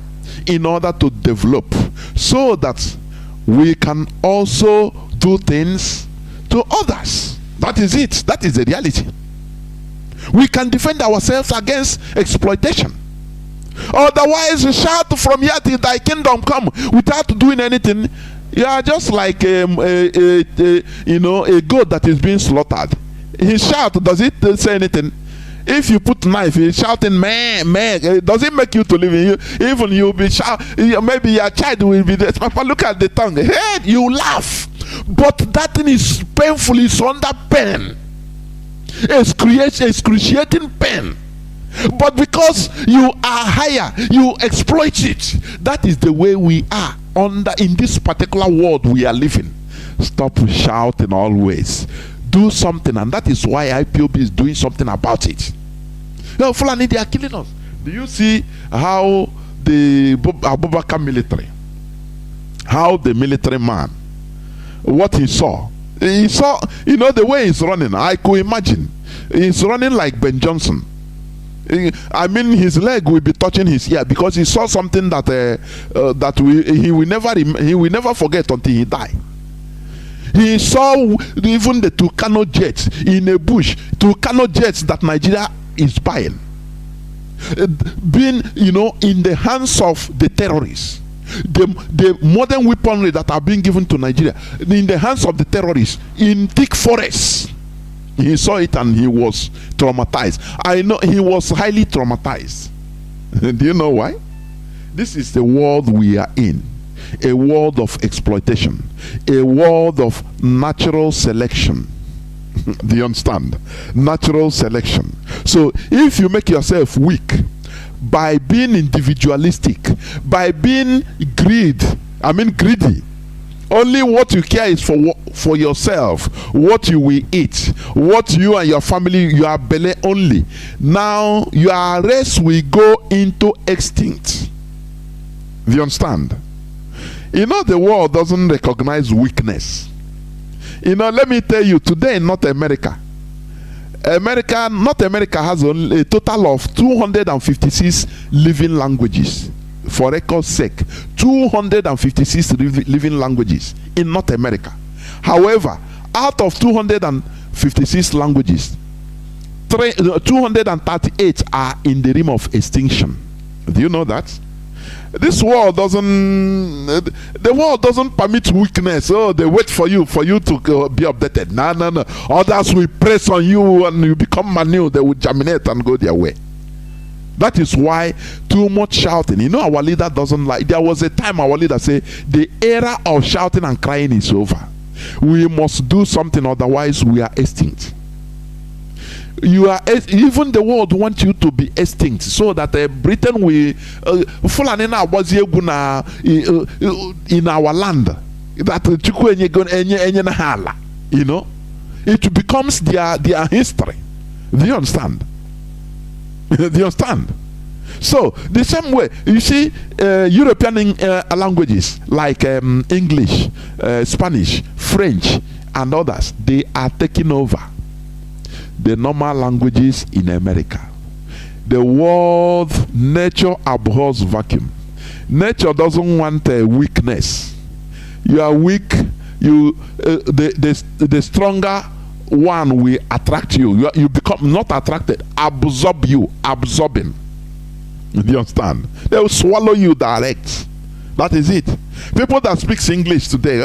in order to develop, so that we can also do things to others. That is it. That is the reality. We can defend ourselves against exploitation. Otherwise, shout from here till thy kingdom come without doing anything. You are just like a goat that is being slaughtered. He shout, does it say anything? If you put knife, he's shouting, man, does it make you to live? Even you'll be shout. Maybe your child will be there. Papa, look at the tongue. Hey, you laugh, but that thing is painful. It's under pain. It's excruciating pain. But because you are higher, you exploit it. That is the way we are in this particular world we are living. Stop shouting always. Do something, and that is why IPOB is doing something about it. No, Fulani, they are killing us. Do you see how the Abubakar military, how the military man, what he saw, the way he's running, I could imagine. He's running like Ben Johnson. I mean, his leg will be touching his ear, because he saw something that he will never forget until he die. He saw even the Kanu jets in a bush, Kanu jets that Nigeria is buying, being in the hands of the terrorists. The modern weaponry that are being given to Nigeria in the hands of the terrorists in thick forests. He saw it and he was traumatized. I know he was highly traumatized. Do you know why? This is the world we are in. A world of exploitation. A world of natural selection. Do you understand? Natural selection. So if you make yourself weak by being individualistic, by being greedy, only what you care is for yourself, what you will eat, what you and your family, your belly only. Now your race will go into extinct. Do you understand? The world doesn't recognize weakness. Let me tell you, today in North America has only a total of 256 living languages. For record's sake, 256 living languages in North America. However, out of 256 languages, 238 are in the rim of extinction. Do you know that? The world doesn't permit weakness. Oh, they wait for you to be updated. No. Others will press on you and you become manure. They will germinate and go their way. That is why too much shouting. Our leader doesn't like. There was a time our leader said, the era of shouting and crying is over. We must do something, otherwise we are extinct. Even the world wants you to be extinct, so that Britain will in our land, that it becomes their history. Do you understand? Do you understand? So the same way, you see, European languages like English, Spanish, French, and others, they are taking over the normal languages in America. The world, nature abhors vacuum. Nature doesn't want a weakness. You are weak. The stronger one will attract you. You become not attracted, absorbing. Do you understand? They will swallow you direct. That is it. People that speak English today,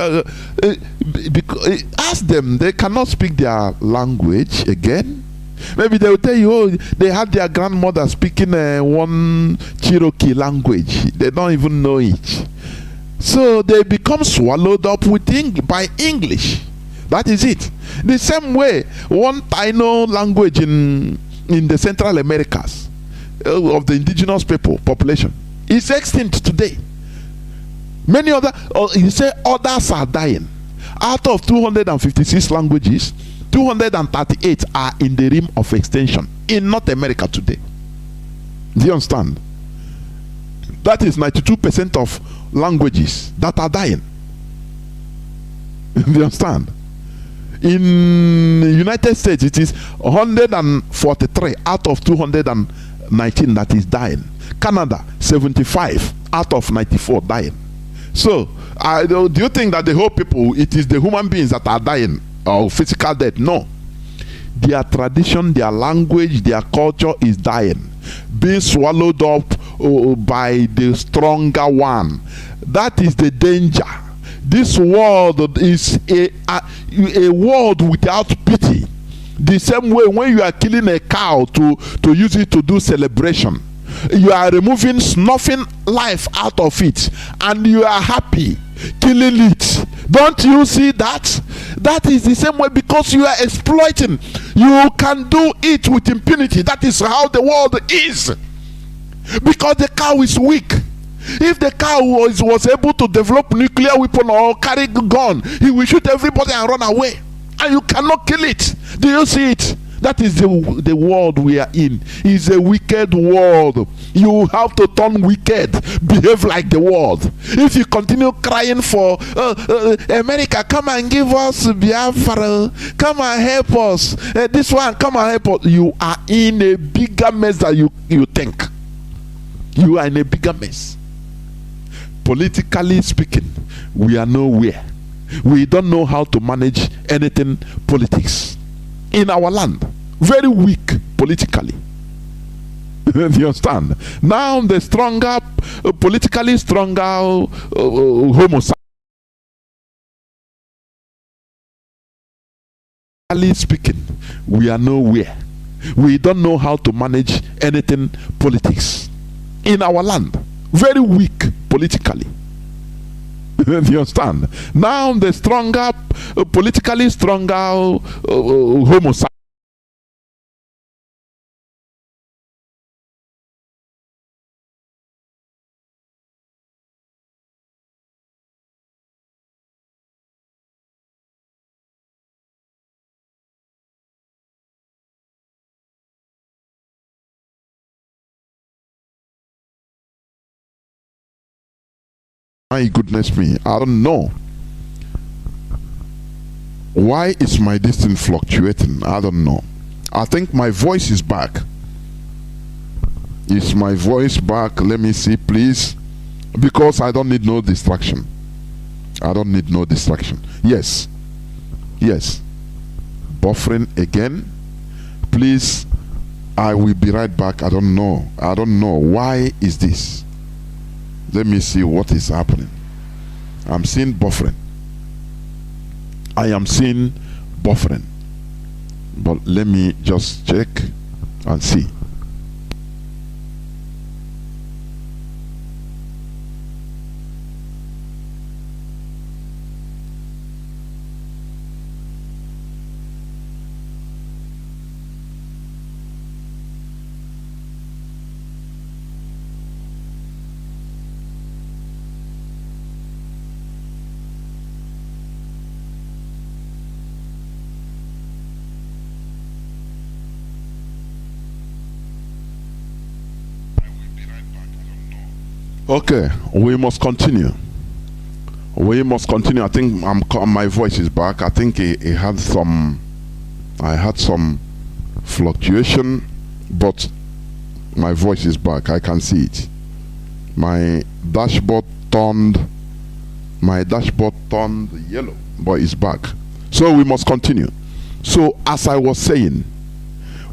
ask them, they cannot speak their language again. Maybe they will tell you, oh, they had their grandmother speaking one Cherokee language. They don't even know it. So they become swallowed up by English. That is it. The same way, one Taino language in in the Central Americas of the indigenous people population is extinct today. Many other, you say others are dying. Out of 256 languages, 238 are in the realm of extinction in North America today. Do you understand? That is 92% of languages that are dying. Do you understand? In the United States, it is 143 out of 219 that is dying. Canada, 75 out of 94 dying. So, do you think that the whole people, it is the human beings that are dying or physical death? No. Their tradition, their language, their culture is dying, being swallowed up by the stronger one. That is the danger. This world is a world without pity. The same way when you are killing a cow to use it to do celebration, you are removing, snuffing life out of it, and you are happy killing it. Don't you see that? That is the same way, because you are exploiting. You can do it with impunity. That is how the world is, because the cow is weak. If the cow was able to develop nuclear weapon or carry gun, he will shoot everybody and run away, and you cannot kill it. Do you see it? That is the world we are in. It's a wicked world. You have to turn wicked, behave like the world. If you continue crying for America, come and give us Biafra, come and help us, this one, come and help us, you are in a bigger mess than you think. You are in a bigger mess. Politically speaking, we are nowhere. We don't know how to manage anything politics in our land. Very weak politically. You understand? Now the stronger, politically stronger homosexuals speaking, we are nowhere. We don't know how to manage anything politics in our land. Very weak politically. You understand? Now the stronger, politically stronger homosexuals My goodness me, I don't know. Why is my distance fluctuating? I don't know. I think my voice is back. Is my voice back? Let me see, please. Because I don't need no distraction. I don't need no distraction. Yes. Yes. Buffering again. Please, I will be right back. I don't know. I don't know. Why is this? Let me see what is happening. I'm seeing buffering. I am seeing buffering. But let me just check and see. Okay, we must continue. We must continue. I think my voice is back. I think it had some. I had some fluctuation, but my voice is back. I can see it. My dashboard turned yellow, but it's back. So we must continue. So as I was saying,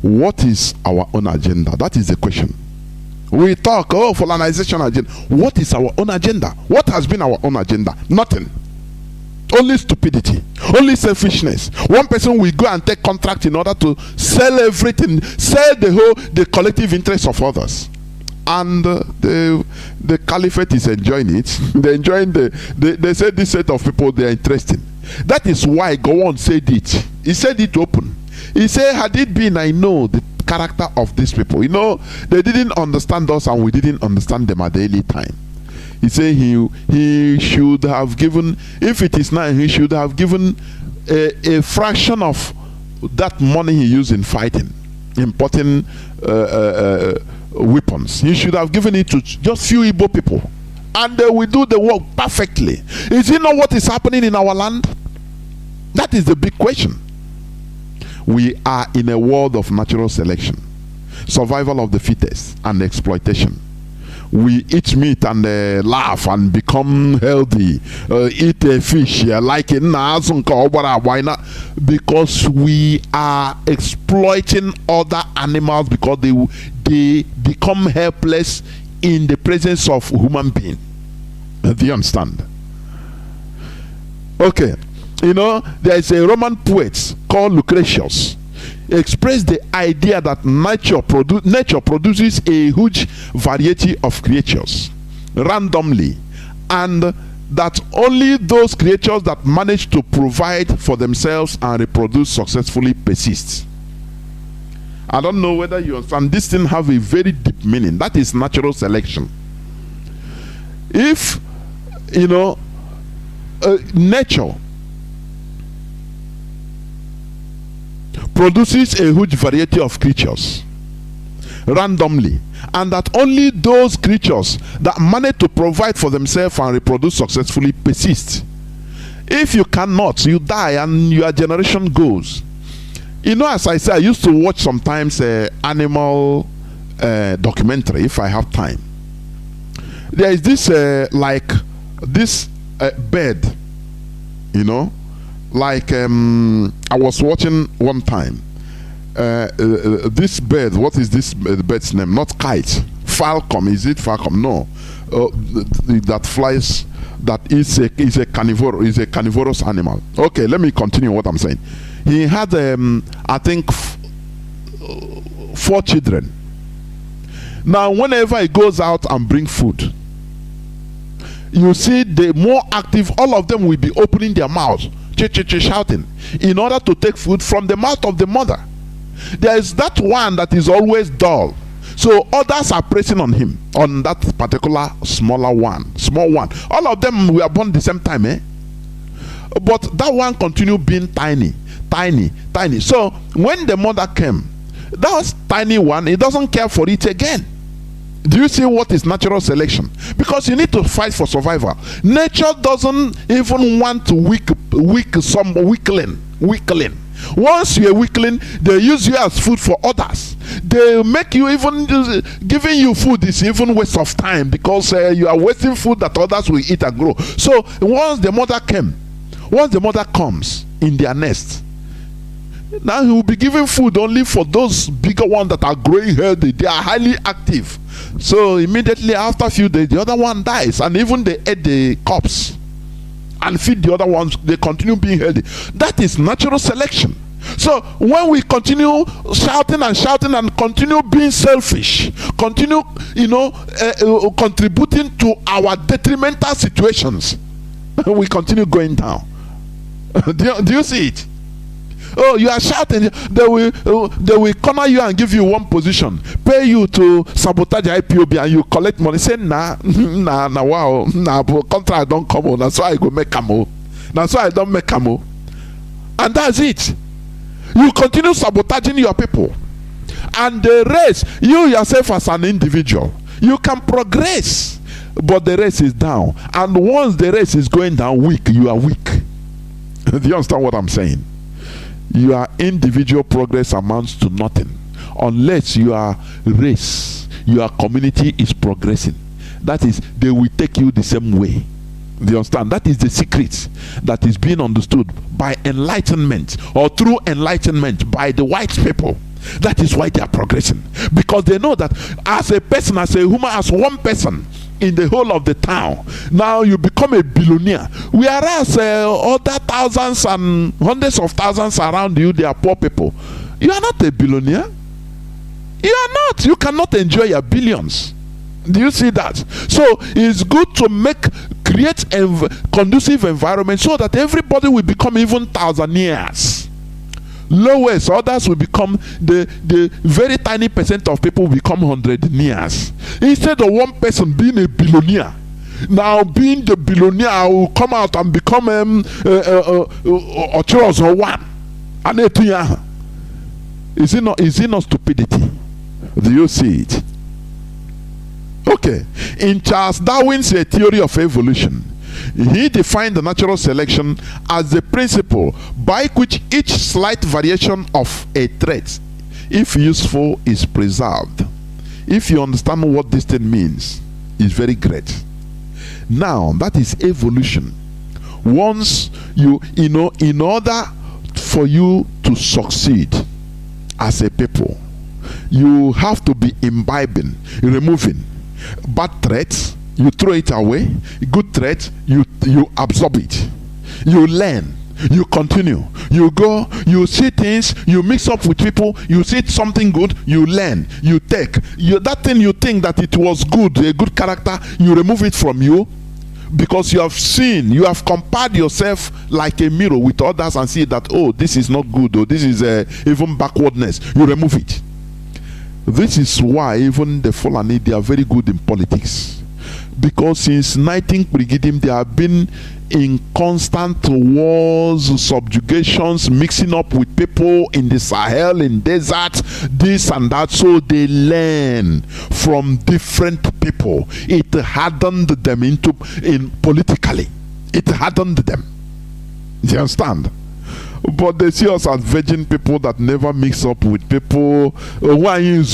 what is our own agenda? That is the question. We talk, colonization agenda. What is our own agenda? What has been our own agenda? Nothing. Only stupidity. Only selfishness. One person will go and take contract in order to sell everything, sell the collective interest of others. And the caliphate is enjoying it. They're enjoying they say this set of people, they are interesting. That is why Gowon said it. He said it open. He said, had it been, I know the character of these people. You know, they didn't understand us and we didn't understand them at the early time. He said he should have given, if it is 9, he should have given a fraction of that money he used in fighting, importing weapons. He should have given it to just few Igbo people, and they will do the work perfectly. Is it not what is happening in our land? That is the big question. We are in a world of natural selection, survival of the fittest, and exploitation. We eat meat and laugh and become healthy, eat a fish like in because we are exploiting other animals because they become helpless in the presence of human being. Do you understand? Okay, you know, there is a Roman poet called Lucretius expressed the idea that nature produces a huge variety of creatures randomly, and that only those creatures that manage to provide for themselves and reproduce successfully persist. I don't know whether you understand. This thing have a very deep meaning. That is natural selection. If you know, nature produces a huge variety of creatures randomly, and that only those creatures that manage to provide for themselves and reproduce successfully persist. If you cannot, you die and your generation goes. You know, as I say, I used to watch sometimes animal documentary if I have time. There is this like this bird, you know, like I was watching one time this bird. What is this bird's name? Not kite, falcon. Is it falcon? No, that flies. That is a carnivore. Is a carnivorous animal. Okay, let me continue what I'm saying. He had I think 4 children. Now whenever he goes out and bring food, you see the more active, all of them will be opening their mouths, shouting, in order to take food from the mouth of the mother. There is that one that is always dull, so others are pressing on him, on that particular small one. All of them were born the same time, but that one continued being tiny. So when the mother came, that tiny one, he doesn't care for it again. Do you see what is natural selection? Because you need to fight for survival. Nature doesn't even want to weakling. Once you're a weakling, they use you as food for others. They make you, even giving you food is even waste of time, because you are wasting food that others will eat and grow. So once the mother comes in their nest, now he will be giving food only for those bigger ones that are growing healthy. They are highly active. So immediately after a few days, the other one dies, and even they eat the corpse and feed the other ones. They continue being healthy. That is natural selection. So when we continue shouting and continue being selfish, continue, contributing to our detrimental situations, we continue going down. Do you see it? Oh, you are shouting. They will corner you and give you one position, pay you to sabotage IPOB, and you collect money. Say wow, contract don't come on. That's why I go make camo. That's why I don't make camo. And that's it. You continue sabotaging your people, and the race. You yourself as an individual, you can progress, but the race is down. And once the race is going down, weak, you are weak. Do you understand what I'm saying? Your individual progress amounts to nothing unless your race, your community is progressing. That is, they will take you the same way. Do you understand? That is the secret that is being understood by enlightenment, or through enlightenment by the white people. That is why they are progressing, because they know that as a person, as a human, as one person in the whole of the town, now you become a billionaire, whereas other thousands and hundreds of thousands around you, they are poor people. You are not a billionaire. You are not. You cannot enjoy your billions. Do you see that? So it's good to create a conducive environment so that everybody will become even thousandaires. lowest, others will become the very tiny percent of people will become hundredaires. Instead of one person being a billionaire, now being the billionaire will come out and become Ochiros or one. Is it not stupidity? Do you see it? Okay. In Charles Darwin's theory of evolution, he defined the natural selection as the principle by which each slight variation of a trait, if useful, is preserved. If you understand what this thing means, it's very great. Now, that is evolution. Once in order for you to succeed as a people, you have to be imbibing, removing bad traits. You throw it away. Good traits, you absorb it. You learn. You continue. You go. You see things. You mix up with people. You see something good. You learn. You take. That thing you think that it was good, a good character, you remove it from you, because you have seen, you have compared yourself like a mirror with others and see that, oh, this is not good, or this is even backwardness. You remove it. This is why even the Fulani, they are very good in politics. Because since 19th Brigadier, they have been in constant wars, subjugations, mixing up with people in the Sahel, in desert, this and that. So they learn from different people. It hardened them politically. It hardened them. Do you understand? But they see us as virgin people that never mix up with people. Why you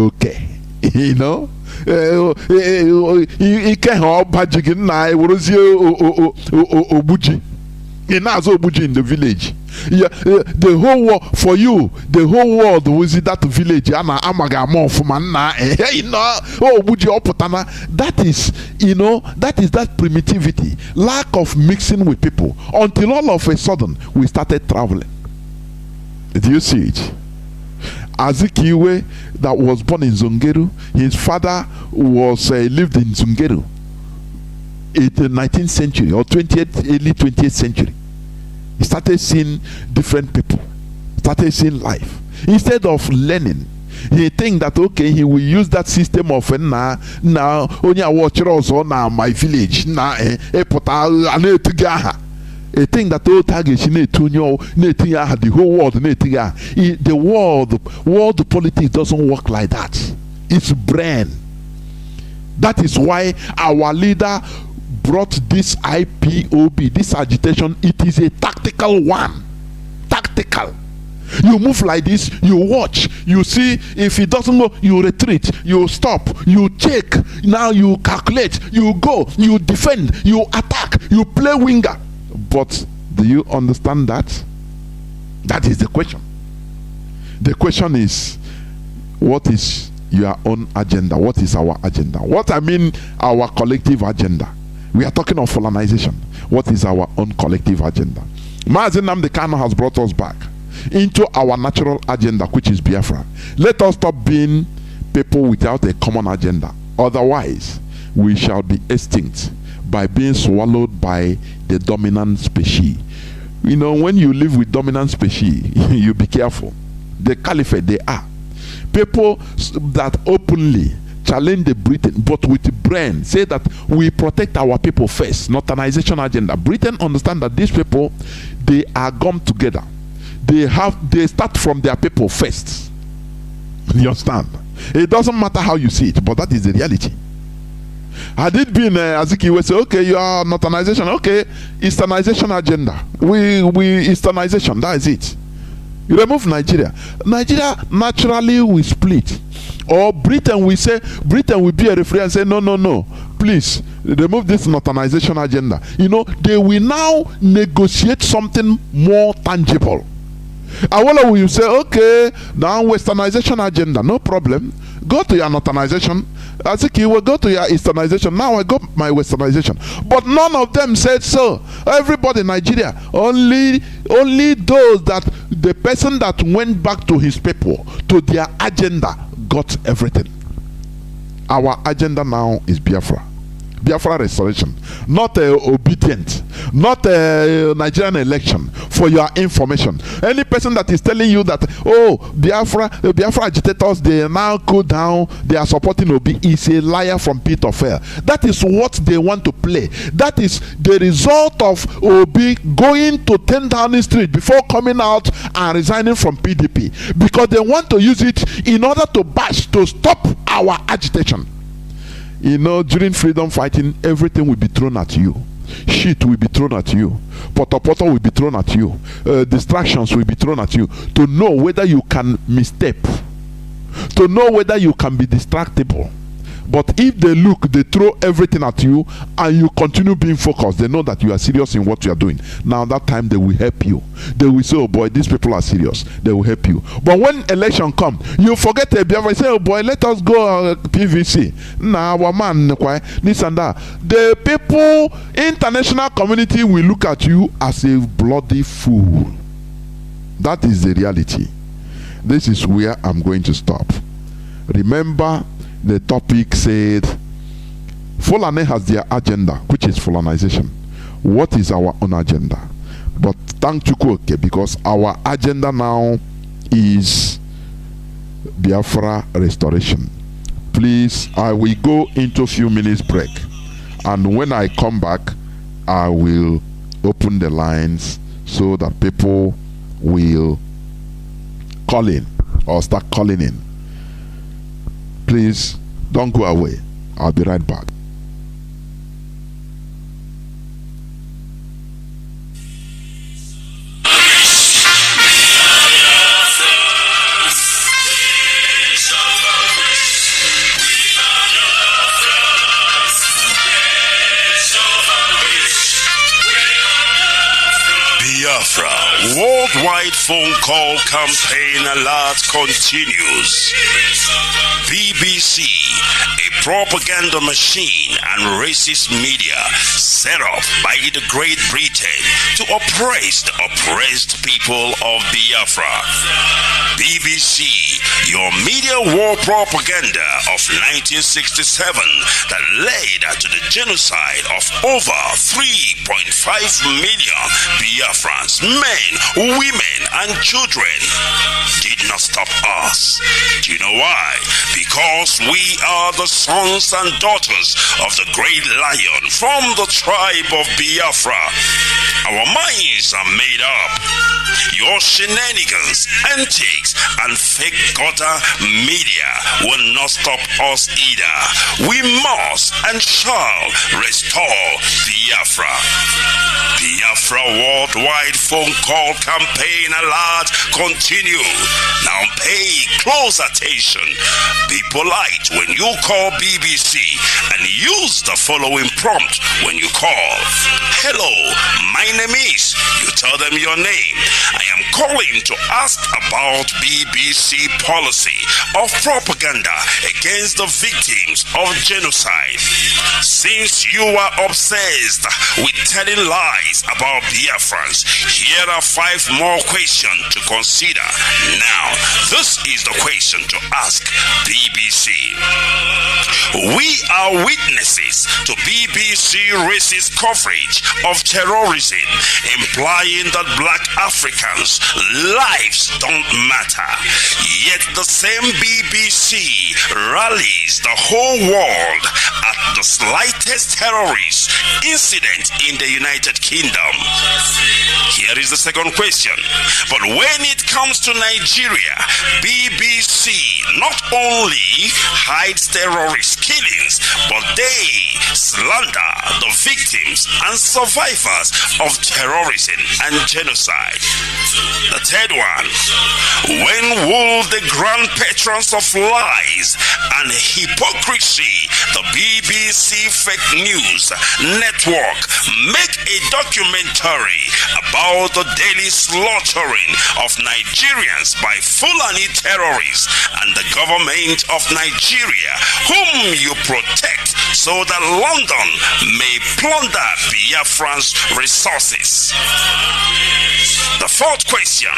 okay? You know? Ike ha ọbajigị nna anyị wụrụzie ogbuji ị na-azụ ogbuji in the village. The whole world for you, the whole world was that village. Amaghị ama ọfụma nna ogbuji ọpụtana. That is, that is that primitivity, lack of mixing with people, until all of a sudden we started traveling. Do you see it? Azikiwe, that was born in Zungeru, his father lived in Zungeru in the 19th century or early 20th century. He started seeing different people, started seeing life. Instead of learning, he think that okay, he will use that system of now only watch also now my village now a thing that all targets the whole world. The world politics doesn't work like that. It's brain. That is why our leader brought this IPOB, this agitation. It is a tactical one. Tactical. You move like this, you watch, you see. If it doesn't go, you retreat, you stop, you check. Now you calculate, you go, you defend, you attack, you play winger. But do you understand that? That is the question. The question is, what is your own agenda? What is our agenda? What I mean, our collective agenda. We are talking of colonization. What is our own collective agenda? Mazi Nnamdi Kanu has brought us back into our natural agenda, which is Biafra. Let us stop being people without a common agenda. Otherwise, we shall be extinct by being swallowed by the dominant species. When you live with dominant species, you be careful. The caliphate, they are people that openly challenge the Britain, but with brain, say that we protect our people first. Northernization agenda. Britain understand that these people, they are gum together. They start from their people first. You understand? It doesn't matter how you see it, but that is the reality. Had it been Azikiwe say, okay, you are Northernization, okay, Easternization agenda. We Easternization, that is it. You remove Nigeria. Nigeria naturally will split. Or Britain will say, Britain will be a referee and say, no, please remove this Northernization agenda. They will now negotiate something more tangible. Awolowo will say, okay, now Westernization agenda, no problem. Go to your Northernization. Aziki will go to your Easternization. Now I go my Westernization. But none of them said so. Everybody in Nigeria, only those that the person that went back to his people, to their agenda, got everything. Our agenda now is Biafra. Biafra restoration, not obedient, not Nigerian election. For your information, any person that is telling you that, oh, Biafra agitators, they now go down, they are supporting Obi, is a liar from pit of hell. That is what they want to play. That is the result of Obi going to 10 Downing Street before coming out and resigning from PDP, because they want to use it in order to bash, to stop our agitation. You know, during freedom fighting, everything will be thrown at you. Shit will be thrown at you. Poto will be thrown at you. Distractions will be thrown at you, to know whether you can misstep, to know whether you can be distractible. But if they look, they throw everything at you, and you continue being focused, they know that you are serious in what you are doing. Now that time they will help you. They will say, oh boy, these people are serious. They will help you. But when election comes, you forget Biafra. Say, oh boy, let us go PVC. Nah, our man, this and that. The people, international community will look at you as a bloody fool. That is the reality. This is where I'm going to stop. Remember, the topic said Fulani has their agenda, which is Fulanization. What is our own agenda? But thank you, okay, because our agenda now is Biafra restoration. Please, I will go into a few minutes break, and when I come back, I will open the lines so that people will call in or start calling in. Please don't go away. I'll be right back. Biafra worldwide phone call campaign alert continues. BBC, a propaganda machine and racist media set up by the Great Britain to oppress the oppressed people of Biafra. BBC, your media war propaganda of 1967 that led to the genocide of over 3.5 million Biafrans, men, women, and children, did not stop us. Do you know why? Because we are the sons and daughters of the great lion from the tribe of Biafra. Our minds are made up. Your shenanigans, antics, and fake gutter media will not stop us either. We must and shall restore Biafra. Biafra worldwide phone call campaign alert continue. Now pay close attention. Be polite when you call BBC and use the following prompt when you call. Hello, my name is. You tell them your name. I am calling to ask about BBC policy of propaganda against the victims of genocide. Since you are obsessed with telling lies about Biafrans, here are 5 more questions to consider. Now, this is the question to ask BBC. We are witnesses to BBC racist coverage of terrorism, implying that black Africans' lives don't matter. Yet the same BBC rallies the whole world at the slightest terrorist incident in the United Kingdom. Here is the second question. But when it comes to Nigeria, BBC not only hides terrorist killings, but they slander the victims and survivors of terrorism and genocide. The third one, when will the grand patrons of lies and hypocrisy, the BBC fake news network, make a documentary about the daily slaughtering of Nigerians by Fulani terrorists and the government of Nigeria, whom you protect, so that London may plunder Biafran's resources? The fourth question. question: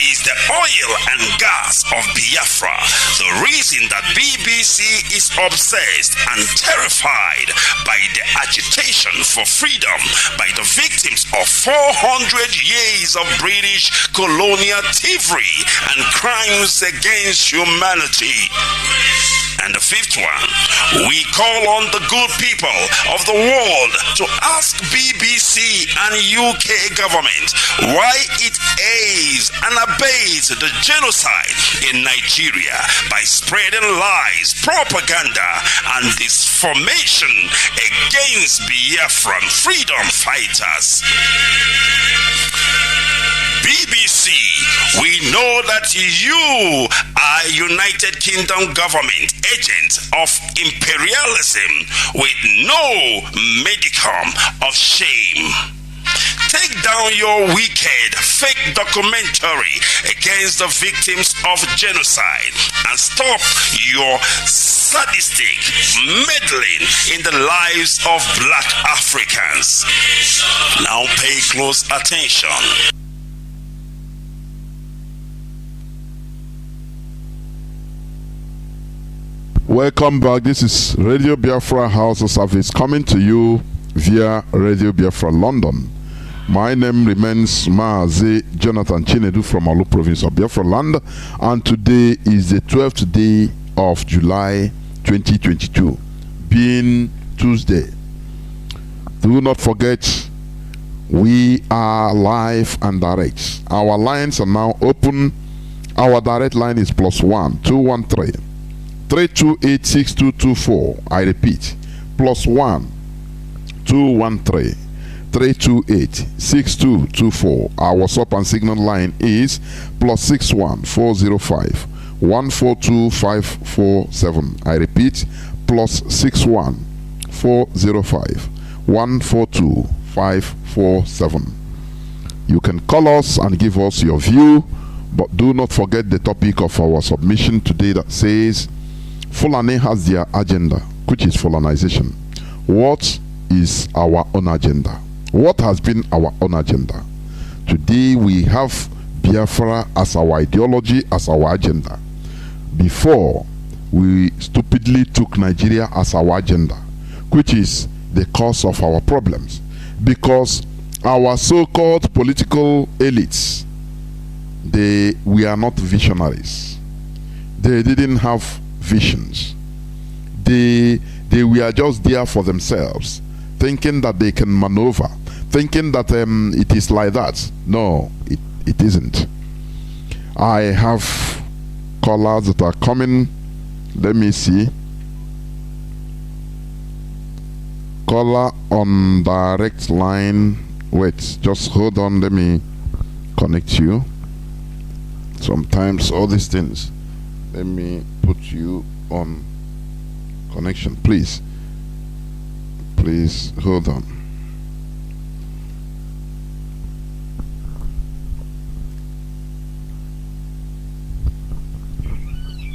is the oil and gas of Biafra the reason that BBC is obsessed and terrified by the agitation for freedom by the victims of 400 years of British colonial thievery and crimes against humanity? And the fifth one, we call on the good people of the world to ask BBC and UK government why it aids and abates the genocide in Nigeria by spreading lies, propaganda, and disinformation against Biafran freedom fighters. BBC, we know that you are United Kingdom government agent of imperialism with no modicum of shame. Take down your wicked fake documentary against the victims of genocide and stop your sadistic meddling in the lives of black Africans. Now pay close attention. Welcome back. This is Radio Biafra HAUSA-SERVICE coming to you via Radio Biafra London. My name remains Mazi Jonathan Chinedu from Olu province of Biafra land, and today is the 12th day of July 2022, being Tuesday. Do not forget, we are live and direct. Our lines are now open. Our direct line is +1 213 328 6224. I repeat, +1 213 328 6224. Our WhatsApp and Signal line is +61 405 142 547. I repeat, +61 405 142 547. You can call us and give us your view, but do not forget the topic of our submission today that says Fulani has their agenda, which is Fulanization. What is our own agenda? What has been our own agenda? Today we have Biafra as our ideology, as our agenda. Before, we stupidly took Nigeria as our agenda, which is the cause of our problems. Because our so-called political elites, we are not visionaries. They didn't have visions. They were just there for themselves, thinking that they can maneuver, thinking that it is like that. No, it isn't. I have callers that are coming. Let me see. Caller on direct line. Wait, just hold on. Let me connect you. Sometimes all these things. Let me put you on connection, please. Please hold on.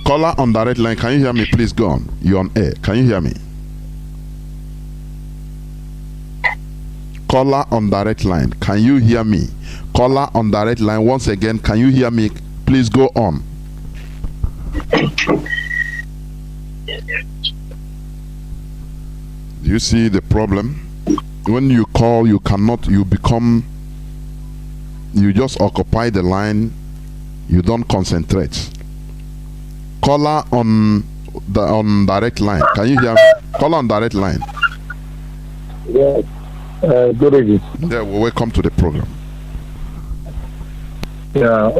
Caller on direct line, can you hear me? Please go on. You're on air. Can you hear me? Caller on direct line, can you hear me? Caller on direct line, once again, can you hear me? Please go on. Do you see the problem? When you call, you cannot, you just occupy the line, you don't concentrate. Caller on direct line, can you hear me? Caller on direct line. Yes. Good evening. Yeah, well, welcome to the program. Yeah,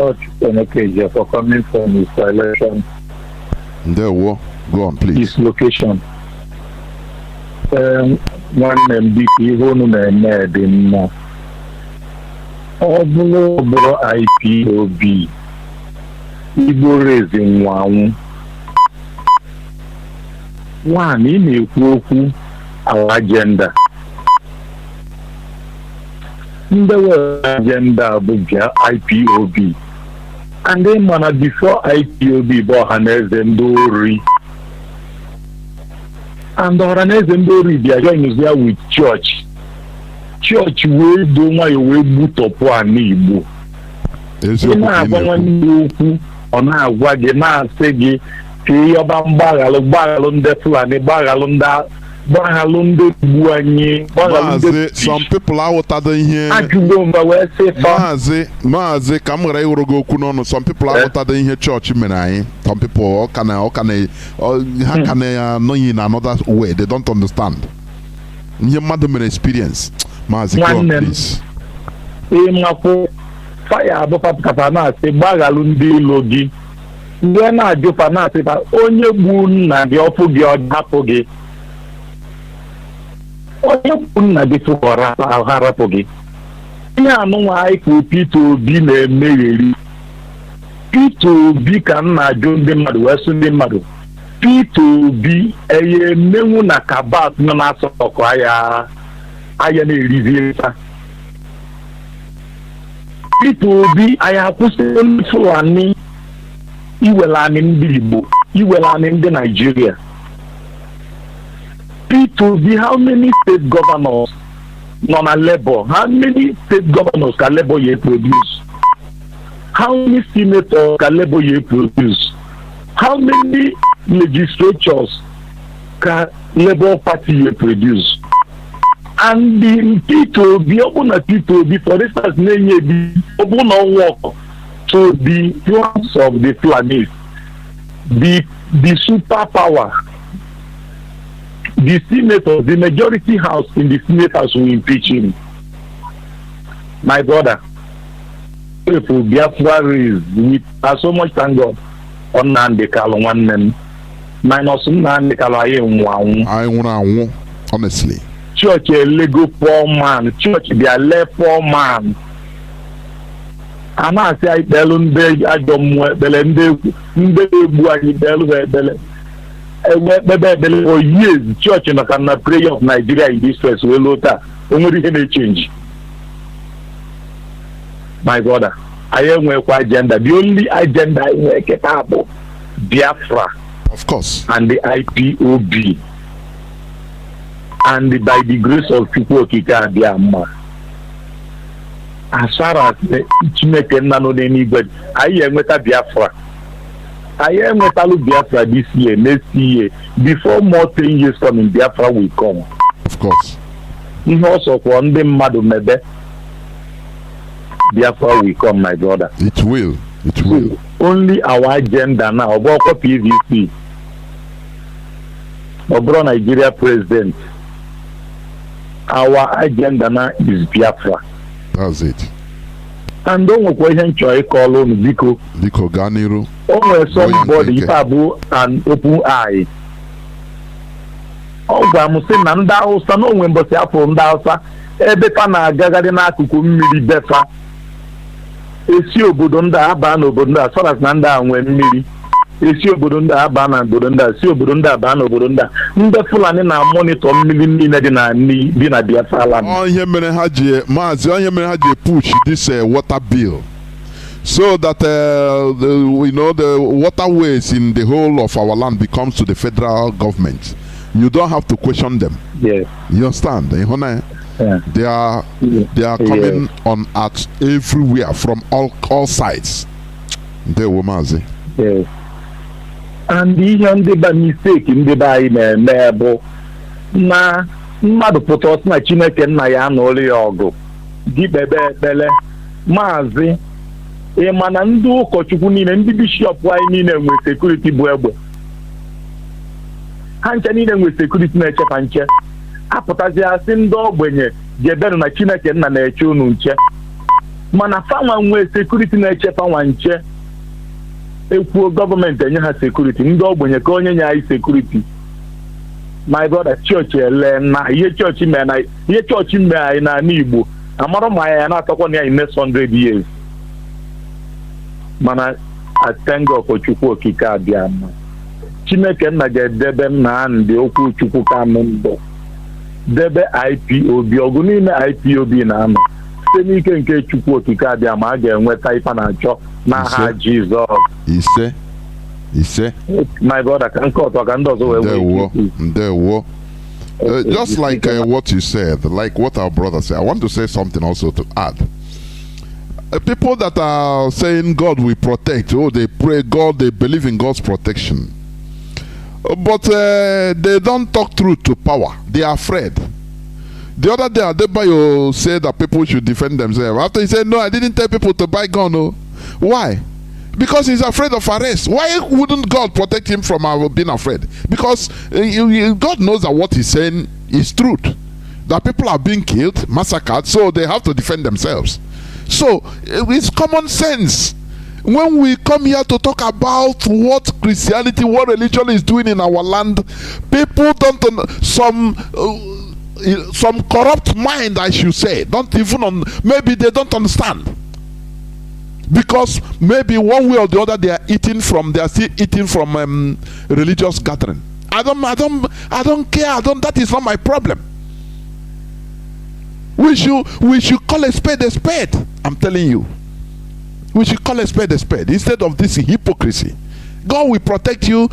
okay, for coming from his election. There, go on, please. His location. One MVP, one name, Oblo IPOB. Igbo raising one in our agenda. The agenda of IPOB, and then before IPOB Bohanes and Dori, and Bohanes and Dori, they are joining there with church. Church will do my way boot up one Igbo. na-agwa nwanne okwu ọ na-agwa gị na-asị gị ka ịyọba gbaghalụ ndị Fulani gbaghalụ ndị Igbo anyị some people aghọtado ihe Mazi ka m ghara ịhụrụ gị okwu n'ọnụ. Some people aghọtado ihe chọọchị mere anyị. Some people ha ka na-anọghị in another way. They don't understand ihe mmadụ mere experience. Mazi, go on, please. Ịmakwụ faya abụpụtara na-asị gbaghalụ ndị ilo gị ndị na-ajụpa na-asị onye gbu nna gị ọfụ gị ọ hapụ gị, onye gbu nna gị harapụ gị. Ihe anụnwa anyị ka Peter Obi na-emegheri. Peter Obi ka m na-ajụ ndị mmadụ wee sụ ndị mmadụ, Peter Obi eye emenwu na kabat nọ na-asọkọ aya na-erizi nta. Peter Obi anyị akwụsị ndị Fulani iwere anyị ndị Igbo, iwere anyị ndị Nigeria. Peter Obi, how many state governors nọ na Labour? How many state governors ka Labour ye produce? How many senators ka Labour ye produce? How many legislatures ka Labour Party ye produce? And the Peter Obi, Peter Obi, for instance, work to the plans of the Fulani, the superpower, the senators, the majority house in the senators will impeach him. My brother, if Biafra is with so much thank God on Nnamdi Kanu one name, minus Nnamdi Kanu honestly. Church a Lego poor man, church be a le poor man. And I say Belunde, I don't want Belende, for years, church in the prayer of Nigeria in this place will later only can change. My brother, I am with agenda. The only agenda I get up Biafra, of course, and the IPOB. And by the grace of people, as far as the anybody, I am with a Biafra. I am with a Biafra this year, next year. Before more 10 years coming, Biafra will come. Of course. Also, one day, Madam Mebe, Biafra will come, my brother. It will. It will. So, only our agenda now, about PVC, about Nigeria president. Our agenda now is Biafra. That's it. And don't question choice call on Biko Ganiru. Oh, somebody tabu an open eye. Oh, I'm saying Hausa no when but from Hausa. Ebeka na agagade na akuku mmiri befa. Esi obodo nda aba na obodo nda as far as nda anwe mmiri. Esi obodo nda aba na obodo nda, si obodo nda aba na obodo nda. Ndị Fulani na monitor mmiri niile dị na Biafra land. Onye mere ha ji Mazi, onye mere ha ji push this water bill, so that the waterways in the whole of our land becomes to the federal government. You don't have to question them. Yes. You understand? Yeah. They are coming on at everywhere from all sides. They were Mazi. Yes. And ihe ndị ba mistake ndị ba anyị na-eme bụ na mmadụ pụta ọsị na Chineke nna ya anụrụ ya ọgụ dibebe ekpele Mazi ịma na ndị ụkọchukwu niile ndị bishọp anyị niile nwe sekuriti bụ egbe ha nche niile nwe sekuriti na-echefa nche apụtazi asị ndị ogbenye jeberụ na Chineke nna na-eche unu nche mana fanwa nwe sekuriti na-echefa nwa nche ekwuo gọọmenti enye ha sekuriti ndị ogbenye ka onye nye anyị sekuriti. My brother, church ele na ihe chọọchị mee anyị na Igbo amara ma ya na-atọkwa na ya in next 100 years. Mana atengo for Chukwu okike abịa ma Chineke nna ga-edebe m na ndị okwu Chukwu ka m mbọ debe IPOB ọgụ niile IPOB na-anọ site n'ike nke Chukwu okike abịa ma a ga-enweta ife na-achọ n'aha Jizọs. Ise. My brother, can cut or can do so. Just like what you said, like what our brother said, I want to say something also to add. People that are saying God will protect, oh, they pray God, they believe in God's protection. But they don't talk truth to power. They are afraid. The other day, Adebayo said that people should defend themselves. After he said, no, I didn't tell people to buy gun. No. Why? Because he's afraid of arrest. Why wouldn't God protect him from being afraid? Because God knows that what he's saying is truth. That people are being killed, massacred, so they have to defend themselves. So it's common sense. When we come here to talk about what Christianity, what religion is doing in our land, people don't some corrupt mind, I should say, don't even maybe they don't understand. Because maybe one way or the other they are still eating from religious gathering. I don't care. That is not my problem. We should call a spade. I'm telling you. We should call a spade instead of this hypocrisy. God will protect you.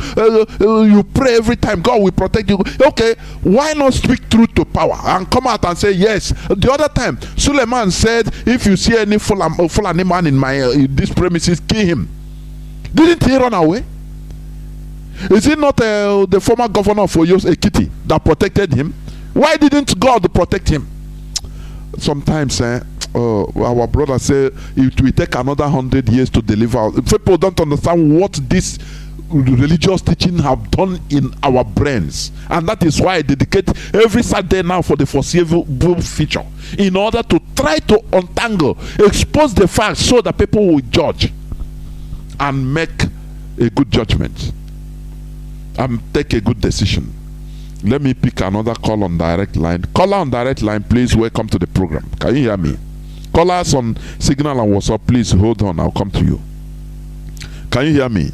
You pray every time. God will protect you. Okay, why not speak truth to power and come out and say yes? The other time, Suleiman said, "If you see any Fulani man in this premises, kill him." Didn't he run away? Is it not the former governor of Oyo Ekiti that protected him? Why didn't God protect him? Sometimes, our brother say it will take another 100 years to deliver. People don't understand what this religious teaching have done in our brains, and that is why I dedicate every Saturday now for the foreseeable future, in order to try to untangle, expose the facts, so that people will judge and make a good judgment and take a good decision. Let me pick another call on direct line. Caller on direct line, please. Welcome to the program. Can you hear me? Callers on Signal and WhatsApp, please hold on. I'll come to you. Can you hear me?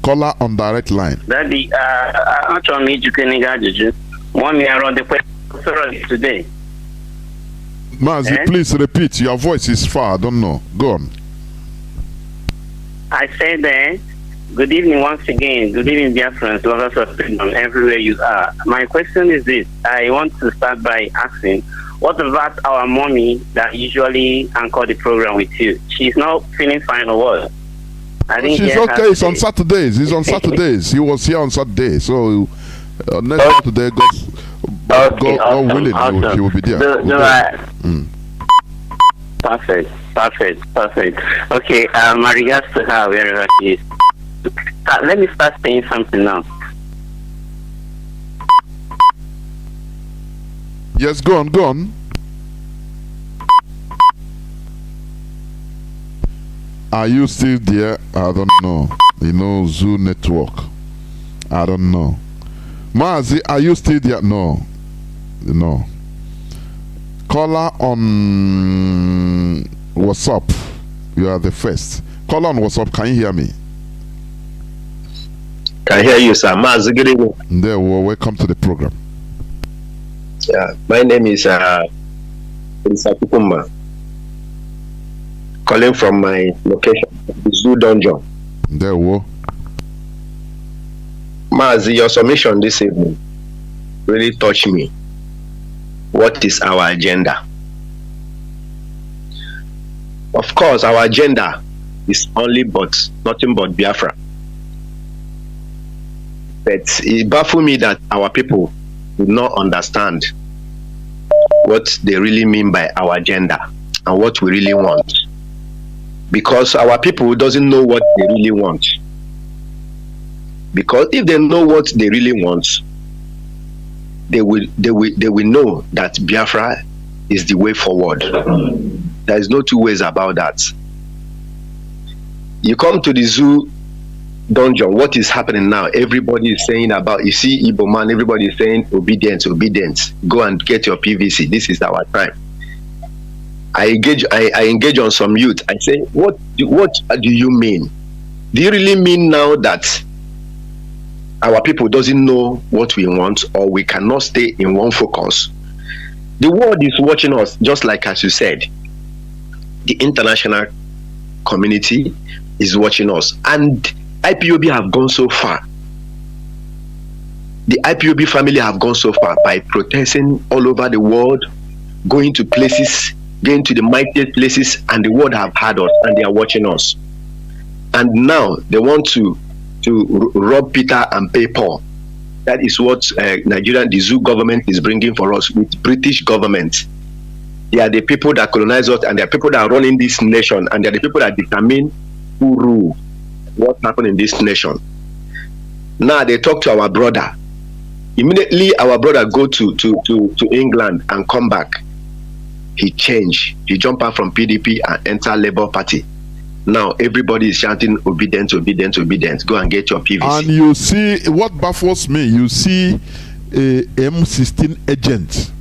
Caller on direct line. Daddy, actually, you can engage. 1 year on the question today. Mazi, please repeat. Your voice is far. I don't know. Go on. I said that. Good evening once again. Good evening, dear friends, lovers of freedom, everywhere you are. My question is this. I want to start by asking, what about our mommy that usually anchor the program with you? She's not feeling fine or what? She's okay. It's on Saturdays. It's on Saturdays. He was here on Saturday. So next Saturday, God willing, awesome. He will be there. Perfect. Okay, my regards to her wherever she is. Let me start saying something now. Yes, go on. Are you still there? I don't know. Zoo network. I don't know. Mazi, are you still there? No. Caller on WhatsApp. You are the first. Caller on WhatsApp, can you hear me? Can hear you, sir. Mazi, good evening. There, welcome to the program. Yeah, my name is Kumba. Calling from my location, the Zoo Dungeon. There, Mazi, your submission this evening really touched me. What is our agenda? Of course, our agenda is nothing but Biafra. But it baffles me that our people do not understand what they really mean by our agenda and what we really want. Because our people doesn't know what they really want. Because if they know what they really want, they will know that Biafra is the way forward. There is no two ways about that. You come to the Zoo Dungeon, what is happening now? Everybody is saying about, you see Igbo man, everybody is saying obedience. Go and get your PVC. This is our time. I engage on some youth. I say, what do you mean? Do you really mean now that our people doesn't know what we want, or we cannot stay in one focus? The world is watching us, just like as you said. The international community is watching us, and IPOB have gone so far. The IPOB family have gone so far by protesting all over the world, going to places going to the mightiest places, and the world have heard us, and they are watching us. And now they want to rob Peter and pay Paul. That is what Nigerian, the zoo government is bringing for us with British government. They are the people that colonize us, and they are people that are running this nation, and they are the people that determine who rule, what happened in this nation. Now they talk to our brother. Immediately our brother go to England and come back. He changed. He jumped out from PDP and enter Labour Party. Now everybody is shouting obedience, obedience, obedience. Go and get your PVC. And you see what baffles me. You see a M16 agent,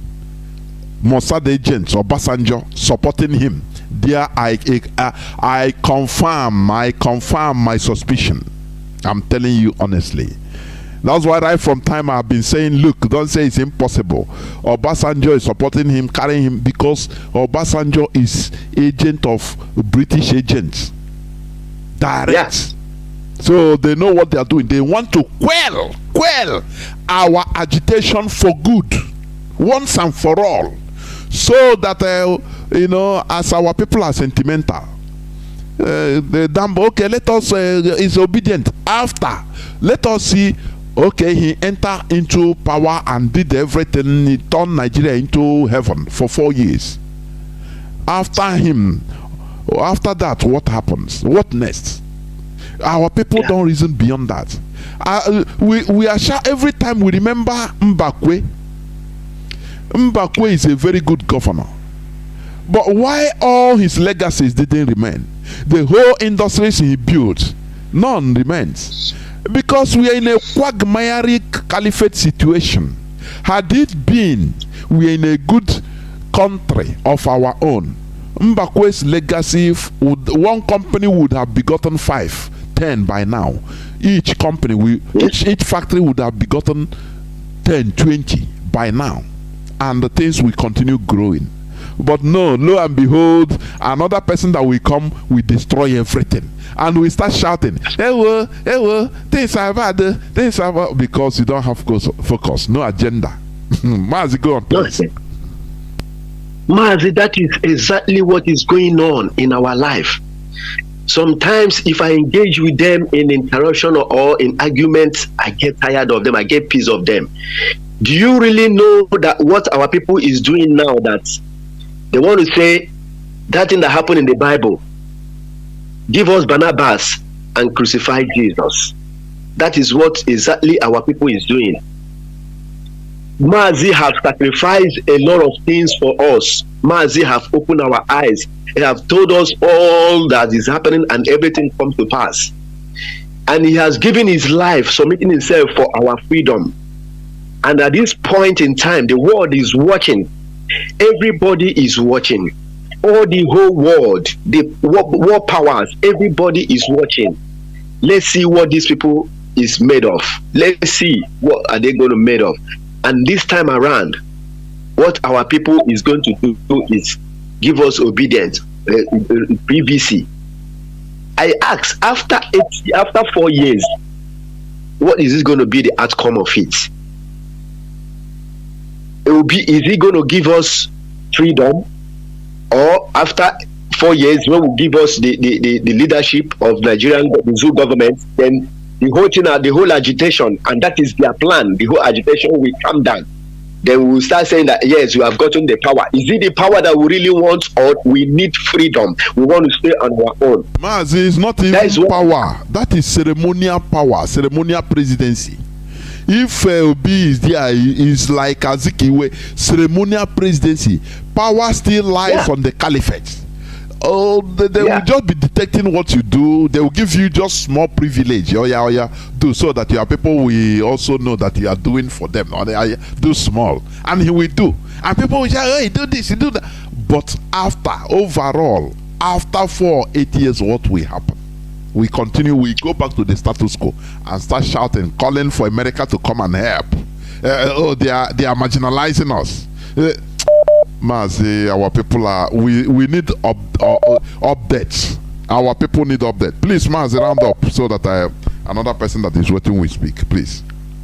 Mossad agent or Obasanjo supporting him. There I confirm my suspicion. I'm telling you honestly. That's why right from time I've been saying, look, don't say it's impossible. Obasanjo is supporting him, carrying him, because Obasanjo is agent of British agents. Direct. Yes. So they know what they are doing. They want to quell our agitation for good, once and for all, so that as our people are sentimental, okay, let us is obedient. After, let us see. Okay, he entered into power and did everything. He turned Nigeria into heaven for 4 years. After that, what happens? What next? Our people don't reason beyond that. We are sure every time we remember Mbakwe. Mbakwe is a very good governor. But why all his legacies didn't remain? The whole industries he built, none remains. Because we are in a quagmire caliphate situation. Had it been we are in a good country of our own, Mbakwe's legacy, one company would have begotten 5, 10 by now. Each company, each factory would have begotten 10, 20 by now. And the things will continue growing. But no, lo and behold, another person that will come will destroy everything. And we start shouting, things are bad, things are bad, because you don't have focus, no agenda. Mazi, go on, please. Mazi, that is exactly what is going on in our life. Sometimes if I engage with them in interruption or in arguments, I get tired of them, I get peace of them. Do you really know that what our people is doing now, that they want to say that thing that happened in the Bible, give us Barnabas and crucify Jesus? That is what exactly our people is doing. Mazi have sacrificed a lot of things for us. Mazi have opened our eyes. He have told us all that is happening and everything comes to pass. And he has given his life, submitting himself for our freedom. And at this point in time, the world is watching. Everybody is watching. All the whole world, the war powers, everybody is watching. Let's see what these people is made of. Let's see what are they going to made of. And this time around, what our people is going to do is give us obedience, PVC. I ask, after 4 years, what is going to be the outcome of it? Is he going to give us freedom? Or after 4 years, when will give us the leadership of Nigerian zoo government, then the whole thing, the whole agitation, and that is their plan, the whole agitation will come down. Then we will start saying that, yes, we have gotten the power. Is it the power that we really want, or we need freedom? We want to stay on our own. Mazi, it's not even power. That is ceremonial power, ceremonial presidency. If Obi is there, is like Azikiwe, ceremonial presidency. Power still lies on the caliphate. Oh, they will just be detecting what you do. They will give you just small privilege. Do so that your people will also know that you are doing for them. Or they do small, and he will do. And people will say, "Hey, do this, you do that." But overall, after 8 years, what will happen? We continue. We go back to the status quo and start shouting, calling for America to come and help. They are marginalizing us. Mazi, our people are. We need updates. Our people need update. Please, Mazi, round up so that another person that is waiting will speak. Please.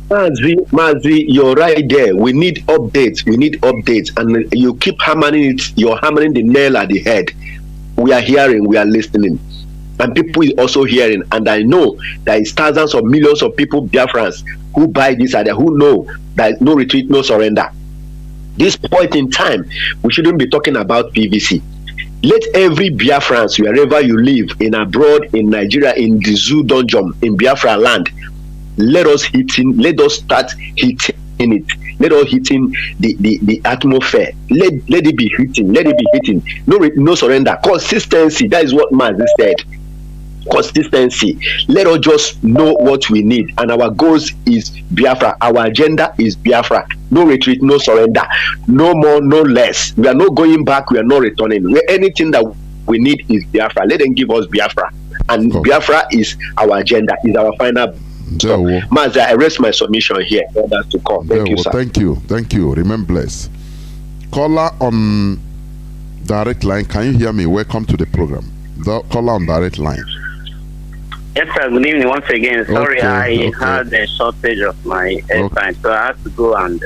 Mazi, you're right there. We need updates. And you keep hammering it. You're hammering the nail at the head. We are hearing, we are listening. And people is also hearing. And I know there is thousands of millions of people, Biafrans, who buy this idea, who know that no retreat, no surrender. This point in time, we shouldn't be talking about PVC. Let every Biafrans, wherever you live, in abroad, in Nigeria, in the zoo dungeon, in Biafra land, let us start hitting it. Let us hitting the atmosphere. Let it be hitting. No surrender. Consistency. That is what Mazi said. Consistency. Let us just know what we need, and our goals is Biafra. Our agenda is Biafra. No retreat, no surrender. No more, no less. We are not going back. We are not returning. Anything that we need is Biafra. Let them give us Biafra, and Biafra is our agenda. Is our final. So, Mazi, I rest my submission here. Others to come. Thank you, sir. Thank you. Remain blessed. Caller on direct line. Can you hear me? Welcome to the program. The caller on direct line. Yes, sir. Good evening once again. Sorry, I had a shortage of my airtime, so I had to go and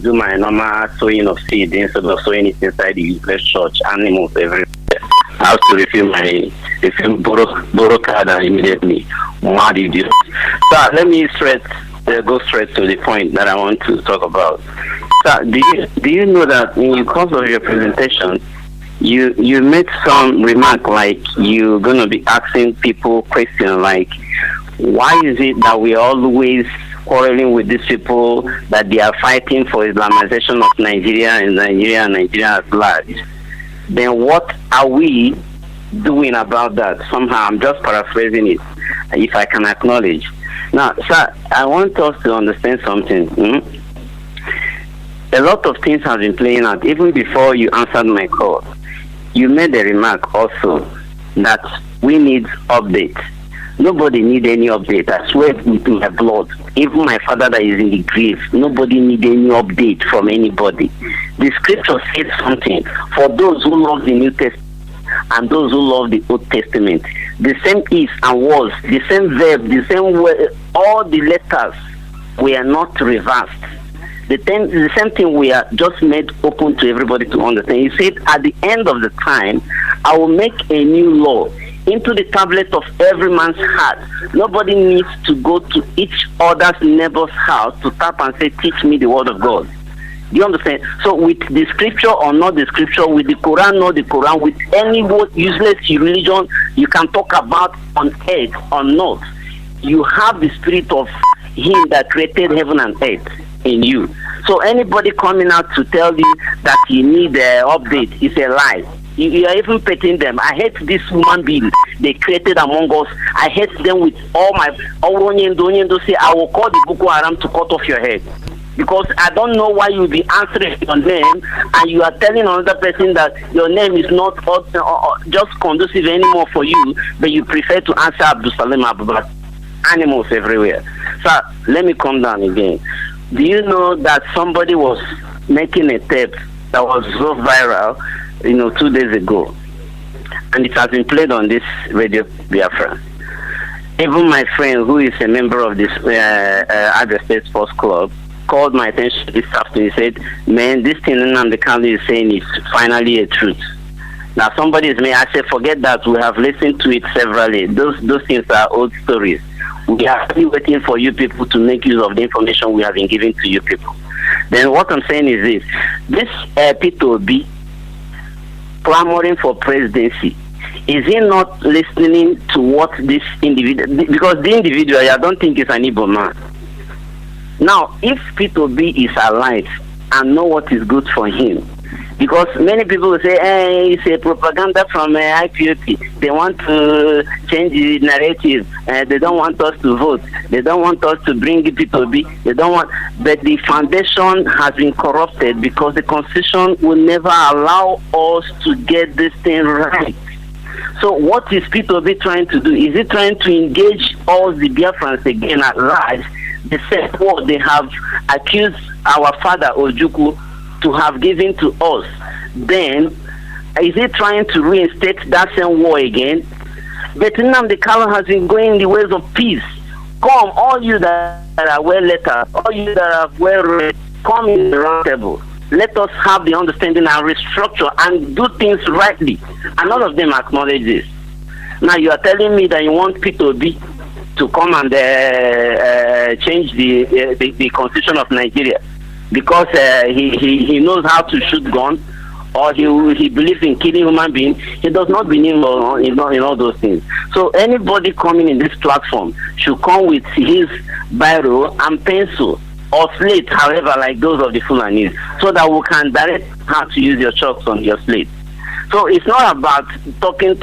do my normal sowing of seed instead of sowing it inside the useless church animals everywhere. I have to refill borrow card and immediately. Mad idiot. So let me go straight to the point that I want to talk about. So do you know that in the course of your presentation, you made some remark like you're gonna be asking people questions like, why is it that we are always quarreling with these people, that they are fighting for Islamization of Nigeria and Nigeria at large? Then what are we doing about that? Somehow, I'm just paraphrasing it, if I can acknowledge. Now, sir, I want us to understand something. A lot of things have been playing out. Even before you answered my call, you made a remark also that we need update. Nobody need any update. I swear with my blood. Even my father that is in the grave, nobody need any update from anybody. The scripture says something. For those who love the New Testament and those who love the Old Testament, the same is and was, the same verb, the same word, all the letters were not reversed. The same thing we are just made open to everybody to understand. He said, at the end of the time, I will make a new law into the tablet of every man's heart. Nobody needs to go to each other's neighbor's house to tap and say, teach me the word of God. Do you understand? So with the scripture or not the scripture, with the Quran, not the Quran, with any useless religion you can talk about on earth or not, you have the spirit of him that created heaven and earth in you. So anybody coming out to tell you that you need an update is a lie. You are even petting them. I hate this human being they created among us. I hate them with all my say I will call the Boko Haram to cut off your head. Because I don't know why you'll be answering your name and you are telling another person that your name is not just conducive anymore for you, but you prefer to answer Abdul Salim Abubakar. Animals everywhere. So let me come down again. Do you know that somebody was making a tape that was so viral, 2 days ago, and it has been played on this radio Biafra? Even my friend, who is a member of this Abia State Sports Club, called my attention this afternoon. He said, "Man, this thing Nnamdi Kanu is saying is finally a truth." Now somebody is saying, I said, forget that. We have listened to it severally. Those things are old stories. We are still waiting for you people to make use of the information we have been giving to you people. Then what I'm saying is this P2B clamoring for presidency, is he not listening to what this individual, because the individual, I don't think is an Igbo man. Now, if P2B is alive and know what is good for him, because many people will say, hey, it's a propaganda from IPOP. They want to change the narrative. They don't want us to vote. They don't want us to bring P2B. They don't want. But the foundation has been corrupted because the Constitution will never allow us to get this thing right. So what is P2B trying to do? Is it trying to engage all the Biafrans again at large? The same word they have accused our father Ojukwu to have given to us. Then is he trying to reinstate that same war again? But Nnamdi Kanu has been going in the ways of peace. Come, all you that are well lettered, all you that are well read, come in the round table. Let us have the understanding and restructure and do things rightly. And none of them acknowledge this. Now you are telling me that you want P2B to come and change the constitution of Nigeria because he knows how to shoot guns, or he believes in killing human beings. He does not believe in all those things. So anybody coming in this platform should come with his biro and pencil or slate, however, like those of the Fulanis, so that we can direct how to use your chalks on your slate. So it's not about talking.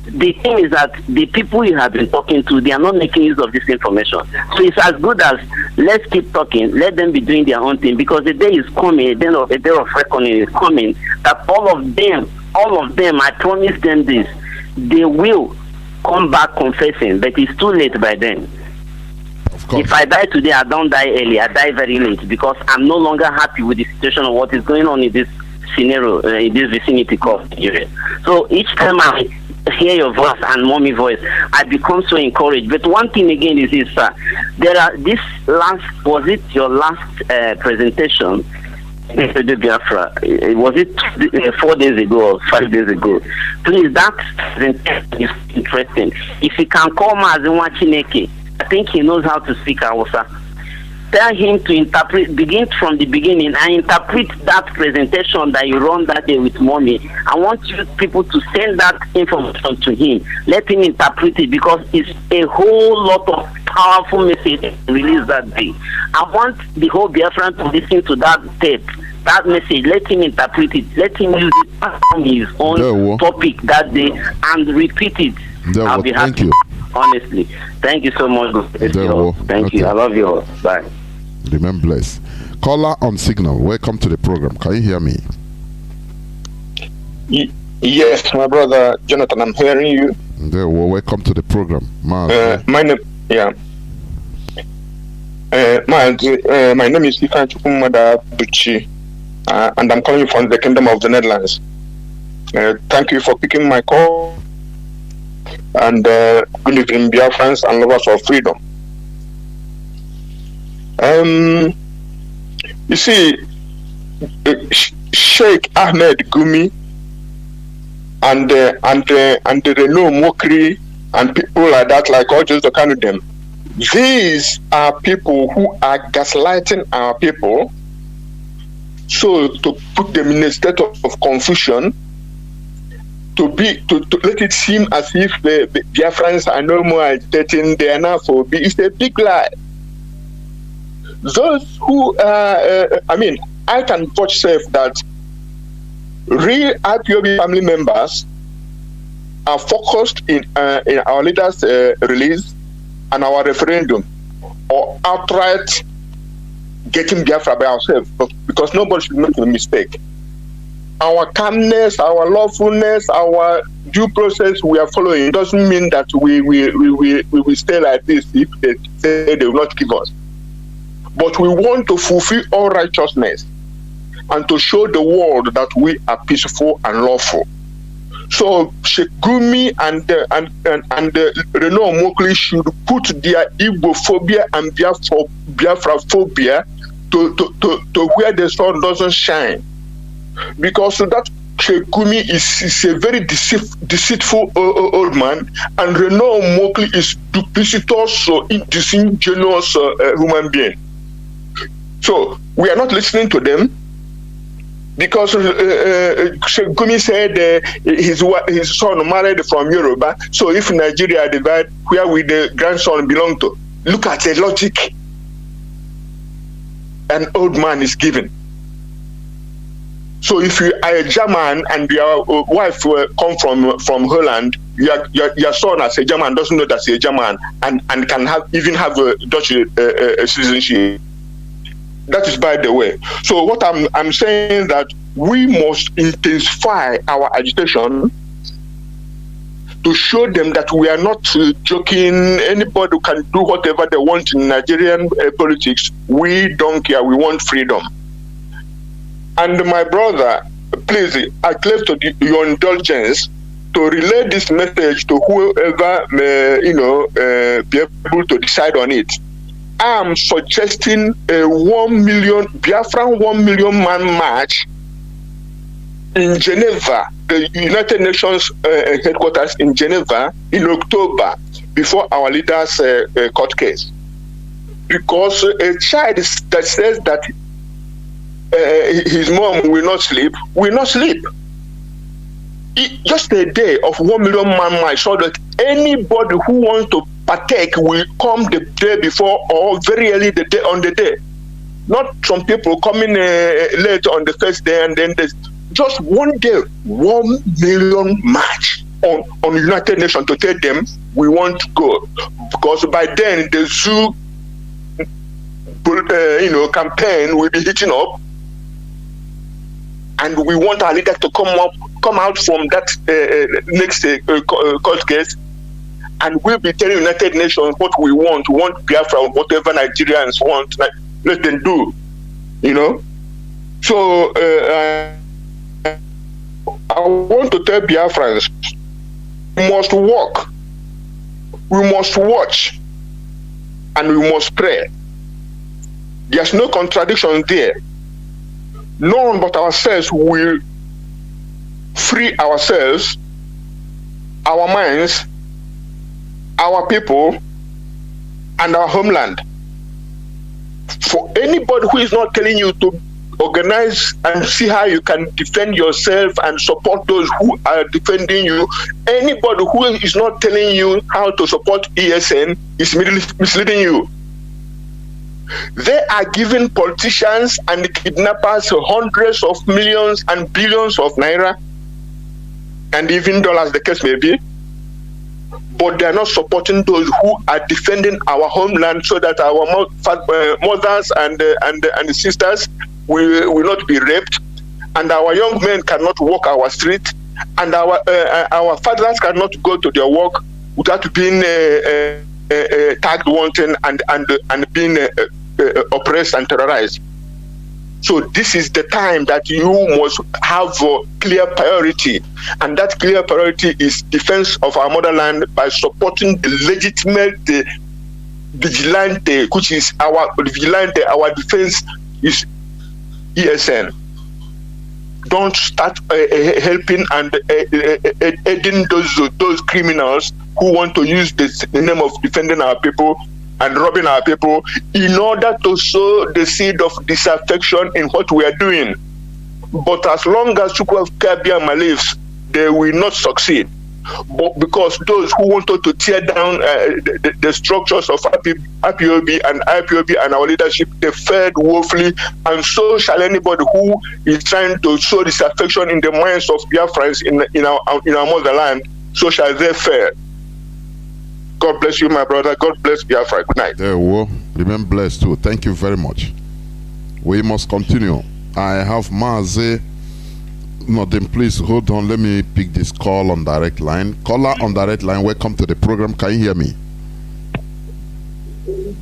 The thing is that the people you have been talking to, they are not making use of this information. So it's as good as let's keep talking, let them be doing their own thing, because the day is coming, a day of reckoning is coming, that all of them, I promise them this, they will come back confessing, but it's too late by then. If I die today, I don't die early, I die very late, because I'm no longer happy with the situation of what is going on in this scenario, in this vicinity called Nigeria. So each time I hear your voice and mommy voice, I become so encouraged. But one thing again is this, sir, was it your last presentation in the Biafra? Was it 4 days ago or 5 days ago? Please, that presentation is interesting. If you can call Mazi Chineke, I think he knows how to speak Hausa. Tell him to interpret, begin from the beginning and interpret that presentation that you run that day with mommy. I want you people to send that information to him. Let him interpret it, because it's a whole lot of powerful message released that day. I want the whole Biafran to listen to that tape, that message. Let him interpret it. Let him use it on his own topic that day and repeat it. I'll be happy. Thank you. Honestly. Thank you so much. Thank you. I love you all. Bye. Remain blessed. Caller on signal. Welcome to the program. Can you hear me? Yes, my brother Jonathan, I'm hearing you. Welcome to the program. My name, my name is Ifan Chukwumada Buchi, and I'm calling from the Kingdom of the Netherlands. Thank you for picking my call, and good evening, Biafrans and lovers of freedom. You see, Sheikh Ahmed Gumi and the Renault Mokri and people like that, like all just the Kanu them, these are people who are gaslighting our people, so to put them in a state of confusion, to let it seem as if the Biafrans are no more agitating, they are now for B. It's a big lie. Those who, I can vouch safe that real IPOB family members are focused in our leaders' release and our referendum, or outright getting Biafra by ourselves, because nobody should make a mistake. Our calmness, our lawfulness, our due process we are following doesn't mean that we will stay like this if they say they will not give us. But we want to fulfill all righteousness and to show the world that we are peaceful and lawful. So Sheikh Gumi and Renault Mokli should put their Igbophobia and Biafra phobia to where the sun doesn't shine. Because that Sheikh Gumi is a very deceitful old man, and Renault Mokli is duplicitous, so disingenuous human being. So we are not listening to them, because Sheikh Gumi said his son married from Yoruba. So if Nigeria divide, where will the grandson belong to? Look at the logic an old man is given. So if you are a German and your wife come from Holland, your son as a German doesn't know that he's a German and can even have a Dutch citizenship. That is by the way. So what I'm saying that we must intensify our agitation to show them that we are not joking. Anybody can do whatever they want in Nigerian politics. We don't care. We want freedom. And my brother, please, I claim to your indulgence. to relay this message to whoever may, be able to decide on it. I am suggesting a 1 million Biafran 1 million man march in Geneva, the United Nations headquarters in Geneva, in October, before our leaders' court case. Because a child that says that his mom will not sleep. Just a day of 1 million man march, so that anybody who wants to partake will come the day before or very early on the day. Not some people coming late on the first day and then there's just one day, 1 million march on United Nations to tell them we want to go. Because by then the zoo campaign will be heating up, and we want our leaders to come out from that next court case, and we'll be telling United Nations what we want. We want Biafra, whatever Nigerians want, let them do. So I want to tell Biafrans, we must walk, we must watch, and we must pray. There's no contradiction there. No one but ourselves will free ourselves, our minds, our people, and our homeland. For anybody who is not telling you to organize and see how you can defend yourself and support those who are defending you, anybody who is not telling you how to support ESN is misleading you. They are giving politicians and kidnappers hundreds of millions and billions of naira, and even dollars, the case may be, but they are not supporting those who are defending our homeland, so that our mothers and sisters will not be raped, and our young men cannot walk our street, and our fathers cannot go to their work without being tagged wanting and being oppressed and terrorized. So this is the time that you must have a clear priority, and that clear priority is defense of our motherland by supporting the legitimate vigilante, which is our vigilante. Our defense is ESN. Don't start helping and aiding those criminals who want to use the name of defending our people and robbing our people in order to sow the seed of disaffection in what we are doing. But as long as Chukwuka lives, they will not succeed. But because those who wanted to tear down the structures of IPOB and our leadership, they fared woefully, and so shall anybody who is trying to sow disaffection in the minds of Biafrans in our motherland, so shall they fare. God bless you, my brother. God bless Biafra. Good night. There we go. Remain blessed too. Thank you very much. We must continue. I have Mazi. Nothing, please hold on. Let me pick this call on direct line. Caller on direct line, welcome to the program. Can you hear me?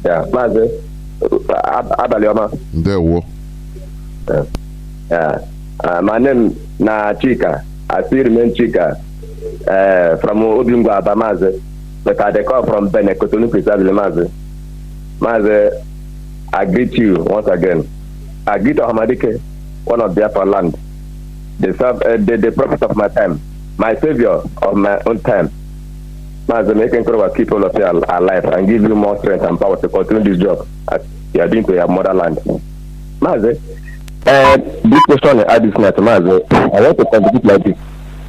Yeah, Mazi. Abalioma. There we go. My name na Chika. I still remain Chika. From Obingwa Mazi. But I call from Benin, Cotonou, Mazi. Mazi, I greet you once again. I greet Ahmadike, one of Biafra land. The prophet of my time, my savior of my own time. Mazi, making sure we keep all of you alive and give you more strength and power to continue this job as you are doing to your motherland. Mazi, this question I this night, Mazi, I want to contribute like this.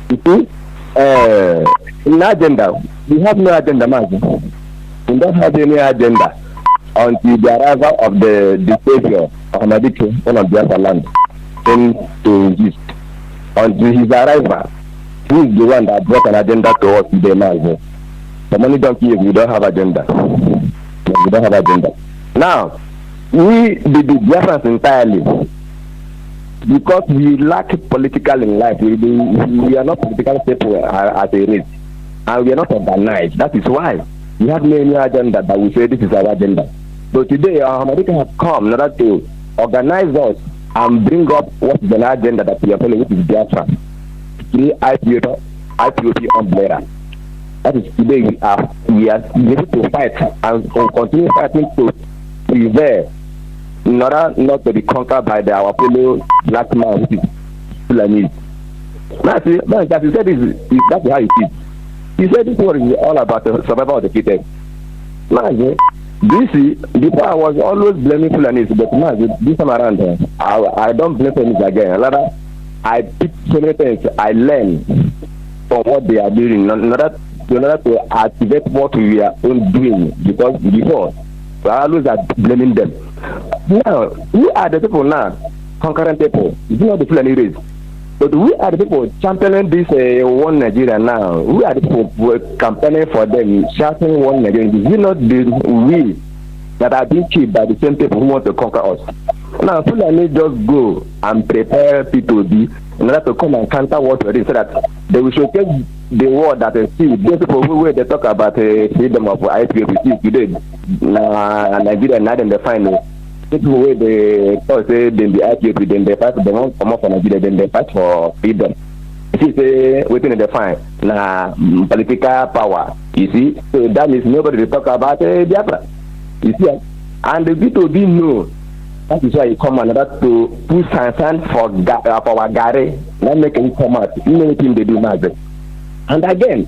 You see, in agenda, we have no agenda, Mazi. We don't have any agenda until the arrival of the savior of Ahmadike, one of Biafra land, into exist. Until his arrival, he is the one that brought an agenda to us today, Mazi. The money don't give, we don't have agenda. We don't have agenda. Now, we the Biafrans entirely, because we lack political in life, we are not political people as a race, and we are not organized. That is why we have no any agenda that we say this is our agenda. So today, our America has come in order to organize us and bring up what is the agenda that we are following, which is Biafra. IPOB umbrella. That is today we are ready to fight and continue fighting to prevail in order not to be conquered by our fellow black man, which is Fulani. That's he said that's how it is. He said this war is all about the survival of the fittest. Before I was always blaming Fulanis, but now this time around, I don't blame Fulanis again. Rather, I pick so many things I learn from what they are doing in order to activate what we are doing. Because before, I always are blaming them. Now, who are the people now? Concurrent people. It's not the Fulani race. But we are the people championing this one Nigeria now. We are the people campaigning for them, shouting one Nigeria. Is it not we that are being killed by the same people who want to conquer us? Now, Fulani just go and prepare P2B in order to come and counter what we're doing, so that they will showcase the war that they see. Those people who they talk about freedom of IPOB today, Nigeria, not in the final. People where they say then the IPOB, then they fight, they won't come up for Nigeria, then they fight for freedom. You see, within the fine, political power. You see, so that means nobody will talk about Biafra. You see, and the B2B know. That is why he come and to push and for our Gary, not making come out. Anything they do, Mazi. And again,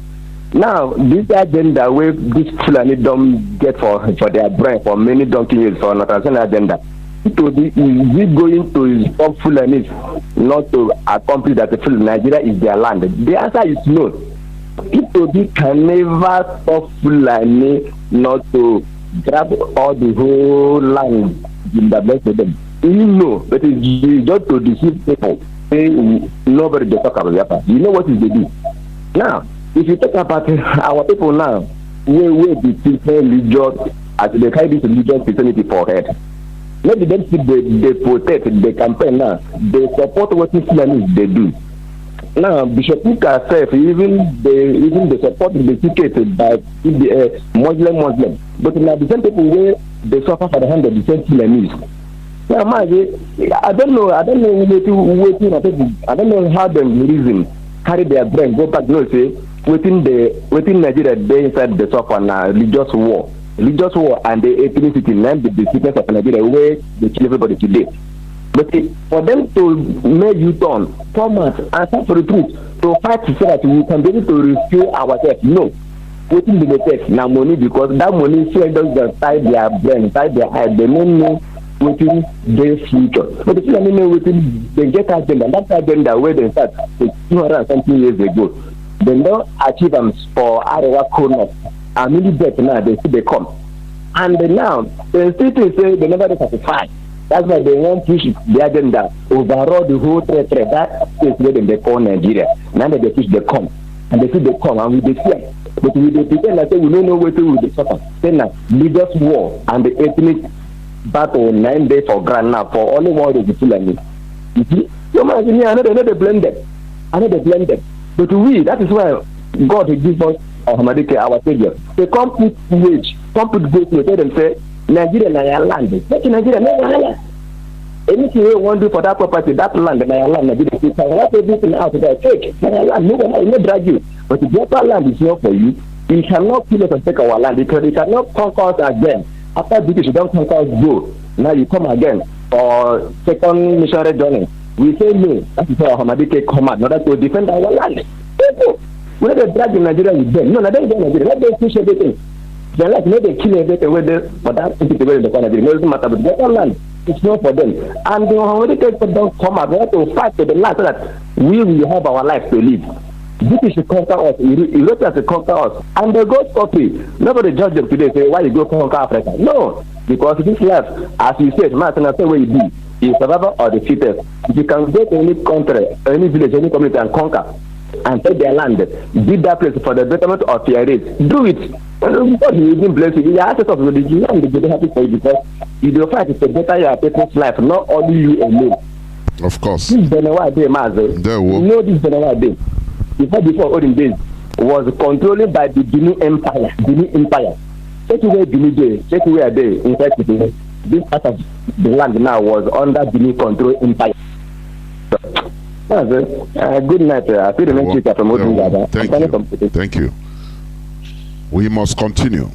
now this agenda where this Fulani don't get for their brain for many donkey years for not an agenda. Is it going to stop Fulani not to accomplish that Nigeria is their land? The answer is no. It can never stop Fulani not to grab all the whole land in the best of them. You know, but it's just to deceive people. Say nobody they talk about Biafra. You know what is they do? Now, if you talk about our people now, where the different religious as they carry this religious Christianity for head. Maybe them see they protect, they campaign now, they support what Islamists they do. Now, Bishop Ika said even they support the ticket by the Muslim. But now the same people where they suffer for the hand of the same Islamists. Now, Mazi, I don't know how them reason carry their brain, go back, say, within Nigeria, they inside the suffer now religious war and the ethnicity, named the secrets of Nigeria, where they kill everybody today. But for them to make U-turn, come out and start for the truth, to fight so that we can be able to rescue ourselves. No. Waiting the text now money, because that money does just tie their brain, tie their eye, they don't know within their future. But if you don't know within they get agenda, that agenda where they start 200 and something years ago, they don't achieve them for Arewa corner. And many death now they see they come. And now they still say they never satisfied. That's why they want to push the agenda overall the whole territory. That is where they call Nigeria. Now that they push they come. And they see they come and we they fear. But we they pretend that we don't know where to the suffer. Then now religious war and the ethnic battle 9 days for grand now for only one of the Fulani. You see? So much in here, I know they blame them. But we, that is why God gives us our Savior. They come put wage, come put goods, they tell them say Nigeria na your land. Take Nigeria na your land. Anything you want to do for that property, that land na your land, Nigeria. You can write everything out there. Take na your land. No one will not drag you. But if your land is not for you, you cannot kill us and take our land because you cannot conquer us again. After British, you don't conquer us, go. Now you come again for second missionary journey. We say no. That is why Ahmadike come out in order to defend our land. People, we let them drag in Nigeria with them. No, they don't Nigeria. Let them push everything. They like they kill everything with them, but that's the way they can. It doesn't matter. But their land, it's not for them. And the Ahmadike don't come out. We have to fight to the land so that we will have our life to live. British should conquer us, Europeans should conquer us, and they go scot-free. Nobody judge them today, say, why you go conquer Africa? No, because this life, as you said, Martin, I say where you be, is survival or the fittest. If you can go to any country, any village, any community and conquer, and take their land, build that place for the betterment of your race, do it. God will even bless you. Your ancestors will be happy for you because you do fight to better your people's life, not only you alone. Of course. This Benawa Day, Mazi. You know this Benawa Day. Before olden days was controlled by the Benin Empire. Check where Benin Day, check where they inside Benin. This part of the land now was under Benin control empire. Good night. I feel the Chika from Odungaba. Thank you. We must continue.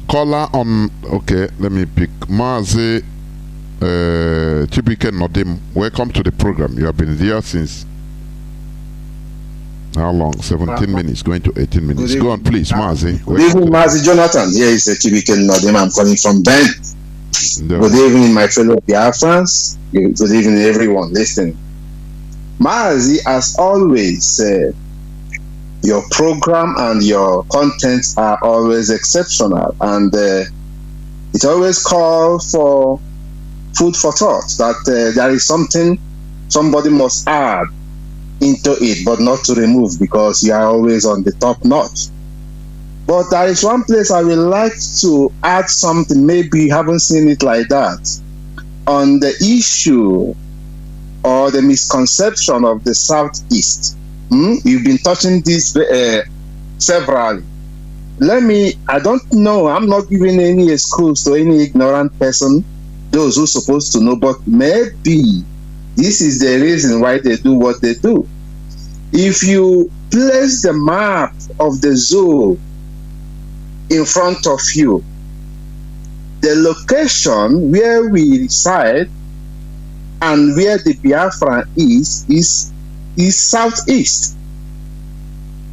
Caller on. Okay, let me pick Mazi Chibike Nodim. Welcome to the program. You have been there since how long? 17 minutes, going to 18 minutes. Go on, please, Mazi. Good evening, Mazi Jonathan. Here is Chibike Nodim. I'm calling from Ben. Good evening, my fellow Biafrans. Good evening, everyone. Listen, Mazi, as always, your program and your contents are always exceptional, and it always calls for food for thought, that there is something somebody must add into it, but not to remove, because you are always on the top notch. But there is one place I would like to add something, maybe you haven't seen it like that, on the issue or the misconception of the Southeast. You've been touching this severally. I don't know, I'm not giving any excuse to any ignorant person, those who are supposed to know, but maybe this is the reason why they do what they do. If you place the map of the zoo in front of you, the location where we reside and where the Biafra is southeast.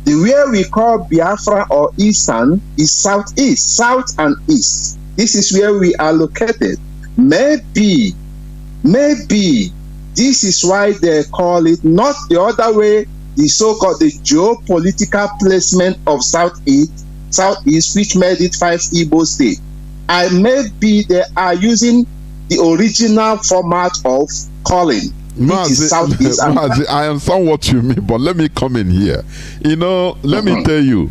The where we call Biafra or Eastern is southeast, south and east. This is where we are located. Maybe this is why they call it, not the other way, the so-called the geopolitical placement of southeast, which made it 5 Igbo states. And maybe they are using the original format of calling. Mazi, I understand what you mean, but let me come in here. Let me tell you,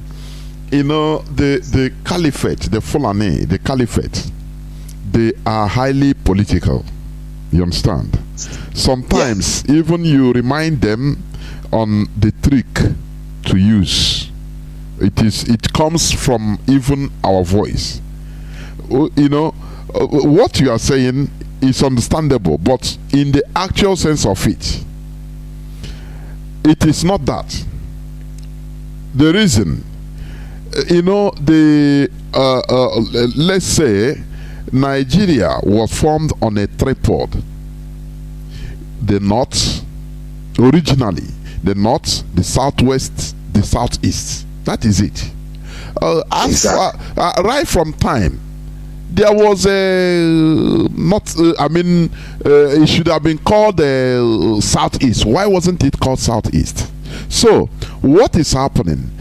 the caliphate, the Fulani, the caliphate, they are highly political. You understand? Sometimes even you remind them on the trick to use. It comes from even our voice. What you are saying is understandable, but in the actual sense of it, it is not that. The reason, let's say Nigeria was formed on a tripod. The north, originally, the north, the southwest, the southeast. That is it. Right from time, there was it should have been called Southeast. Why wasn't it called Southeast? So, what is happening?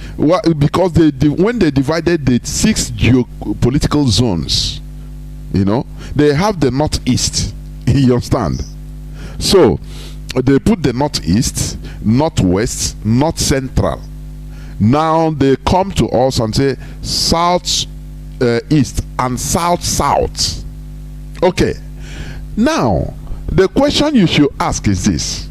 Because when they divided the 6 geopolitical zones, they have the Northeast. You understand? So, they put the Northeast, Northwest, North Central. Now they come to us and say South East and South. Okay. Now, the question you should ask is this,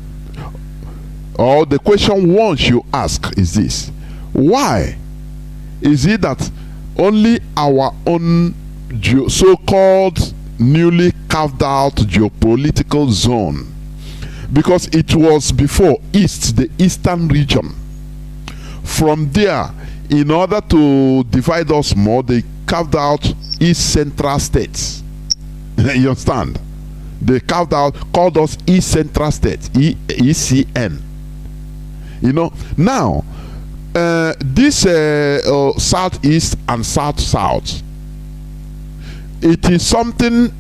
or the question one should ask is this: why is it that only our own so-called newly carved out geopolitical zone, because it was before East, the Eastern region, from there, in order to divide us more, they carved out East Central States. You understand? They called us East Central States, ECN. Now, this Southeast and South, it is something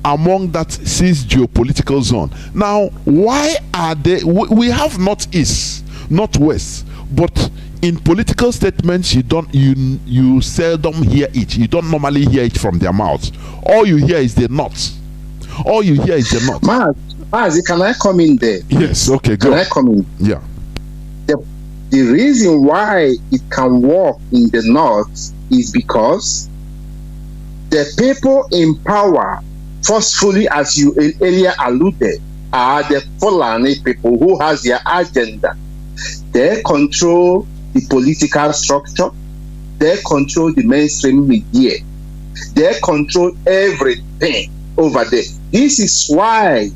among that 6 geopolitical zone. Now, why are they? We have Northeast, Northwest, but in political statements, you seldom hear it. You don't normally hear it from their mouths. All you hear is the North. Mazi, can I come in there? Yes, okay, go. Can I come in? Yeah. The reason why it can work in the North is because the people in power, forcefully, as you earlier alluded, are the Fulani people who has their agenda. They control the political structure. They control the mainstream media. They control everything over there. This is why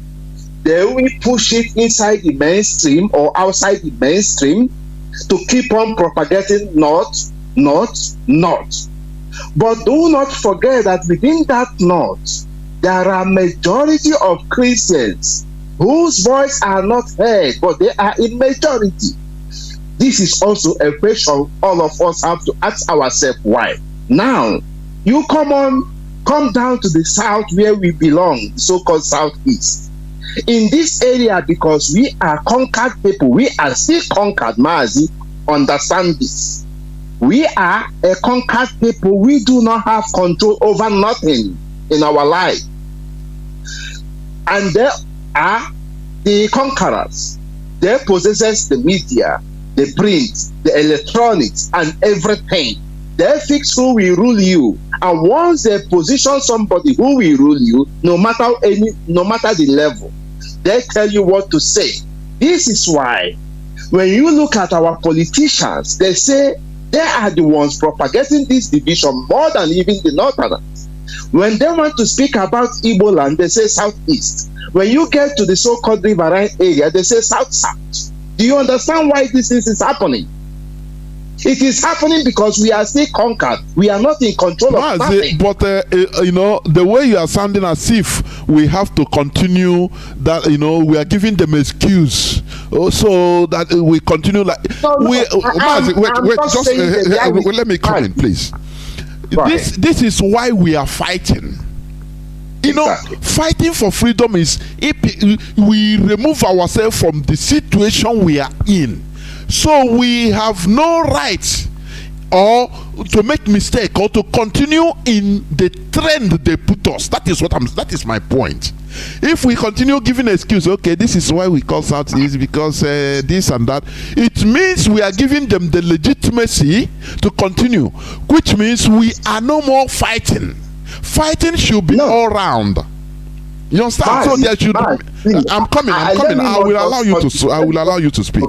then we push it inside the mainstream or outside the mainstream to keep on propagating North. But do not forget that within that North, there are majority of Christians whose voice are not heard, but they are in majority. This is also a question all of us have to ask ourselves why. Now, you come down to the south where we belong, the so-called southeast. In this area, because we are conquered people, we are still conquered, Mazi, understand this. We are a conquered people. We do not have control over nothing in our life. And there are the conquerors. They possess the media, the print, the electronics, and everything. They fix who will rule you. And once they position somebody who will rule you, no matter the level, they tell you what to say. This is why when you look at our politicians, they say they are the ones propagating this division more than even the Northerners. When they want to speak about Igbo land, they say Southeast. When you get to the so-called riverine area, they say South-South. Do you understand why this is happening? It is happening because we are still conquered. We are not in control of nothing. But the way you are sounding as if we have to continue that, we are giving them excuse, so that we continue like. Let me come in, please. Right. This is why we are fighting. Fighting for freedom is if we remove ourselves from the situation we are in. So we have no right or to make mistake or to continue in the trend they put us. That is my point. If we continue giving excuse, okay, this is why we call Southeast because this and that, it means we are giving them the legitimacy to continue, which means we are no more fighting. Fighting should be all round. You understand? So there should. I'm coming. I will allow you to speak.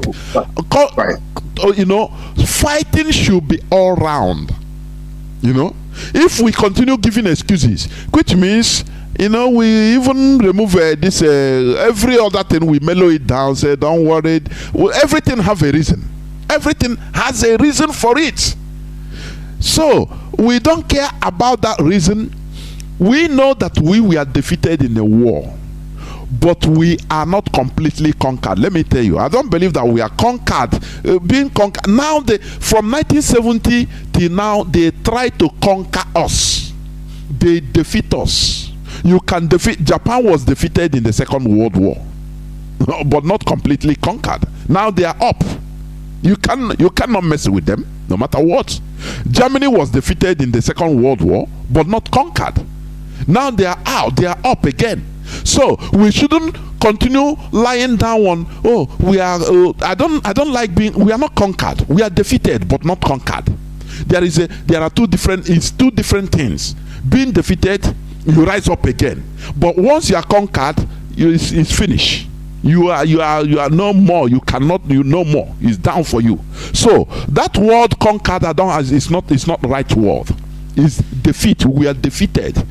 Fighting should be all round. If we continue giving excuses, which means we even remove this every other thing, we mellow it down, say don't worry. Everything have a reason. Everything has a reason for it. So we don't care about that reason. We know that we were defeated in the war, but we are not completely conquered. Let me tell you, I don't believe that we are conquered, being conquered. Now, from 1970 till now, they try to conquer us. They defeat us. You can defeat. Japan was defeated in the Second World War, but not completely conquered. Now they are up. You cannot mess with them, no matter what. Germany was defeated in the Second World War, but not conquered. Now they are out, they are up again. So we shouldn't continue lying down on, we are, I don't like being, we are not conquered. We are defeated, but not conquered. There are two different things. Being defeated, you rise up again. But once you are conquered, it's finished. You are no more. You cannot. No more. It's down for you. So that word conquered, is not the right word. It's defeat. We are defeated.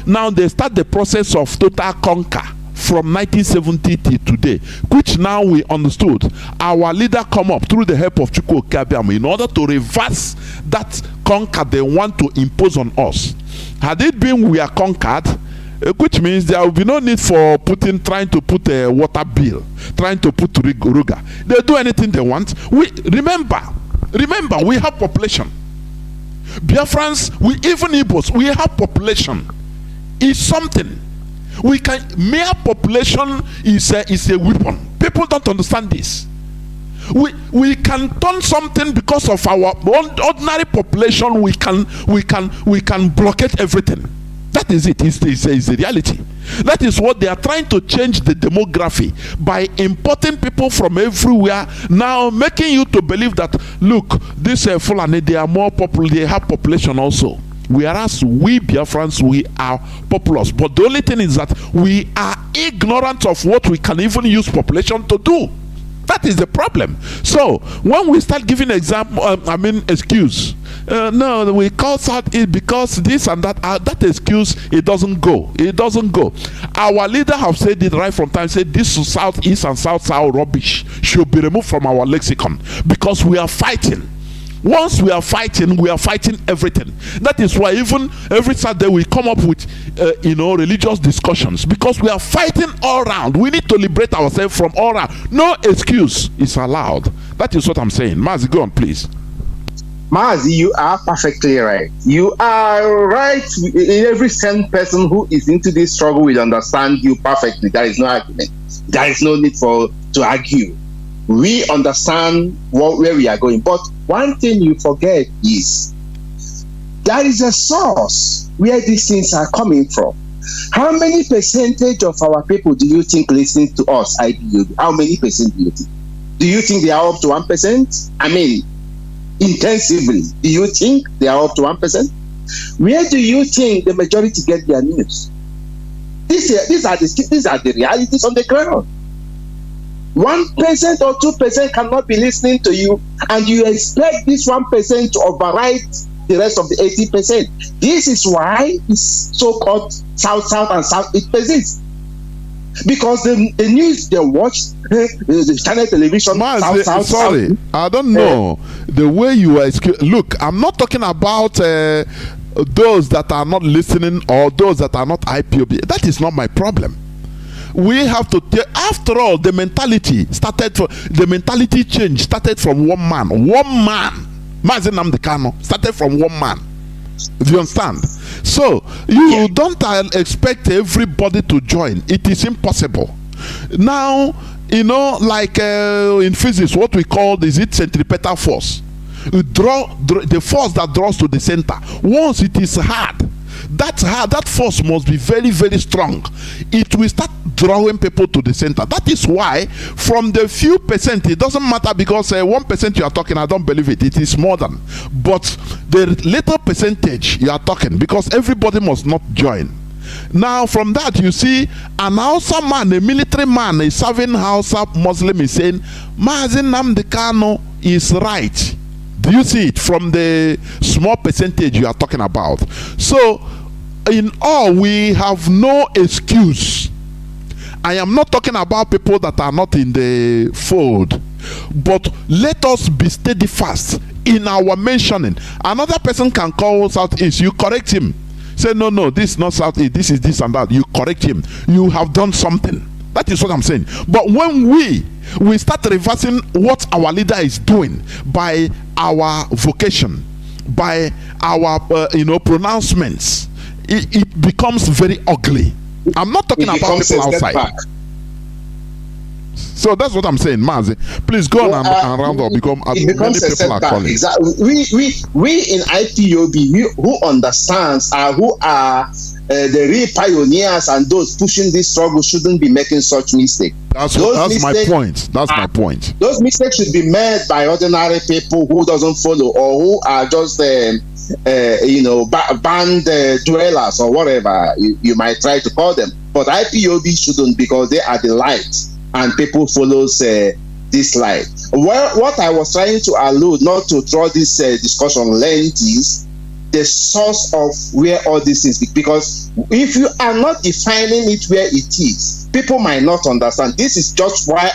Now they start the process of total conquer from 1970 till today, which now we understood. Our leader come up through the help of Chukwu Okabiam in order to reverse that conquer they want to impose on us. Had it been we are conquered, which means there will be no need for trying to put a water bill, trying to put Ruga. They do anything they want. Remember, we have population. Biafrans, even Igbos, we have population. It's something. Mere population is a weapon. People don't understand this. We can turn something because of our ordinary population. We can blockade everything. That is it. It's the reality. That is what they are trying to change the demography by importing people from everywhere. Now making you to believe that, look, this Fulani, they are more popular. They have population also. Whereas we Biafrans, we are populous. But the only thing is that we are ignorant of what we can even use population to do. That is the problem. So when we start giving excuse, no, we call Southeast because this and that. That excuse, it doesn't go. It doesn't go. Our leader have said it right from time. Said this Southeast and South rubbish should be removed from our lexicon because we are fighting. Once we are fighting everything. That is why even every Saturday we come up with religious discussions, because we are fighting all round. We need to liberate ourselves from all round. No excuse is allowed. That is what I'm saying. Mazi, go on, please. Mazi, you are perfectly right. You are right. Every sane person who is into this struggle will understand you perfectly. There is no argument. There is no need to argue. We understand where we are going. But one thing you forget is there is a source where these things are coming from. How many percentage of our people do you think listening to us, IPOB? How many percent do you think? Do you think they are up to 1%? I mean, intensively, do you think they are up to 1%? Where do you think the majority get their news? These are the realities on the ground. 1% or 2% cannot be listening to you, and you expect this 1% to override the rest of the 80%. This is why it's so-called South and Southeast persists. Because the news they watch, the channel television, sorry, I don't know the way you are. Look, I'm not talking about those that are not listening or those that are not IPOB. That is not my problem. We have to after all, the mentality change started from one man. Mazi Nnamdi Kanu started from one man. Do you understand? So you don't expect everybody to join. It is impossible. Now, like in physics, what we call centripetal force. You draw the force that draws to the center. Once it is hard, that force must be very, very strong. It will start drawing people to the center. That is why from the few percent, it doesn't matter, because 1% you are talking, I don't believe it. It is more than. But the little percentage you are talking, because everybody must not join. Now from that you see an Hausa man, a military man, a serving Hausa Muslim is saying Mazi Nnamdi Kanu is right. Do you see it from the small percentage you are talking about? So in all, we have no excuse. I am not talking about people that are not in the fold, but let us be steadfast in our mentioning. Another person can call Southeast, you correct him. Say no, this is not Southeast, this is this and that. You correct him. You have done something. That is what I'm saying. But when we start reversing what our leader is doing by our vocation, by our pronouncements, it becomes very ugly. I'm not talking about people outside. So that's what I'm saying, Mazi. Please go on and round up, because many people are calling. Exactly. We in IPOB, who understands who are the real pioneers and those pushing this struggle, shouldn't be making such mistakes. That's my point. That's my point. Those mistakes should be made by ordinary people who doesn't follow, or who are just band dwellers or whatever you might try to call them. But IPOB shouldn't, because they are the light, and people follows this light. Well, what I was trying to allude, not to draw this discussion length, is the source of where all these things, because if you are not defining it where it is, people might not understand. This is just why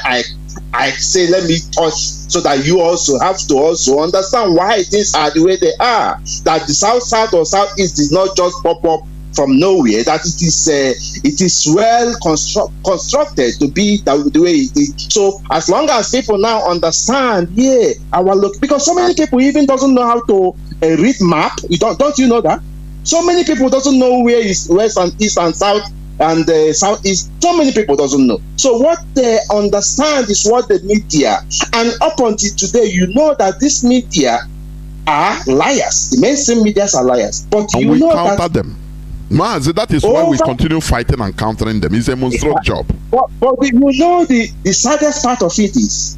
I say let me touch, so that you also have to also understand why things are the way they are. That the South or Southeast is not just pop up from nowhere. That it is well constructed to be the way it is. So as long as people now understand, our look, because so many people even doesn't know how to read map. Don't you know that? So many people doesn't know where is west and east and south and southeast. So many people doesn't know. So what they understand is what the media, and up until today, you know that this media are liars. The mainstream media are liars. But and you we know counter them. Mazi, that is why we continue fighting and countering them. It's a monstrous job. But you know the saddest part of it is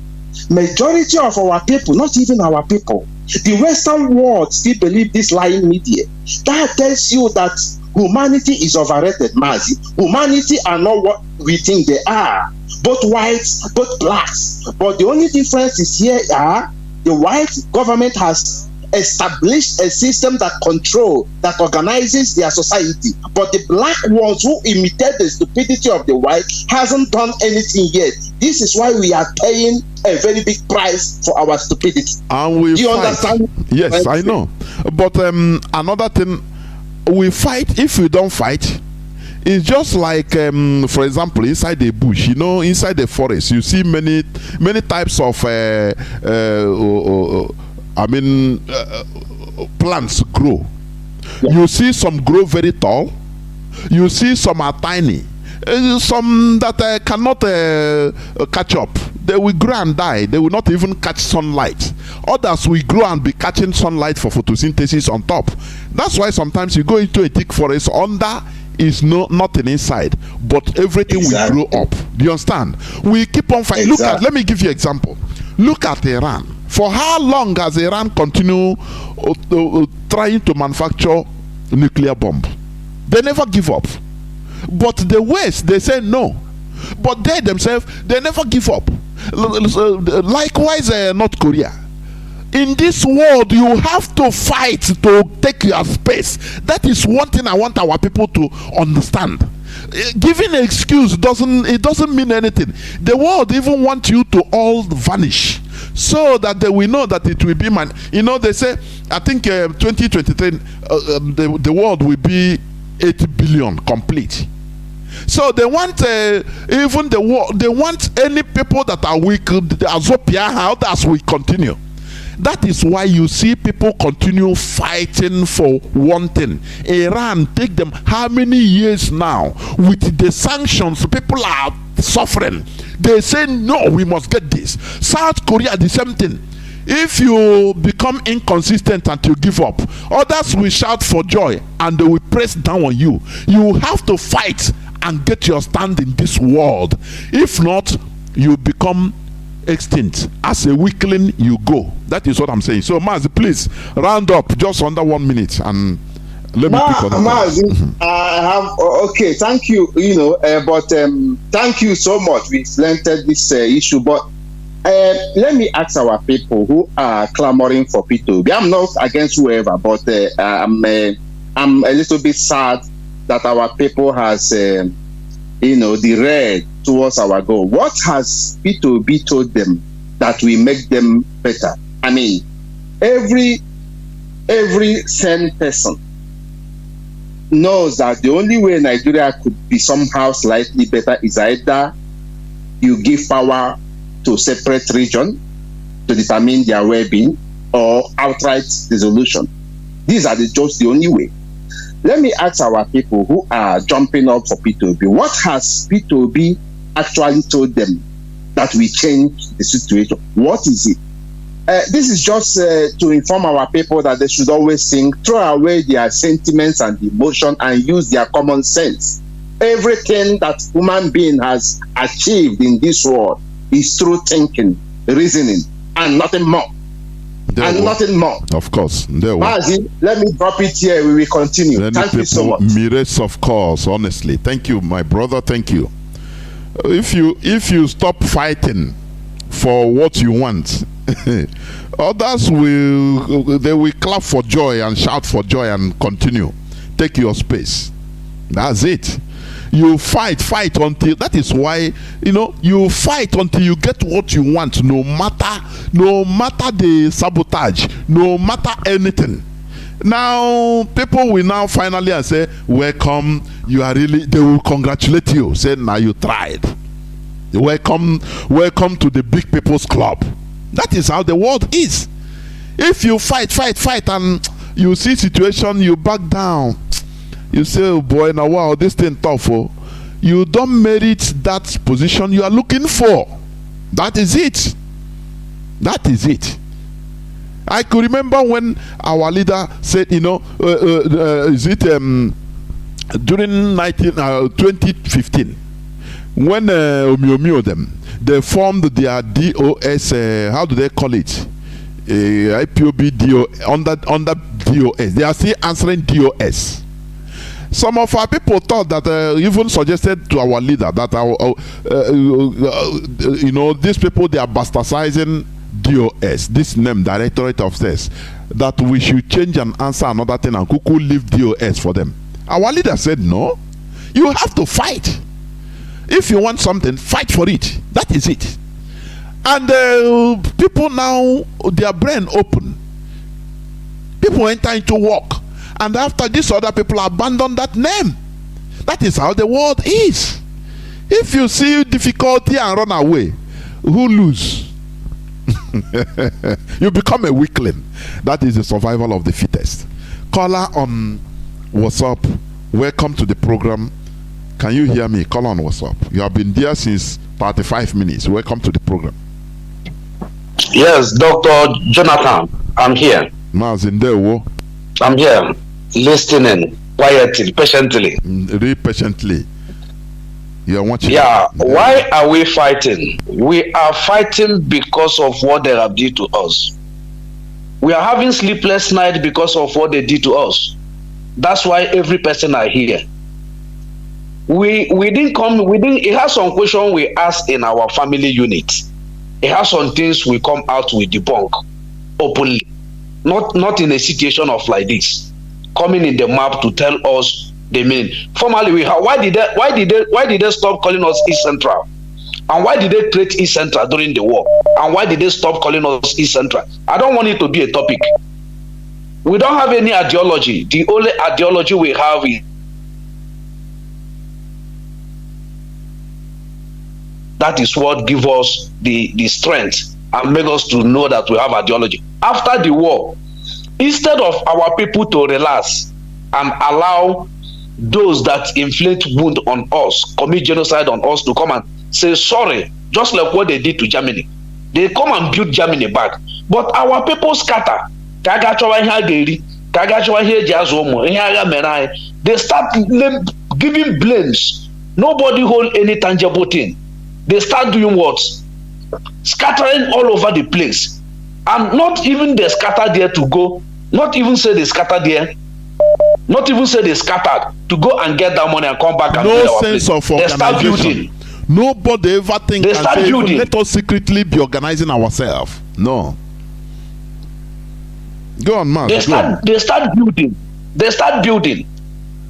majority of our people, not even our people, the Western world still believe this lying media. That tells you that humanity is overrated, Mazi. Humanity are not what we think they are. Both whites, both blacks. But the only difference is here the white government has established a system that organizes their society. But the black ones who imitate the stupidity of the white hasn't done anything yet. This is why we are paying a very big price for our stupidity. And we Do you fight. understand? Yes, I know. But another thing, we fight. If we don't fight, it's just like, for example, inside the bush, inside the forest, you see many types of, plants grow. Yeah. You see some grow very tall. You see some are tiny. Some that cannot catch up. They will grow and die. They will not even catch sunlight. Others will grow and be catching sunlight for photosynthesis on top. That's why sometimes you go into a thick forest, under is nothing inside, but everything will grow up. Do you understand? We keep on fighting. Let me give you an example. Look at Iran. For how long has Iran continued trying to manufacture nuclear bomb? They never give up. But the West, they say no. But they themselves, they never give up. Likewise, North Korea. In this world, you have to fight to take your space. That is one thing I want our people to understand. Giving an excuse doesn't mean anything. The world even wants you to all vanish, so that they will know that it will be they say, I think 2023 the world will be 8 billion complete. So they want even the world. They want any people that are weak. Others will continue. That is why you see people continue fighting for one thing. Iran take them how many years now with the sanctions? People are suffering. They say no, we must get this. South Korea, the same thing. If you become inconsistent and you give up, others will shout for joy and they will press down on you. You have to fight and get your stand in this world. If not, you become extinct. As a weakling, you go. That is what I'm saying. So, Mazi, please round up just under 1 minute and let me pick on Mazi, I have okay. Thank you. But thank you so much. We planted this issue, but let me ask our people who are clamoring for P2B. I'm not against whoever, but I'm a little bit sad that our people has derailed towards our goal. What has P2B told them that will make them better? I mean, every sane person knows that the only way Nigeria could be somehow slightly better is either you give power to separate region to determine their well-being, or outright dissolution. These are just the only way. Let me ask our people who are jumping up for P2B, what has P2B actually told them that will change the situation? What is it? This is just to inform our people that they should always throw away their sentiments and emotion and use their common sense. Everything that human being has achieved in this world is through thinking, reasoning, and nothing more. Nothing more. Of course. Mazi, let me drop it here. We will continue. Thank you so much. Mirrors, of course, honestly. Thank you, my brother. Thank you. If you stop fighting for what you want, others will clap for joy and shout for joy and continue. Take your space. That's it. You fight until, that is why, you fight until you get what you want, no matter the sabotage, no matter anything. Now, people will now finally say, welcome, they will congratulate you, say, now you tried. Welcome to the big people's club. That is how the world is. If you fight, and you see situation, you back down. You say, oh boy, now wow, this thing tough. Oh. You don't merit that position you are looking for. That is it. That is it. I could remember when our leader said, during 2015, when they formed their DOS, how do they call it? IPOB DOS, under DOS. They are still answering DOS. Some of our people thought that, even suggested to our leader that these people, they are bastardizing DOS, this name, Directorate of Sales, that we should change and answer another thing and Kuku leave DOS for them. Our leader said no. You have to fight. If you want something, fight for it. That is it. And people now, their brain open. People enter into work. And after this, other people abandon that name. That is how the world is. If you see difficulty and run away, who lose? You become a weakling. That is the survival of the fittest. Caller on WhatsApp, welcome to the program. Can you hear me? Call on WhatsApp. You have been there since 35 minutes. Welcome to the program. Yes, Dr. Jonathan, I'm here. Mazi, Ndewo. I'm here, listening quietly, patiently. Really patiently. You are watching. Yeah, why are we fighting? We are fighting because of what they have did to us. We are having sleepless nights because of what they did to us. That's why every person are here. We didn't come, it has some questions we ask in our family unit. It has some things we come out with debunk openly. Not in a situation of like this. Coming in the map to tell us the meaning. Formerly we have why did they stop calling us East Central? And why did they create East Central during the war? And why did they stop calling us East Central? I don't want it to be a topic. We don't have any ideology. The only ideology we have is that is what gives us the strength and make us to know that we have ideology. After the war, instead of our people to relax and allow those that inflict wound on us, commit genocide on us, to come and say sorry, just like what they did to Germany. They come and build Germany back. But our people scatter. They start giving blames. Nobody hold any tangible thing. They start doing what? Scattering all over the place. And not even they scatter there to go. Not even say they scatter there. Not even say they scattered to go and get that money and come back and build our place. No sense of organization. They start building. Nobody ever think they start building. Let us secretly be organizing ourselves. No. Go on, man. They start building. They start building.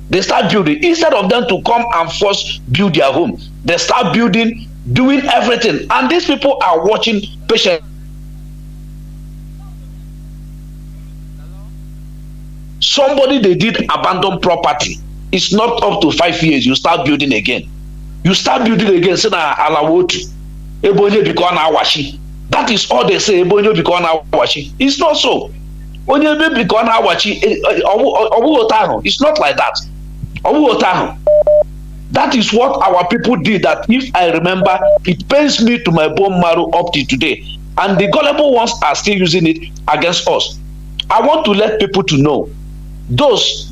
They start building. Instead of them to come and first build their home, they start building, doing everything. And these people are watching patiently. Somebody they did abandon property. It's not up to 5 years. You start building again. You start building again. Say na alawotu. Ebonye biko na awashi. That is all they say. Ebonye biko na awashi. It's not so. Onye biko na awashi. It's not like that. That is what our people did. That if I remember, it pains me to my bone marrow up to today. And the gullible ones are still using it against us. I want to let people to know. Those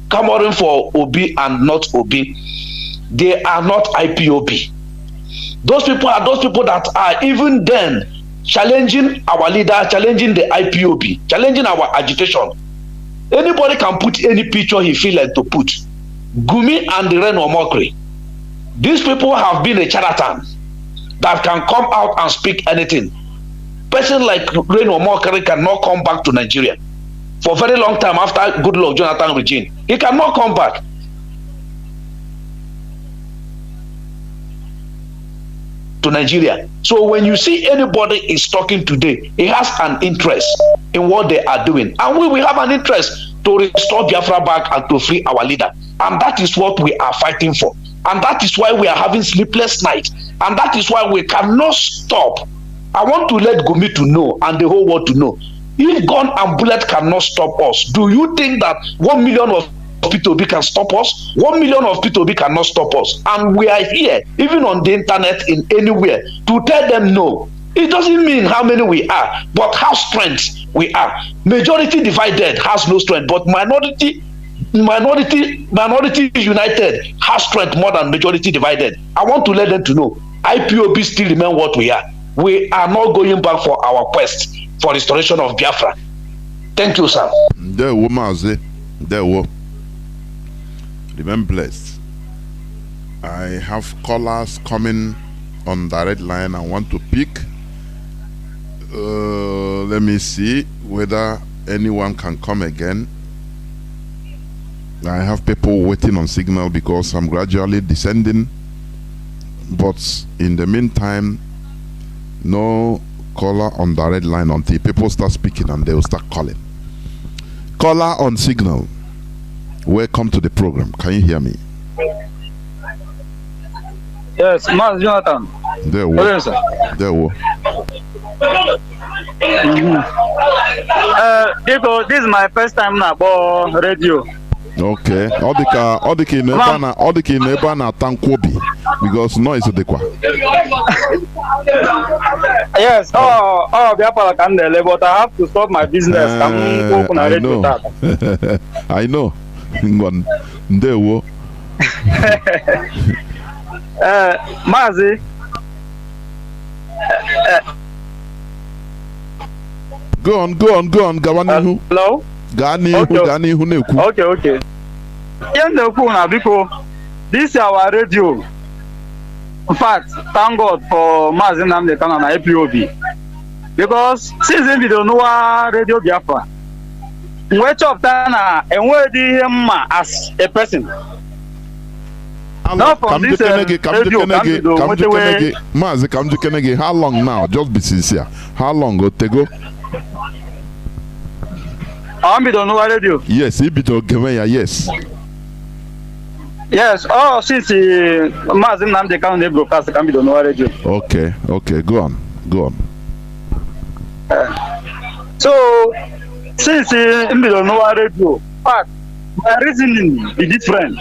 clamoring for Obi and not Obi, they are not IPOB. Those people are those people that are even then challenging our leader, challenging the IPOB, challenging our agitation. Anybody can put any picture he feel like to put. Gumi and the Reno Mokri. These people have been a charlatan that can come out and speak anything. Person like Reno Mokri cannot come back to Nigeria. For a very long time after Goodluck Jonathan regime, he cannot come back. To Nigeria. So when you see anybody is talking today, he has an interest in what they are doing. And we have an interest to restore Biafra back and to free our leader. And that is what we are fighting for. And that is why we are having sleepless nights. And that is why we cannot stop. I want to let Gumi to know and the whole world to know. If gun and bullet cannot stop us, do you think that 1 million of P2B can stop us? 1 million of P2B cannot stop us. And we are here, even on the internet, in anywhere, to tell them no. It doesn't mean how many we are, but how strength we are. Majority divided has no strength, but minority united has strength more than majority divided. I want to let them to know IPOB still remain what we are. We are not going back for our quest for restoration of Biafra. Thank you, sir. There were Mazi. There were. Remain blessed. I have callers coming on direct line. I want to pick. Let me see whether anyone can come again. I have people waiting on signal because I'm gradually descending. But in the meantime, no caller on the red line until people start speaking and they will start calling. Caller on signal. Welcome to the program. Can you hear me? Yes, Mazi Jonathan. There we Hello, sir. There we This is my first time na radio. Okay. All the neighbor na tankwobi because noise dekwa. Yes. Biafra can dele, but I have to stop my business. I know. I know. Ndewo. Mazi. Go on. Gawanihu. Hello. Ganihu neku. Okay. This is our radio. In fact, thank God for Mazi Nnamdi Kanu na APOB. Because since we don't know Radio Biafra, which of them and where him as a person. Not from this radio, Mazi, come to Kenege. How long now? Just be sincere. How long go te go? I don't know radio. Yes, yes. Yes. Since Mazi Nnamdi Kanu broadcast, can be don't know radio. Okay. Go on. So since we don't know radio, but my reasoning is different.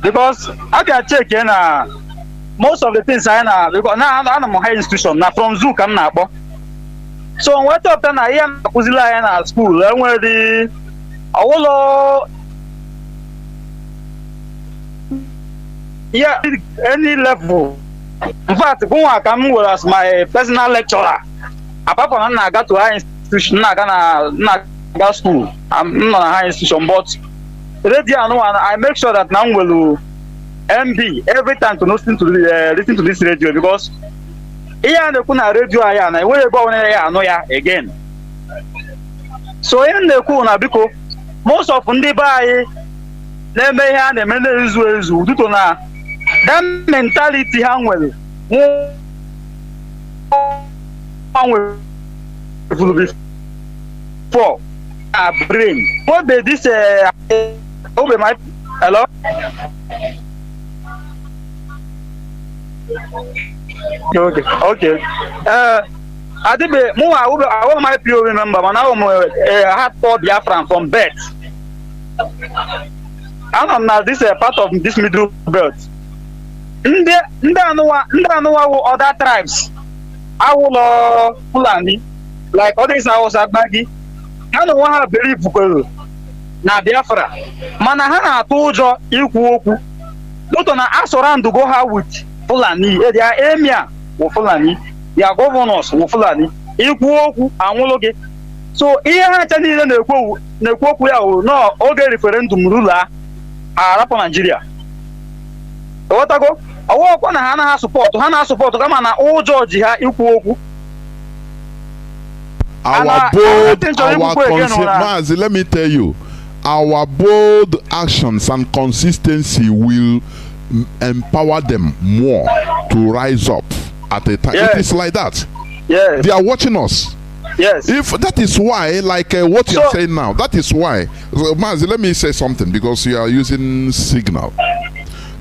Because I can check most of the things I know because now I'm a high institution. Now from Zoo come now. So what up then I am at school and where the any level. In fact, I come as my personal lecturer. Apart from I got to high institution, I got school. I'm not a high institution, but radio I make sure that now will MB every time to listen to this radio because here the kuna radio and I will go again. So in the kuna because most of the buy they may have the men do na that mentality hang well. For our brain. What be this my hello? Okay. I think I want my PO remember, but now I'm hardcore Biafran from birth. And now this is part of this middle belt. Know other tribes. I will Fulani, like others I was at Bagi. I don't want to believe na Biafra. Mana hana tojo ikuoku. Don't na ask around to go out with Fulani. They are emir with Fulani. They are governors with Fulani. Ikuoku and so here I tell you no okay referendum ruler Arab Nigeria. What I go? I walk on Hana support come on all George ikuoku. Mazi, let me tell you, our bold actions and consistency will empower them more to rise up at a time. Yes. It is like that. Yes. They are watching us. Yes. If that is why, like what you are saying now, that is why. So, Mazi, let me say something because you are using signal.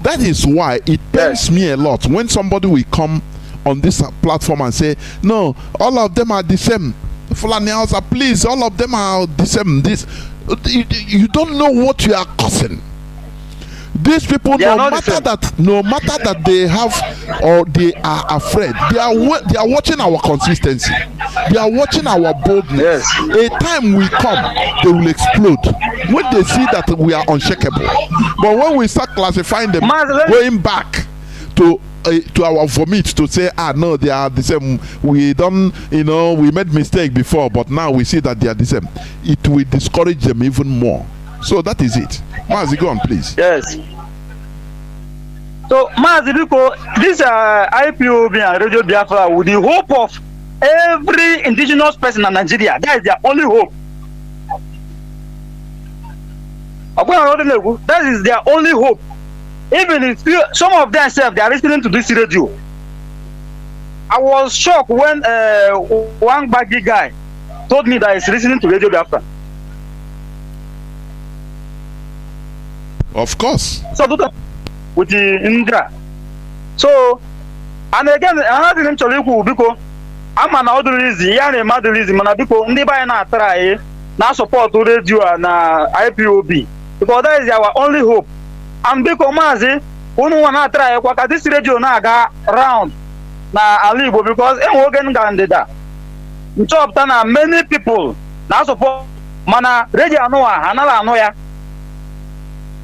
That is why it pains me a lot when somebody will come on this platform and say, no, all of them are the same. Fulani Hausa, please, all of them are the same. This you don't know what you are causing. These people, no matter that they have or they are afraid, they are watching our consistency. They are watching our boldness. A time will come, they will explode when they see that we are unshakable. But when we start classifying them, going back to our vomit to say, no, they are the same. We don't, we made mistake before, but now we see that they are the same. It will discourage them even more. So that is it. Mazi, go on, please. Yes. So, Mazi, because this IPOB and Radio Biafra with the hope of every indigenous person in Nigeria, that is their only hope. That is their only hope. Even if some of them say they are listening to this radio. I was shocked when one baggy guy told me that he's listening to Radio Biafra. Of course. So with the Indra. So, and again, another thing to because I'm an orderly easy, and mother easy, man, because nobody na try na support radio and IPOB because that is our only hope. And because Mazi, who no wanna try, because this radio na ga round na Alibo because Hogan Gandida. Chop na many people na support mana radio no anala no ya.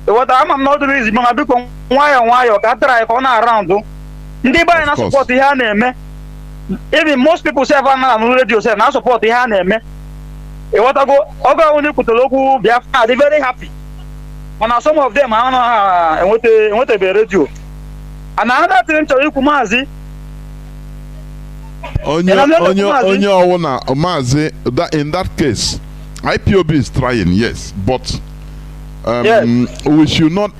What I'm not the reason, man, because why you can try corner around. Ndị buy na support ihe a na-eme. Even most people say na radio say na support ihe a na-eme. E what go oga only kutoloku Biafra they very happy. Mana some of them are enwete be radio. And another thing to ikwu Mazi. Onye ọwụna Mazi, that in that case IPOB is trying, yes, but yes. we should not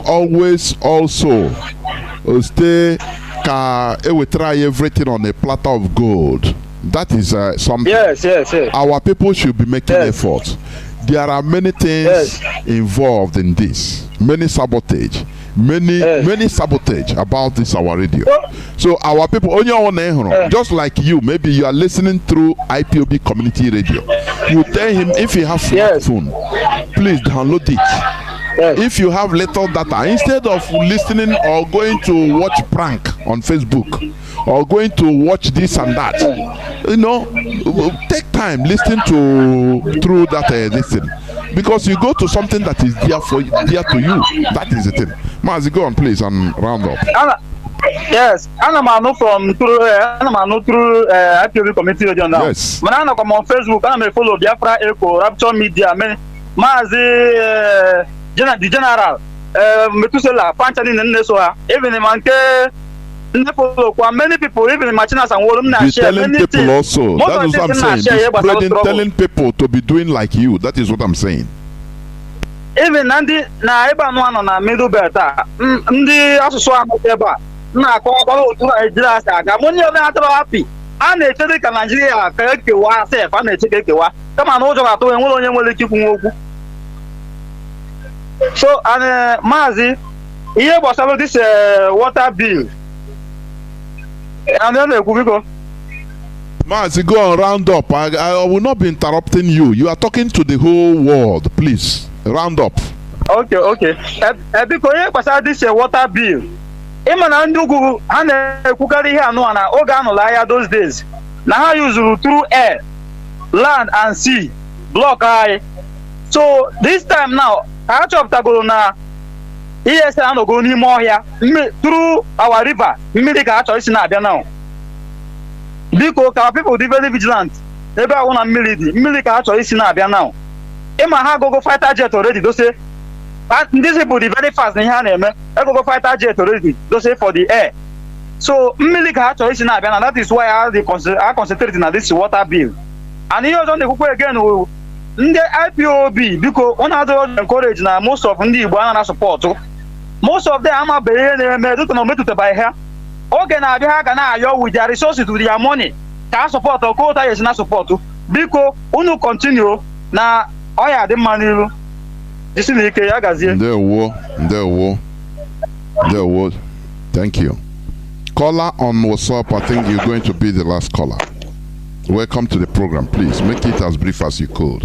always also stay we try everything on a platter of gold. That is something. Yes. Our people should be making efforts. There are many things involved in this, many sabotage about this our radio. So our people, just like you, maybe you are listening through IPOB community radio. You tell him if you have smartphone, please download it. If you have little data, instead of listening or going to watch prank on Facebook or going to watch this and that, take time listening through that listen, because you go to something that is dear to you. That is the thing. Mazi, go on please and round up. Yes, I'm through IPOB community radio now. Yes. When I come on Facebook, I'm a follow Biafra Echo, Rapture Media, Mazi, the General, Metusela, Panchani, Nesoa, even in Manke, many people, even in Machinas and Wolum, telling people also. That is what I'm saying. Telling people to be doing like you. That is what I'm saying. Even Nandi, na eba no ano na middle beta. Ndi asusu ameba. Na ko ba to Nigeria sa ga money of that happy. And e tede ka Nigeria ka kewa sef, and e tede kewa. Kama no jo ga to enwe onye nwere kiku nwoku. So and Mazi, ihe gbasara this water bill. And then go. Mazi, go on round up. I will not be interrupting you. You are talking to the whole world. Please round up. Okay. Because here gbasara this water bill. Ima na ndị ugwu ha na-ekwukarị ihe anụ na oge anụla ya those days. Na ha usuru through air, land and sea block high. So this time now, ha chọpụtagoro na ihe se anọgo n'ime ọhịa through our river. Mmiri ka ha chọrọ isi na-abịa now. Biko ka people dị very vigilant. Ebe ahụ na mmiri ka ha chọrọ isi na-abịa now. Ịma ha gogo fighter jet already dose. And these people very fast in here, go fighter jet already. Those for the air. So mmiri ka ha chọrọ isi na-abịa, and that is why I concentrating on this water bill. And here on the again ndị IPOB because one has to encourage na most of ndị Igbo ana support. Most of them ama be ihe na-eme dịka na metụta by ha. Oge na-abịa ha ga na-ayọ with their resources with their money. Ka support ko ta yes na support. Biko unu continue na oya dị mma n'iru. Isi na ike ya gazie. Ndewo. Thank you. Caller on WhatsApp, I think you're going to be the last caller. Welcome to the program. Please make it as brief as you could.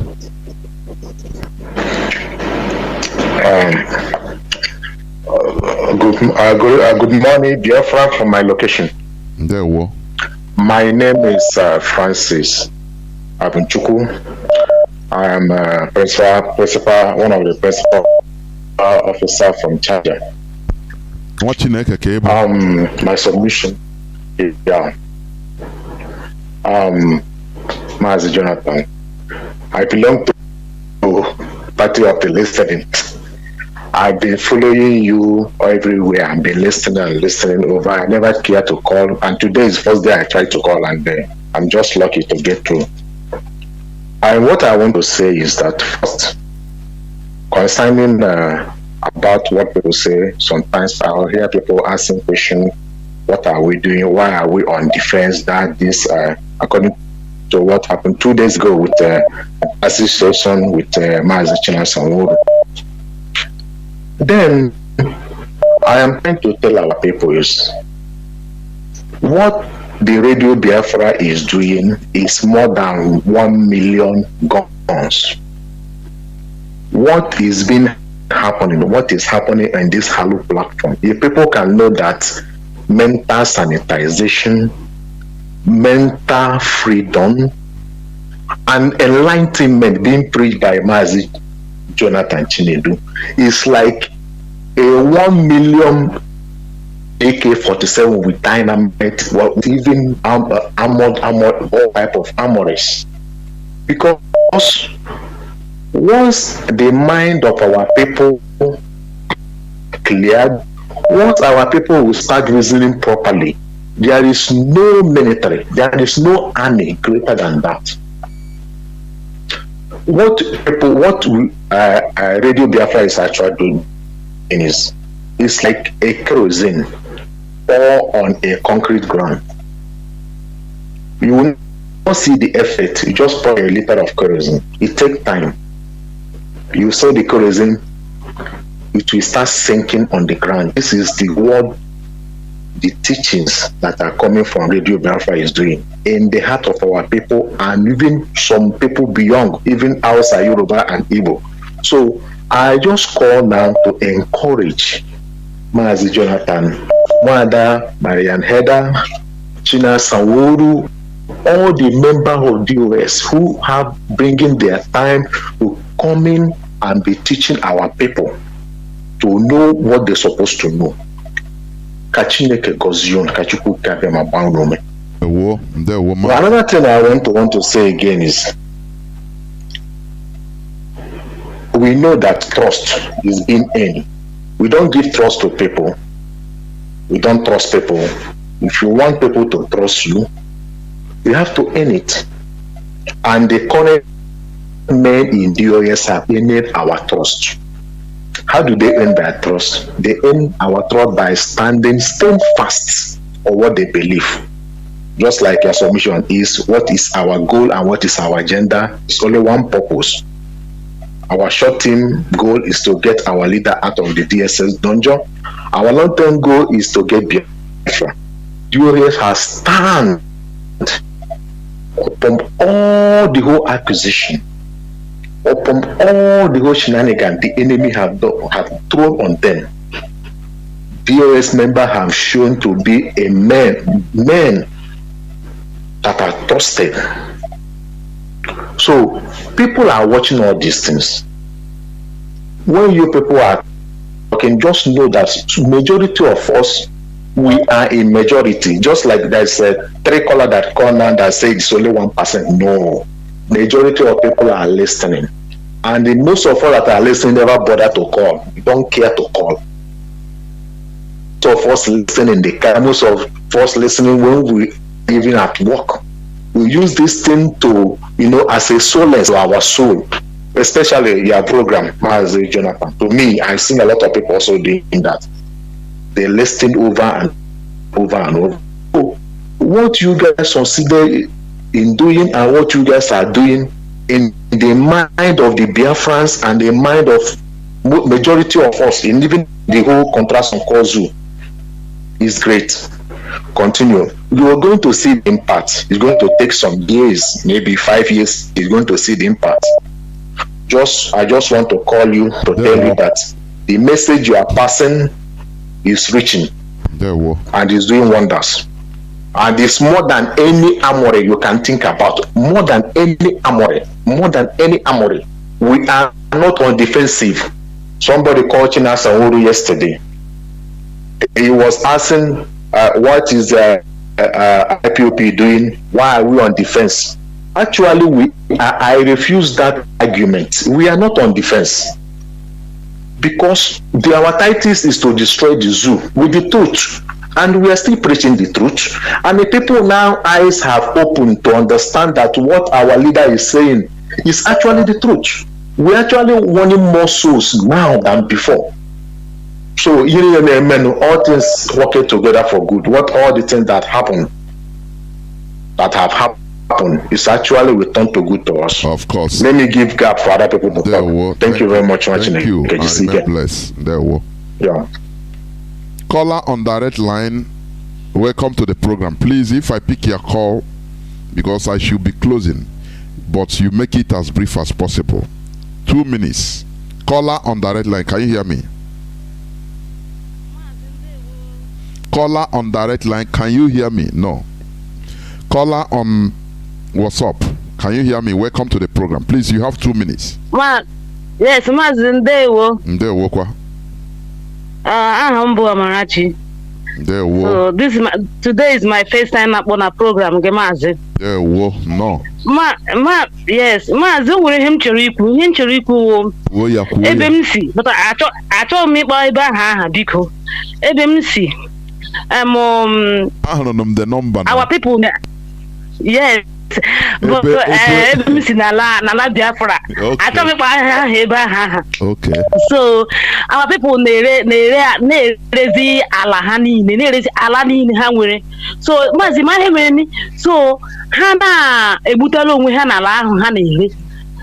Good morning, Biafra, from my location. Ndewo. My name is Francis Abunchuku. I am principal, one of the principal officer from China. My submission is Mazi Jonathan. I belong to Party of the Listening. I've been following you everywhere and been listening and listening over. I never care to call, and today is the first day I tried to call, and I'm just lucky to get through. And what I want to say is that first, concerning about what people say, sometimes I'll hear people asking questions, what are we doing? Why are we on defense? That this, according to what happened 2 days ago with association with Mazi Chinedu. Then I am trying to tell our people is what the Radio Biafra is doing is more than 1 million guns. What is been happening, what is happening in this Halu platform, if people can know that mental sanitization, mental freedom, and enlightenment being preached by Mazi Jonathan Chinedu is like a 1 million AK-47 with dynamite, well, even armored, all type of armories. Because once the mind of our people cleared, once our people will start reasoning properly, there is no military, there is no army greater than that. What Radio Biafra is actually doing is it's like a kerosene pour on a concrete ground. You will not see the effect. You just pour a liter of kerosene. It takes time. You saw the kerosene, it will start sinking on the ground. This is the word, the teachings that are coming from Radio Biafra is doing in the heart of our people, and even some people beyond, even Hausa, Yoruba, and Igbo. So I just call now to encourage Mazi Jonathan, Mwada, Marian Heda, China Sanworu, all the members of DOS who have bringing their time to come in and be teaching our people to know what they're supposed to know. Another thing I want to say again is we know that trust is being earned. We don't give trust to people. We don't trust people. If you want people to trust you, you have to earn it. And the current men in DOS have earned our trust. How do they earn that trust? They earn our trust by staying fast on what they believe. Just like your submission is, what is our goal and what is our agenda? It's only one purpose. Our short-term goal is to get our leader out of the DSS dungeon. Our long-term goal is to get Biafra. DOS has stand upon all the whole accusation, upon all the whole shenanigans the enemy have thrown on them. DOS members have shown to be a men that are trusted. So people are watching all these things. When you people are talking, just know that majority of us, we are a majority. Just like there's a three-color that come now that say it's only 1%. No, majority of people are listening, and the most of all that are listening never bother to call. Don't care to call. So of us listening in the car, most of us listening when we even at work. We use this thing to, as a solace to our soul, especially your program, Mazi Jonathan. To me, I've seen a lot of people also doing that. They listen over and over and over. So what you guys consider in doing and what you guys are doing in the mind of the Biafrans and the mind of majority of us, in even the whole contrast on Kozu, is great. Continue. You are going to see the impact. It's going to take some years, maybe 5 years. You're going to see the impact. I just want to call you to tell you that the message you are passing is reaching and is doing wonders. And it's more than any armory you can think about. More than any armory. More than any armory. We are not on defensive. Somebody called China Sanworu yesterday. He was asking, what is IPOP doing? Why are we on defense? Actually, I refuse that argument. We are not on defense. because our titles is to destroy the zoo with the truth. And we are still preaching the truth. And the people now eyes have opened to understand that what our leader is saying is actually the truth. We're actually wanting more souls now than before. So all things working together for good. What all the things that have happened is actually returned to good to us. Of course. Let me give gap for other people to talk. Thank you very much. Thank you. Bless. There were. Yeah. Caller on direct line, welcome to the program. Please, if I pick your call, because I should be closing, but you make it as brief as possible. 2 minutes. Caller on direct line, can you hear me? Caller on direct line, can you hear me? No. Caller on WhatsApp, can you hear me? Welcome to the program. Please, you have 2 minutes. Yes, Mazi ndewo. Ndewo kwa. Aha m bụ Amarachi. Ndewo. So today is my first time on a program, Mazi. Ndewo, no. Yes, Mazi nwere ihe m chọrọ ikwu. Ebe m si, but achọ m ịkpọ ebe aha biko. Ebe m si. Ahụrụ m the number. Our people, yes. But ebe m si n'ala Biafra. Achọ m ịkpọ aha ebe aha. Okay. So our people na-erezi ala ha niile, na-erezi ala niile ha nwere. So Mazi ma ihe mere ni, so ha na-egbutela onwe ha n'ala ahụ ha na-ere.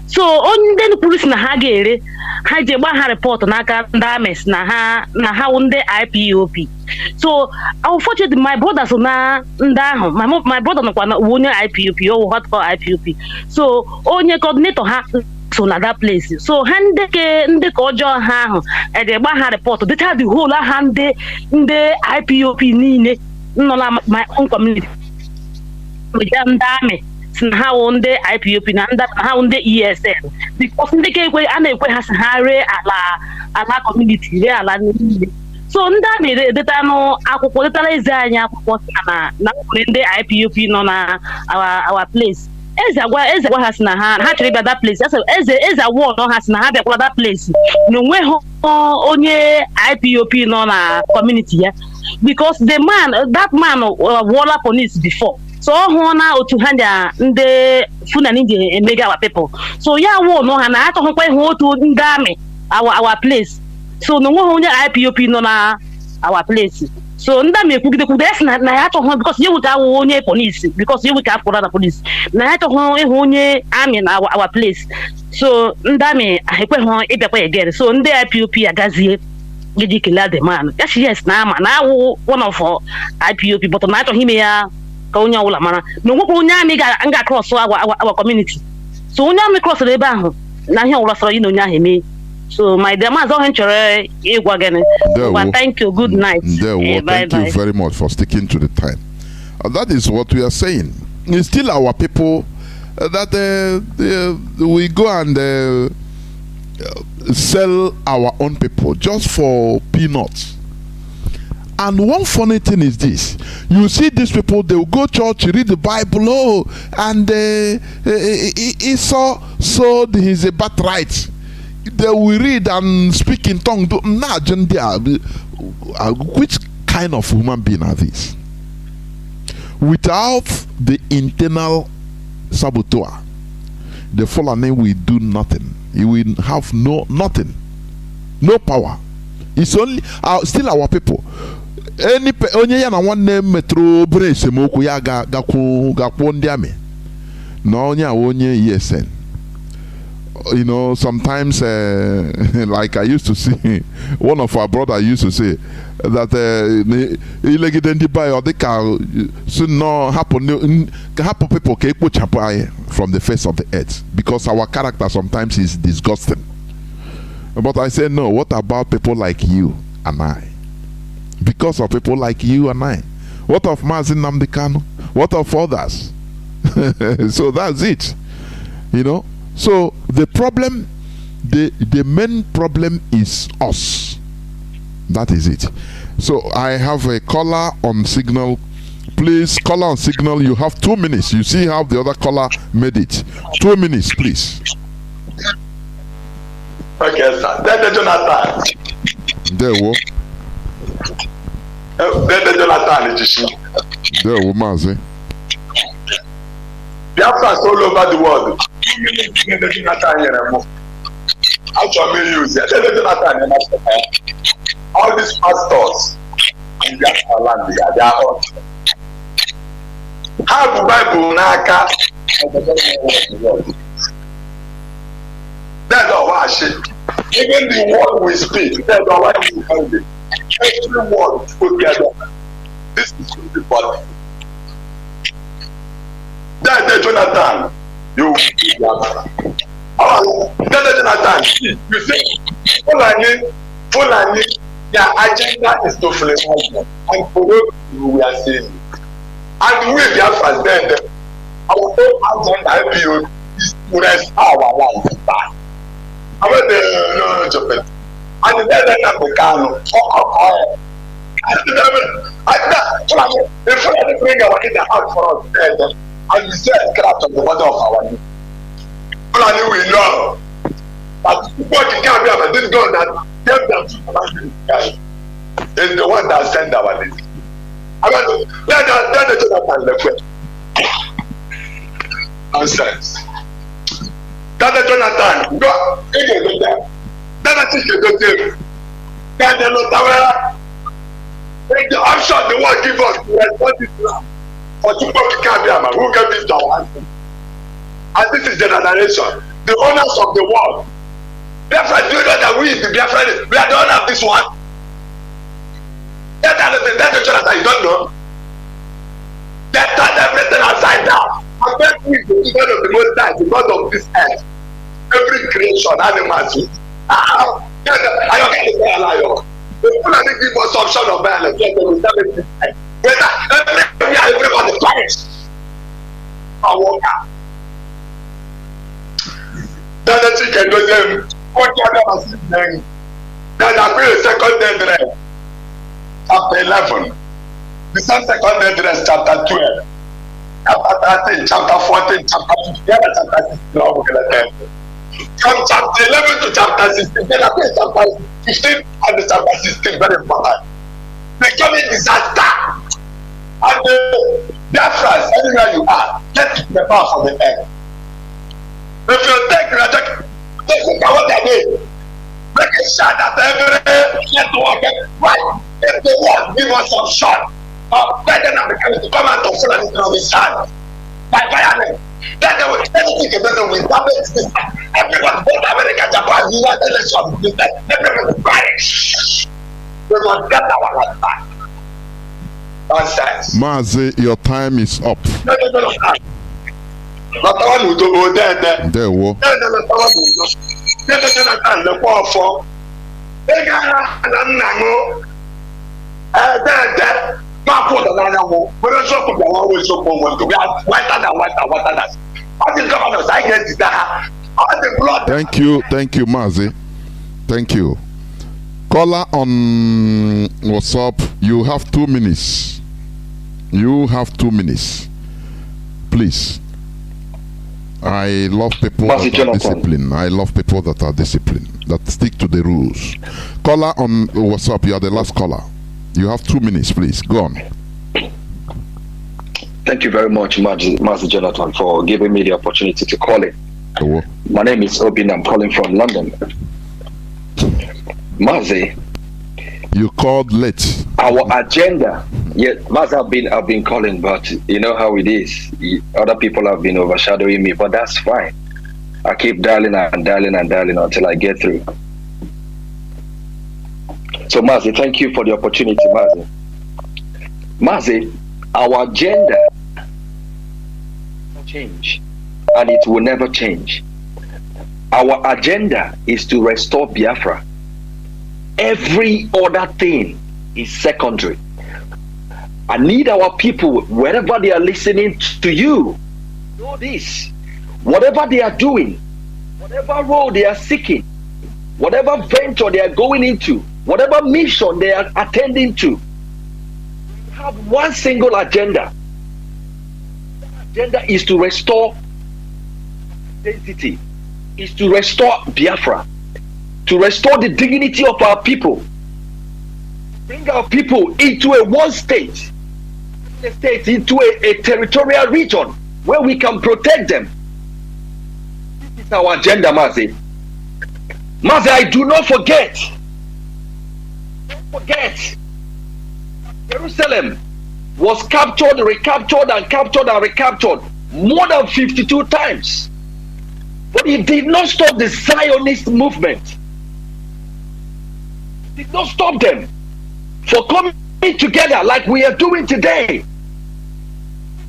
So ndị polisi na ha ga-ere, ha je gba ha report n'aka ndị ames na ha ndị IPOP. So unfortunately my brother so na ndị ahụ, my brother nọkwa na onye IPOP, what call IPOP. So onye coordinator ha so na that place. So ha ndị ka ọjọọ ha ahụ eje gba ha report, data the whole ha ndị IPOP niile nọ na my own community. Ndị amị ha ndị IPOP na ha ndị ESN, because ndị ka ekwe a na-ekwe ha si ha ree ala community, ree ala niile. So ndị a na-edeta n'akwụkwọ, detara eze anyị akwụkwọ na nwere ndị IPOP nọ na our place. Eze gwa ha si na ha chọrọ ịbịa that place. Eze award ha si na ha bịakwala that place na onweghị onye IPOP nọ na community ya, because that man wọla police before. So ọ na otu ha na ndị Fulani ji emega our people. So ya wụ ha na achọghịkwa ihe otu ndị amị our place. So no nweghị onye IPOP nọ na our place. So ndị amị ekwugide esi na ya achọghị, because ya wụta awụ onye police, because ya wụta apụrụ na police na ya achọghị ịhụ onye amị na our place. So ndị amị ekweghị ịbịakwa egere. So ndị IPOP agazie iji kelee the man. Yes na ama na awụ one of IPOP, but na achọghị ime ya ka onye ọbụla mara na onwekwa onye amị ga cross our community. So onye amị cross ebe ahụ na ihe ọbụla sọrọ yi na onye ahụ eme. So my dear man, but thank you. Good night. Thank you very much for sticking to the time. That is what we are saying. It's still our people that we go and sell our own people just for peanuts. And one funny thing is this: you see these people, they will go church, read the Bible, and Esau sold his birthright. They will read and speak in tongue. Which kind of human being are these? Without the internal saboteur, the Fulani will do nothing. He will have nothing, no power. It's only still our people. Onye ya na nwanne metro brace moku ya gakwo ndị amị na onye ESN. You know, sometimes like I used to see, one of our brothers used to say that people from the face of the earth, because our character sometimes is disgusting. But I say no, what about people like you and I? Because of people like you and I. What of Mazi Nnamdi Kanu? What of others? So that's it. You know. So the problem, the main problem is us. That is it. So I have a caller on signal. Please, caller on signal. You have 2 minutes. You see how the other caller made it. 2 minutes, please. Okay, sir. Then Jonathan. There wo. Then Jonathan is There wo Mazi. Biafra all over the world. Jonathan here. Actually, use it. Jonathan, all these pastors in Biafra land, they are hot. Have the Bible n'aka. That's all why even the word we speak, that's all why we find it. Every word together. This is the body. That's the Jonathan. You that's the Jonathan. You see, Fulani, their agenda is to flavor and for what we are saying. And we Biafra then our own agenda is to restore our life back. I went no Japan. And then the Kanu. If we bring our kids out for us, and we said crap on the water of our knee. We know. But what you can't be about this God that kept them to the guy is the one that sent our needs. I mean, then the Jonathan left. Nonsense. Then the Jonathan, go, then the teacher go there. Then the Lotawera, the option the one give us to respond to Islam. For two people can't be a man who can be our answer. And this is the generation, the owners of the world. Biafra, do you know that we, the Biafra, we are the owner of this one? That's the Jonathan, you don't know. They turned everything upside down. And then we, the God of the Most High, the God of this earth, every creation, animals, I don't get it, the Fulani give us option of violence, yes, they will tell it. Everybody planet. I walk out. Then the chicken goes in. What you have seen then? Then I feel the second day dress. Chapter 11. The second day dress, chapter 12. Chapter 13, chapter 14, chapter 15, chapter 16. From chapter 11 to chapter 16, then I feel chapter 15 and the chapter 16 very important. Becoming disaster. And the Biafrans, anywhere you are, get prepared for the end. If you take what they need, make it sure that every network, right? If they want, give us some shot. Better than the coming to come out of Fulani from his hand. By violence. Then they will think about it with damage this time. Everyone, both America, Japan, United Nations, this time, everyone will perish. We must get our right back. Nonsense. Mazi, your time is up. No. Not the one who go there. There wo. No. The poor for. They got an there. Not put the animal. We're not so put the one way so forward to be whiter than. What is governors? I get that. All the blood. Thank you, Mazi. Thank you. Caller on WhatsApp, you have 2 minutes. You have 2 minutes. Please. I love people that are disciplined. I love people that are disciplined, that stick to the rules. Caller on WhatsApp, you are the last caller. You have 2 minutes, please. Go on. Thank you very much, Mazi Jonathan, for giving me the opportunity to call in. Hello. My name is Obin. I'm calling from London. Mazi, you called late. Our agenda, yes, Mazi, I've been calling, but you know how it is. Other people have been overshadowing me, but that's fine. I keep dialing until I get through. So Mazi, thank you for the opportunity, Mazi. Mazi, our agenda will change, and it will never change. Our agenda is to restore Biafra. Every other thing is secondary. I need our people, wherever they are listening to you, know this. Whatever they are doing, whatever role they are seeking, whatever venture they are going into, whatever mission they are attending to, we have one single agenda. That agenda is to restore identity, is to restore Biafra. to restore the dignity of our people, bring our people into a one state, into a territorial region where we can protect them. This is our agenda, Mazi. Mazi, I do not forget. Don't forget. Jerusalem was captured, recaptured, and captured and recaptured more than 52 times. But it did not stop the Zionist movement. It did not stop them for coming together like we are doing today.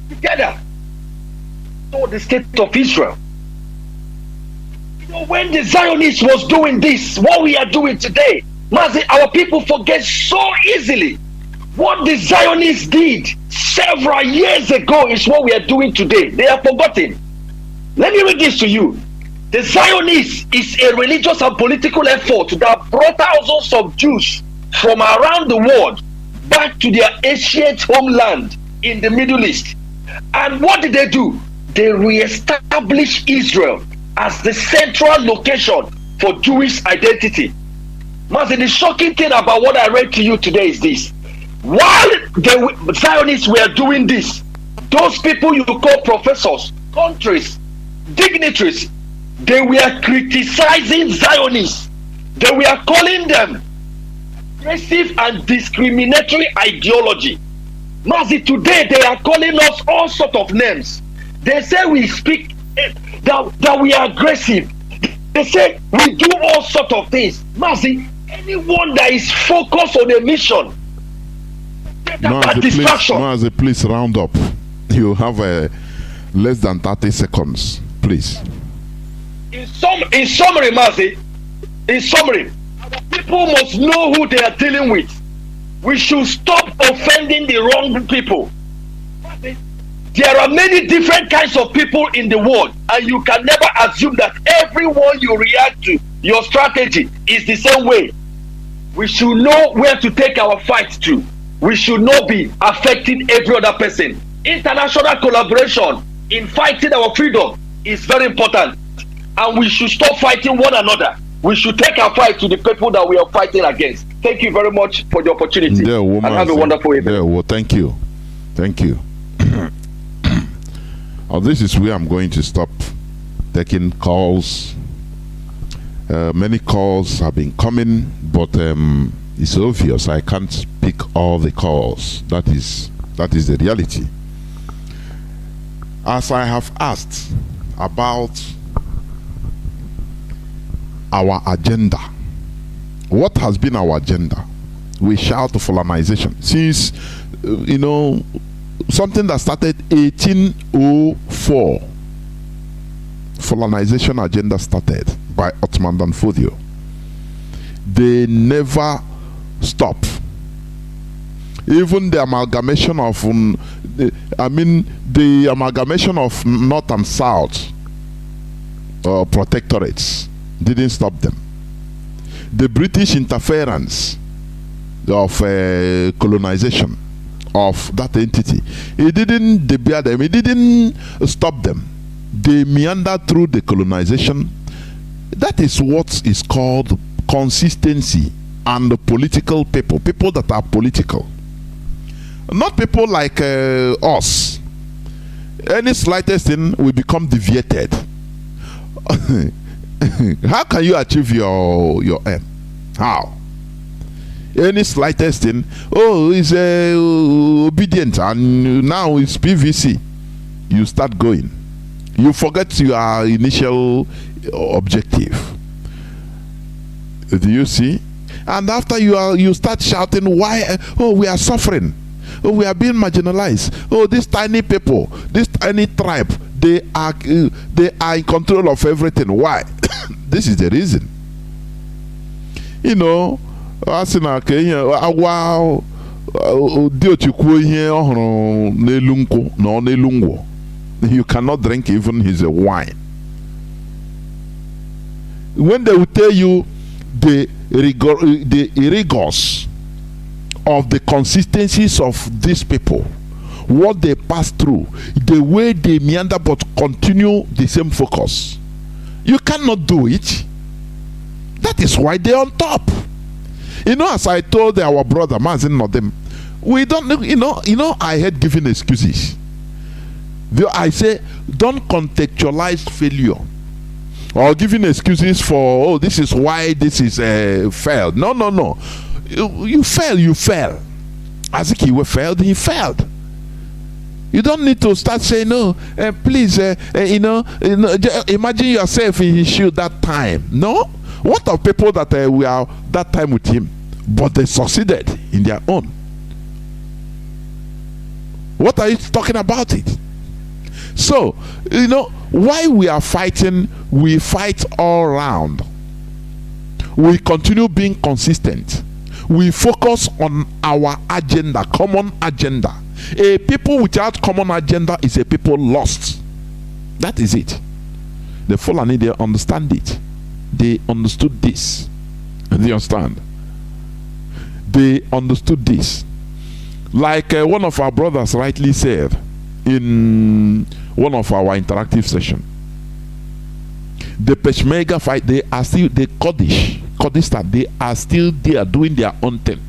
Together. So the state of Israel. You know, when the Zionists was doing this, what we are doing today, Mazi, our people forget so easily. What the Zionists did several years ago is what we are doing today. They are forgotten. Let me read this to you. The Zionists is a religious and political effort that brought thousands of Jews from around the world back to their ancient homeland in the Middle East. And what did they do? They re-established Israel as the central location for Jewish identity. Mazi, the shocking thing about what I read to you today is this. While the Zionists were doing this, those people you call professors, countries, dignitaries, they were criticizing Zionists. They were calling them aggressive and discriminatory ideology. Mazi, today they are calling us all sorts of names. They say we speak, that we are aggressive. They say we do all sorts of things. Mazi, anyone that is focused on a mission, Mazi, please round up. You have less than 30 seconds, please. In summary, Mazi, our people must know who they are dealing with. We should stop offending the wrong people. There are many different kinds of people in the world, and you can never assume that everyone you react to, your strategy is the same way. We should know where to take our fight to. We should not be affecting every other person. International collaboration in fighting our freedom is very important, and we should stop fighting one another. We should take our fight to the people that we are fighting against. Thank you very much for the opportunity, and have a wonderful evening. Well, thank you. This is where I'm going to stop taking calls. Many calls have been coming, but it's obvious I can't pick all the calls. That is the reality. As I have asked about our agenda, what has been our agenda? We shout Fulanization since something that started 1804. Fulanization agenda started by Ottoman Dan Fodio. They never stop. Even the amalgamation of the amalgamation of North and South protectorates didn't stop them. The British interference of colonization of that entity, it didn't debar them, it didn't stop them. They meandered through the colonization. That is what is called consistency and the political people that are political, not people like us. Any slightest thing will become deviated. How can you achieve your aim? How? Any slightest thing, he's obedient, and now it's PVC. You start going. You forget your initial objective. Do you see? And after you start shouting, why? We are suffering. We are being marginalized. These tiny people, this tiny tribe, they are in control of everything. Why? This is the reason. Asina Kenya awa diochukwu ihe ohuru n'elu nkwụ na n'elu ngwo. You cannot drink even his wine. When they will tell you the rigors of the consistencies of these people, what they pass through, the way they meander but continue the same focus, you cannot do it. That is why they're on top. You know, as I told our brother Mazi Nnamdi, we don't, I hate giving excuses. I say, don't contextualize failure or giving excuses for, oh, this is why this is failed. No. You fail. As if he failed, he failed. You don't need to start saying, no, please, imagine yourself in his shoe that time. No? What of people that were that time with him, but they succeeded in their own? What are you talking about it? So, why we are fighting, we fight all round. We continue being consistent. We focus on our agenda, common agenda. A people without common agenda is a people lost. That is it. The Fulani, they understand it. They understood this. They understand. They understood this. Like one of our brothers rightly said in one of our interactive sessions, the Peshmerga fight, they are still, the Kurdistan, they are still there doing their own thing,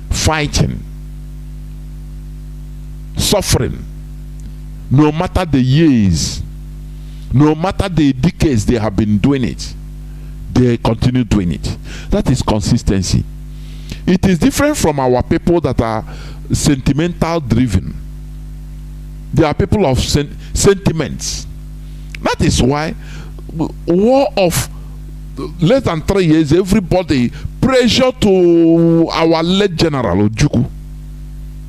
fighting, suffering, no matter the years, no matter the decades they have been doing it, they continue doing it. That is consistency. It is different from our people that are sentimental driven. They are people of sentiments. That is why war of less than 3 years, everybody pressure to our late general Ojukwu.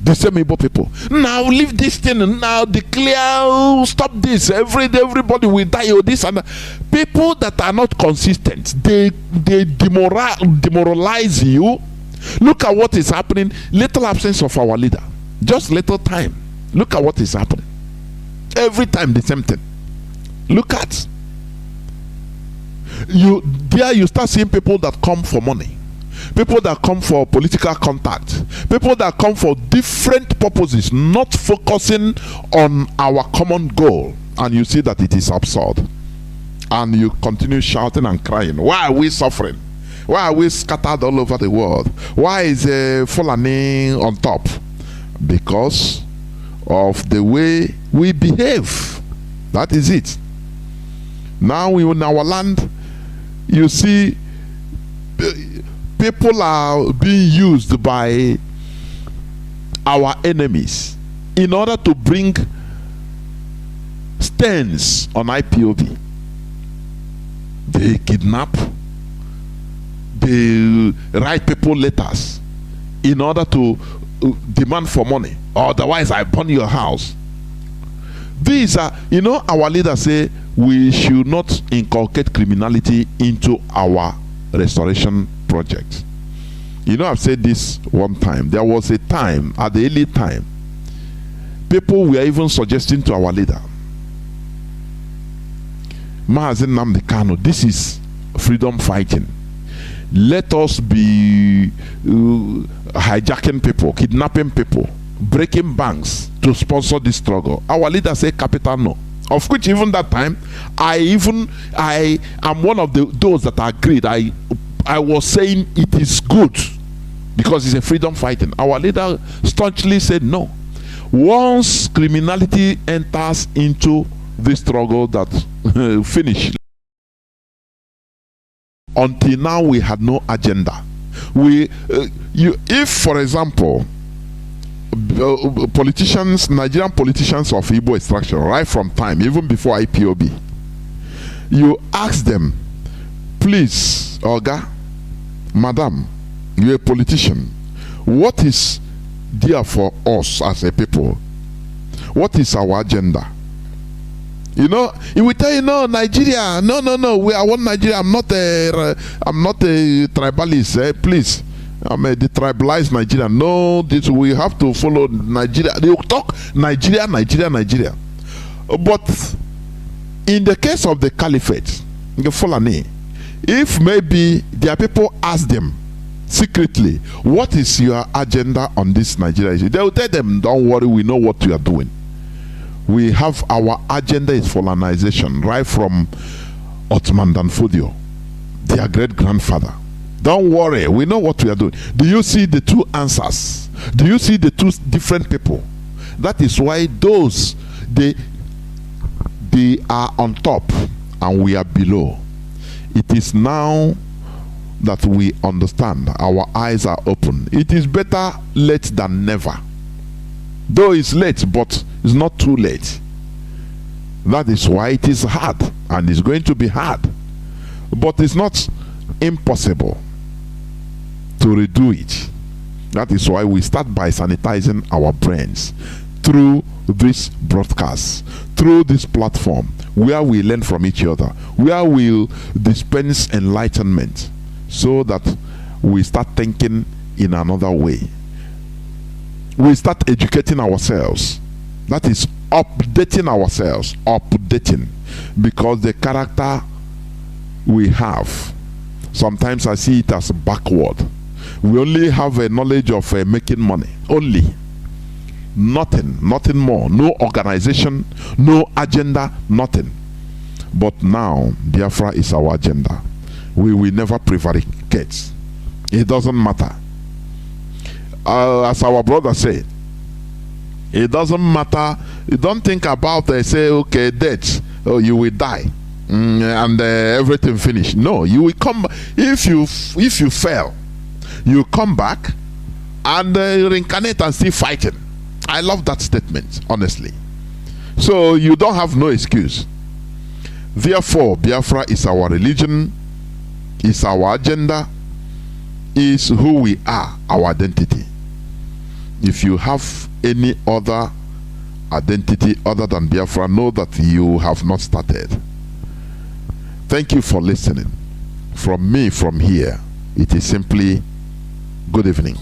The same Igbo people. Now leave this thing. Now declare, stop this. Everybody will die. Or this and that. People that are not consistent, they demoralize you. Look at what is happening. Little absence of our leader. Just little time. Look at what is happening. Every time the same thing. Look at. You start seeing people that come for money. People that come for political contact. People that come for different purposes, not focusing on our common goal. And you see that it is absurd. And you continue shouting and crying. Why are we suffering? Why are we scattered all over the world? Why is Fulani on top? Because of the way we behave. That is it. Now in our land, you see people are being used by our enemies in order to bring stains on IPOB. They kidnap, they write people letters in order to demand for money. Otherwise, I burn your house. These are, our leaders say we should not inculcate criminality into our restoration project. I've said this one time. There was a time, at the early time, people were even suggesting to our leader, Mazi Nnamdi Kanu, this is freedom fighting. Let us be hijacking people, kidnapping people, breaking banks to sponsor this struggle. Our leader said capital no. Of which even that time, I am one of those that agreed. I was saying it is good because it's a freedom fighting. Our leader staunchly said no. Once criminality enters into this struggle, that finish. Until now, we had no agenda. If, for example, Nigerian politicians of Igbo extraction, right from time, even before IPOB, you ask them, please, Oga, Madam, you're a politician, what is there for us as a people? What is our agenda? He will tell you, no, Nigeria, no, we are one Nigeria. I'm not a tribalist, please. I'm a detribalized Nigeria. No, we have to follow Nigeria. They will talk Nigeria. But in the case of the caliphate, the Fulani, if maybe their people ask them secretly, what is your agenda on this Nigeria issue? They will tell them, don't worry, we know what you are doing. We have our agenda is Fulanization, right from Ottoman Danfodio. their great-grandfather. Don't worry, we know what we are doing. Do you see the two answers? Do you see the two different people? That is why those, they are on top and we are below. It is now that we understand, our eyes are open. It is better late than never. Though it's late, but it's not too late. That is why it is hard, and it's going to be hard. But it's not impossible to redo it. That is why we start by sanitizing our brains through this broadcast, through this platform, where we learn from each other, where we'll dispense enlightenment, so that we start thinking in another way. We start educating ourselves. That is updating ourselves, because the character we have, sometimes I see it as backward. We only have a knowledge of making money, only. Nothing more. No organization, no agenda, nothing. But now, Biafra is our agenda. We will never prevaricate. It doesn't matter. As our brother said, it doesn't matter. You don't think about say, okay, death, oh, you will die, and everything finished. No, you will come. If you fail, you come back and reincarnate and still fighting. I love that statement, honestly. So you don't have no excuse. Therefore, Biafra is our religion, is our agenda, is who we are, our identity. If you have any other identity other than Biafra, know that you have not started. Thank you for listening. From me, from here, it is simply good evening.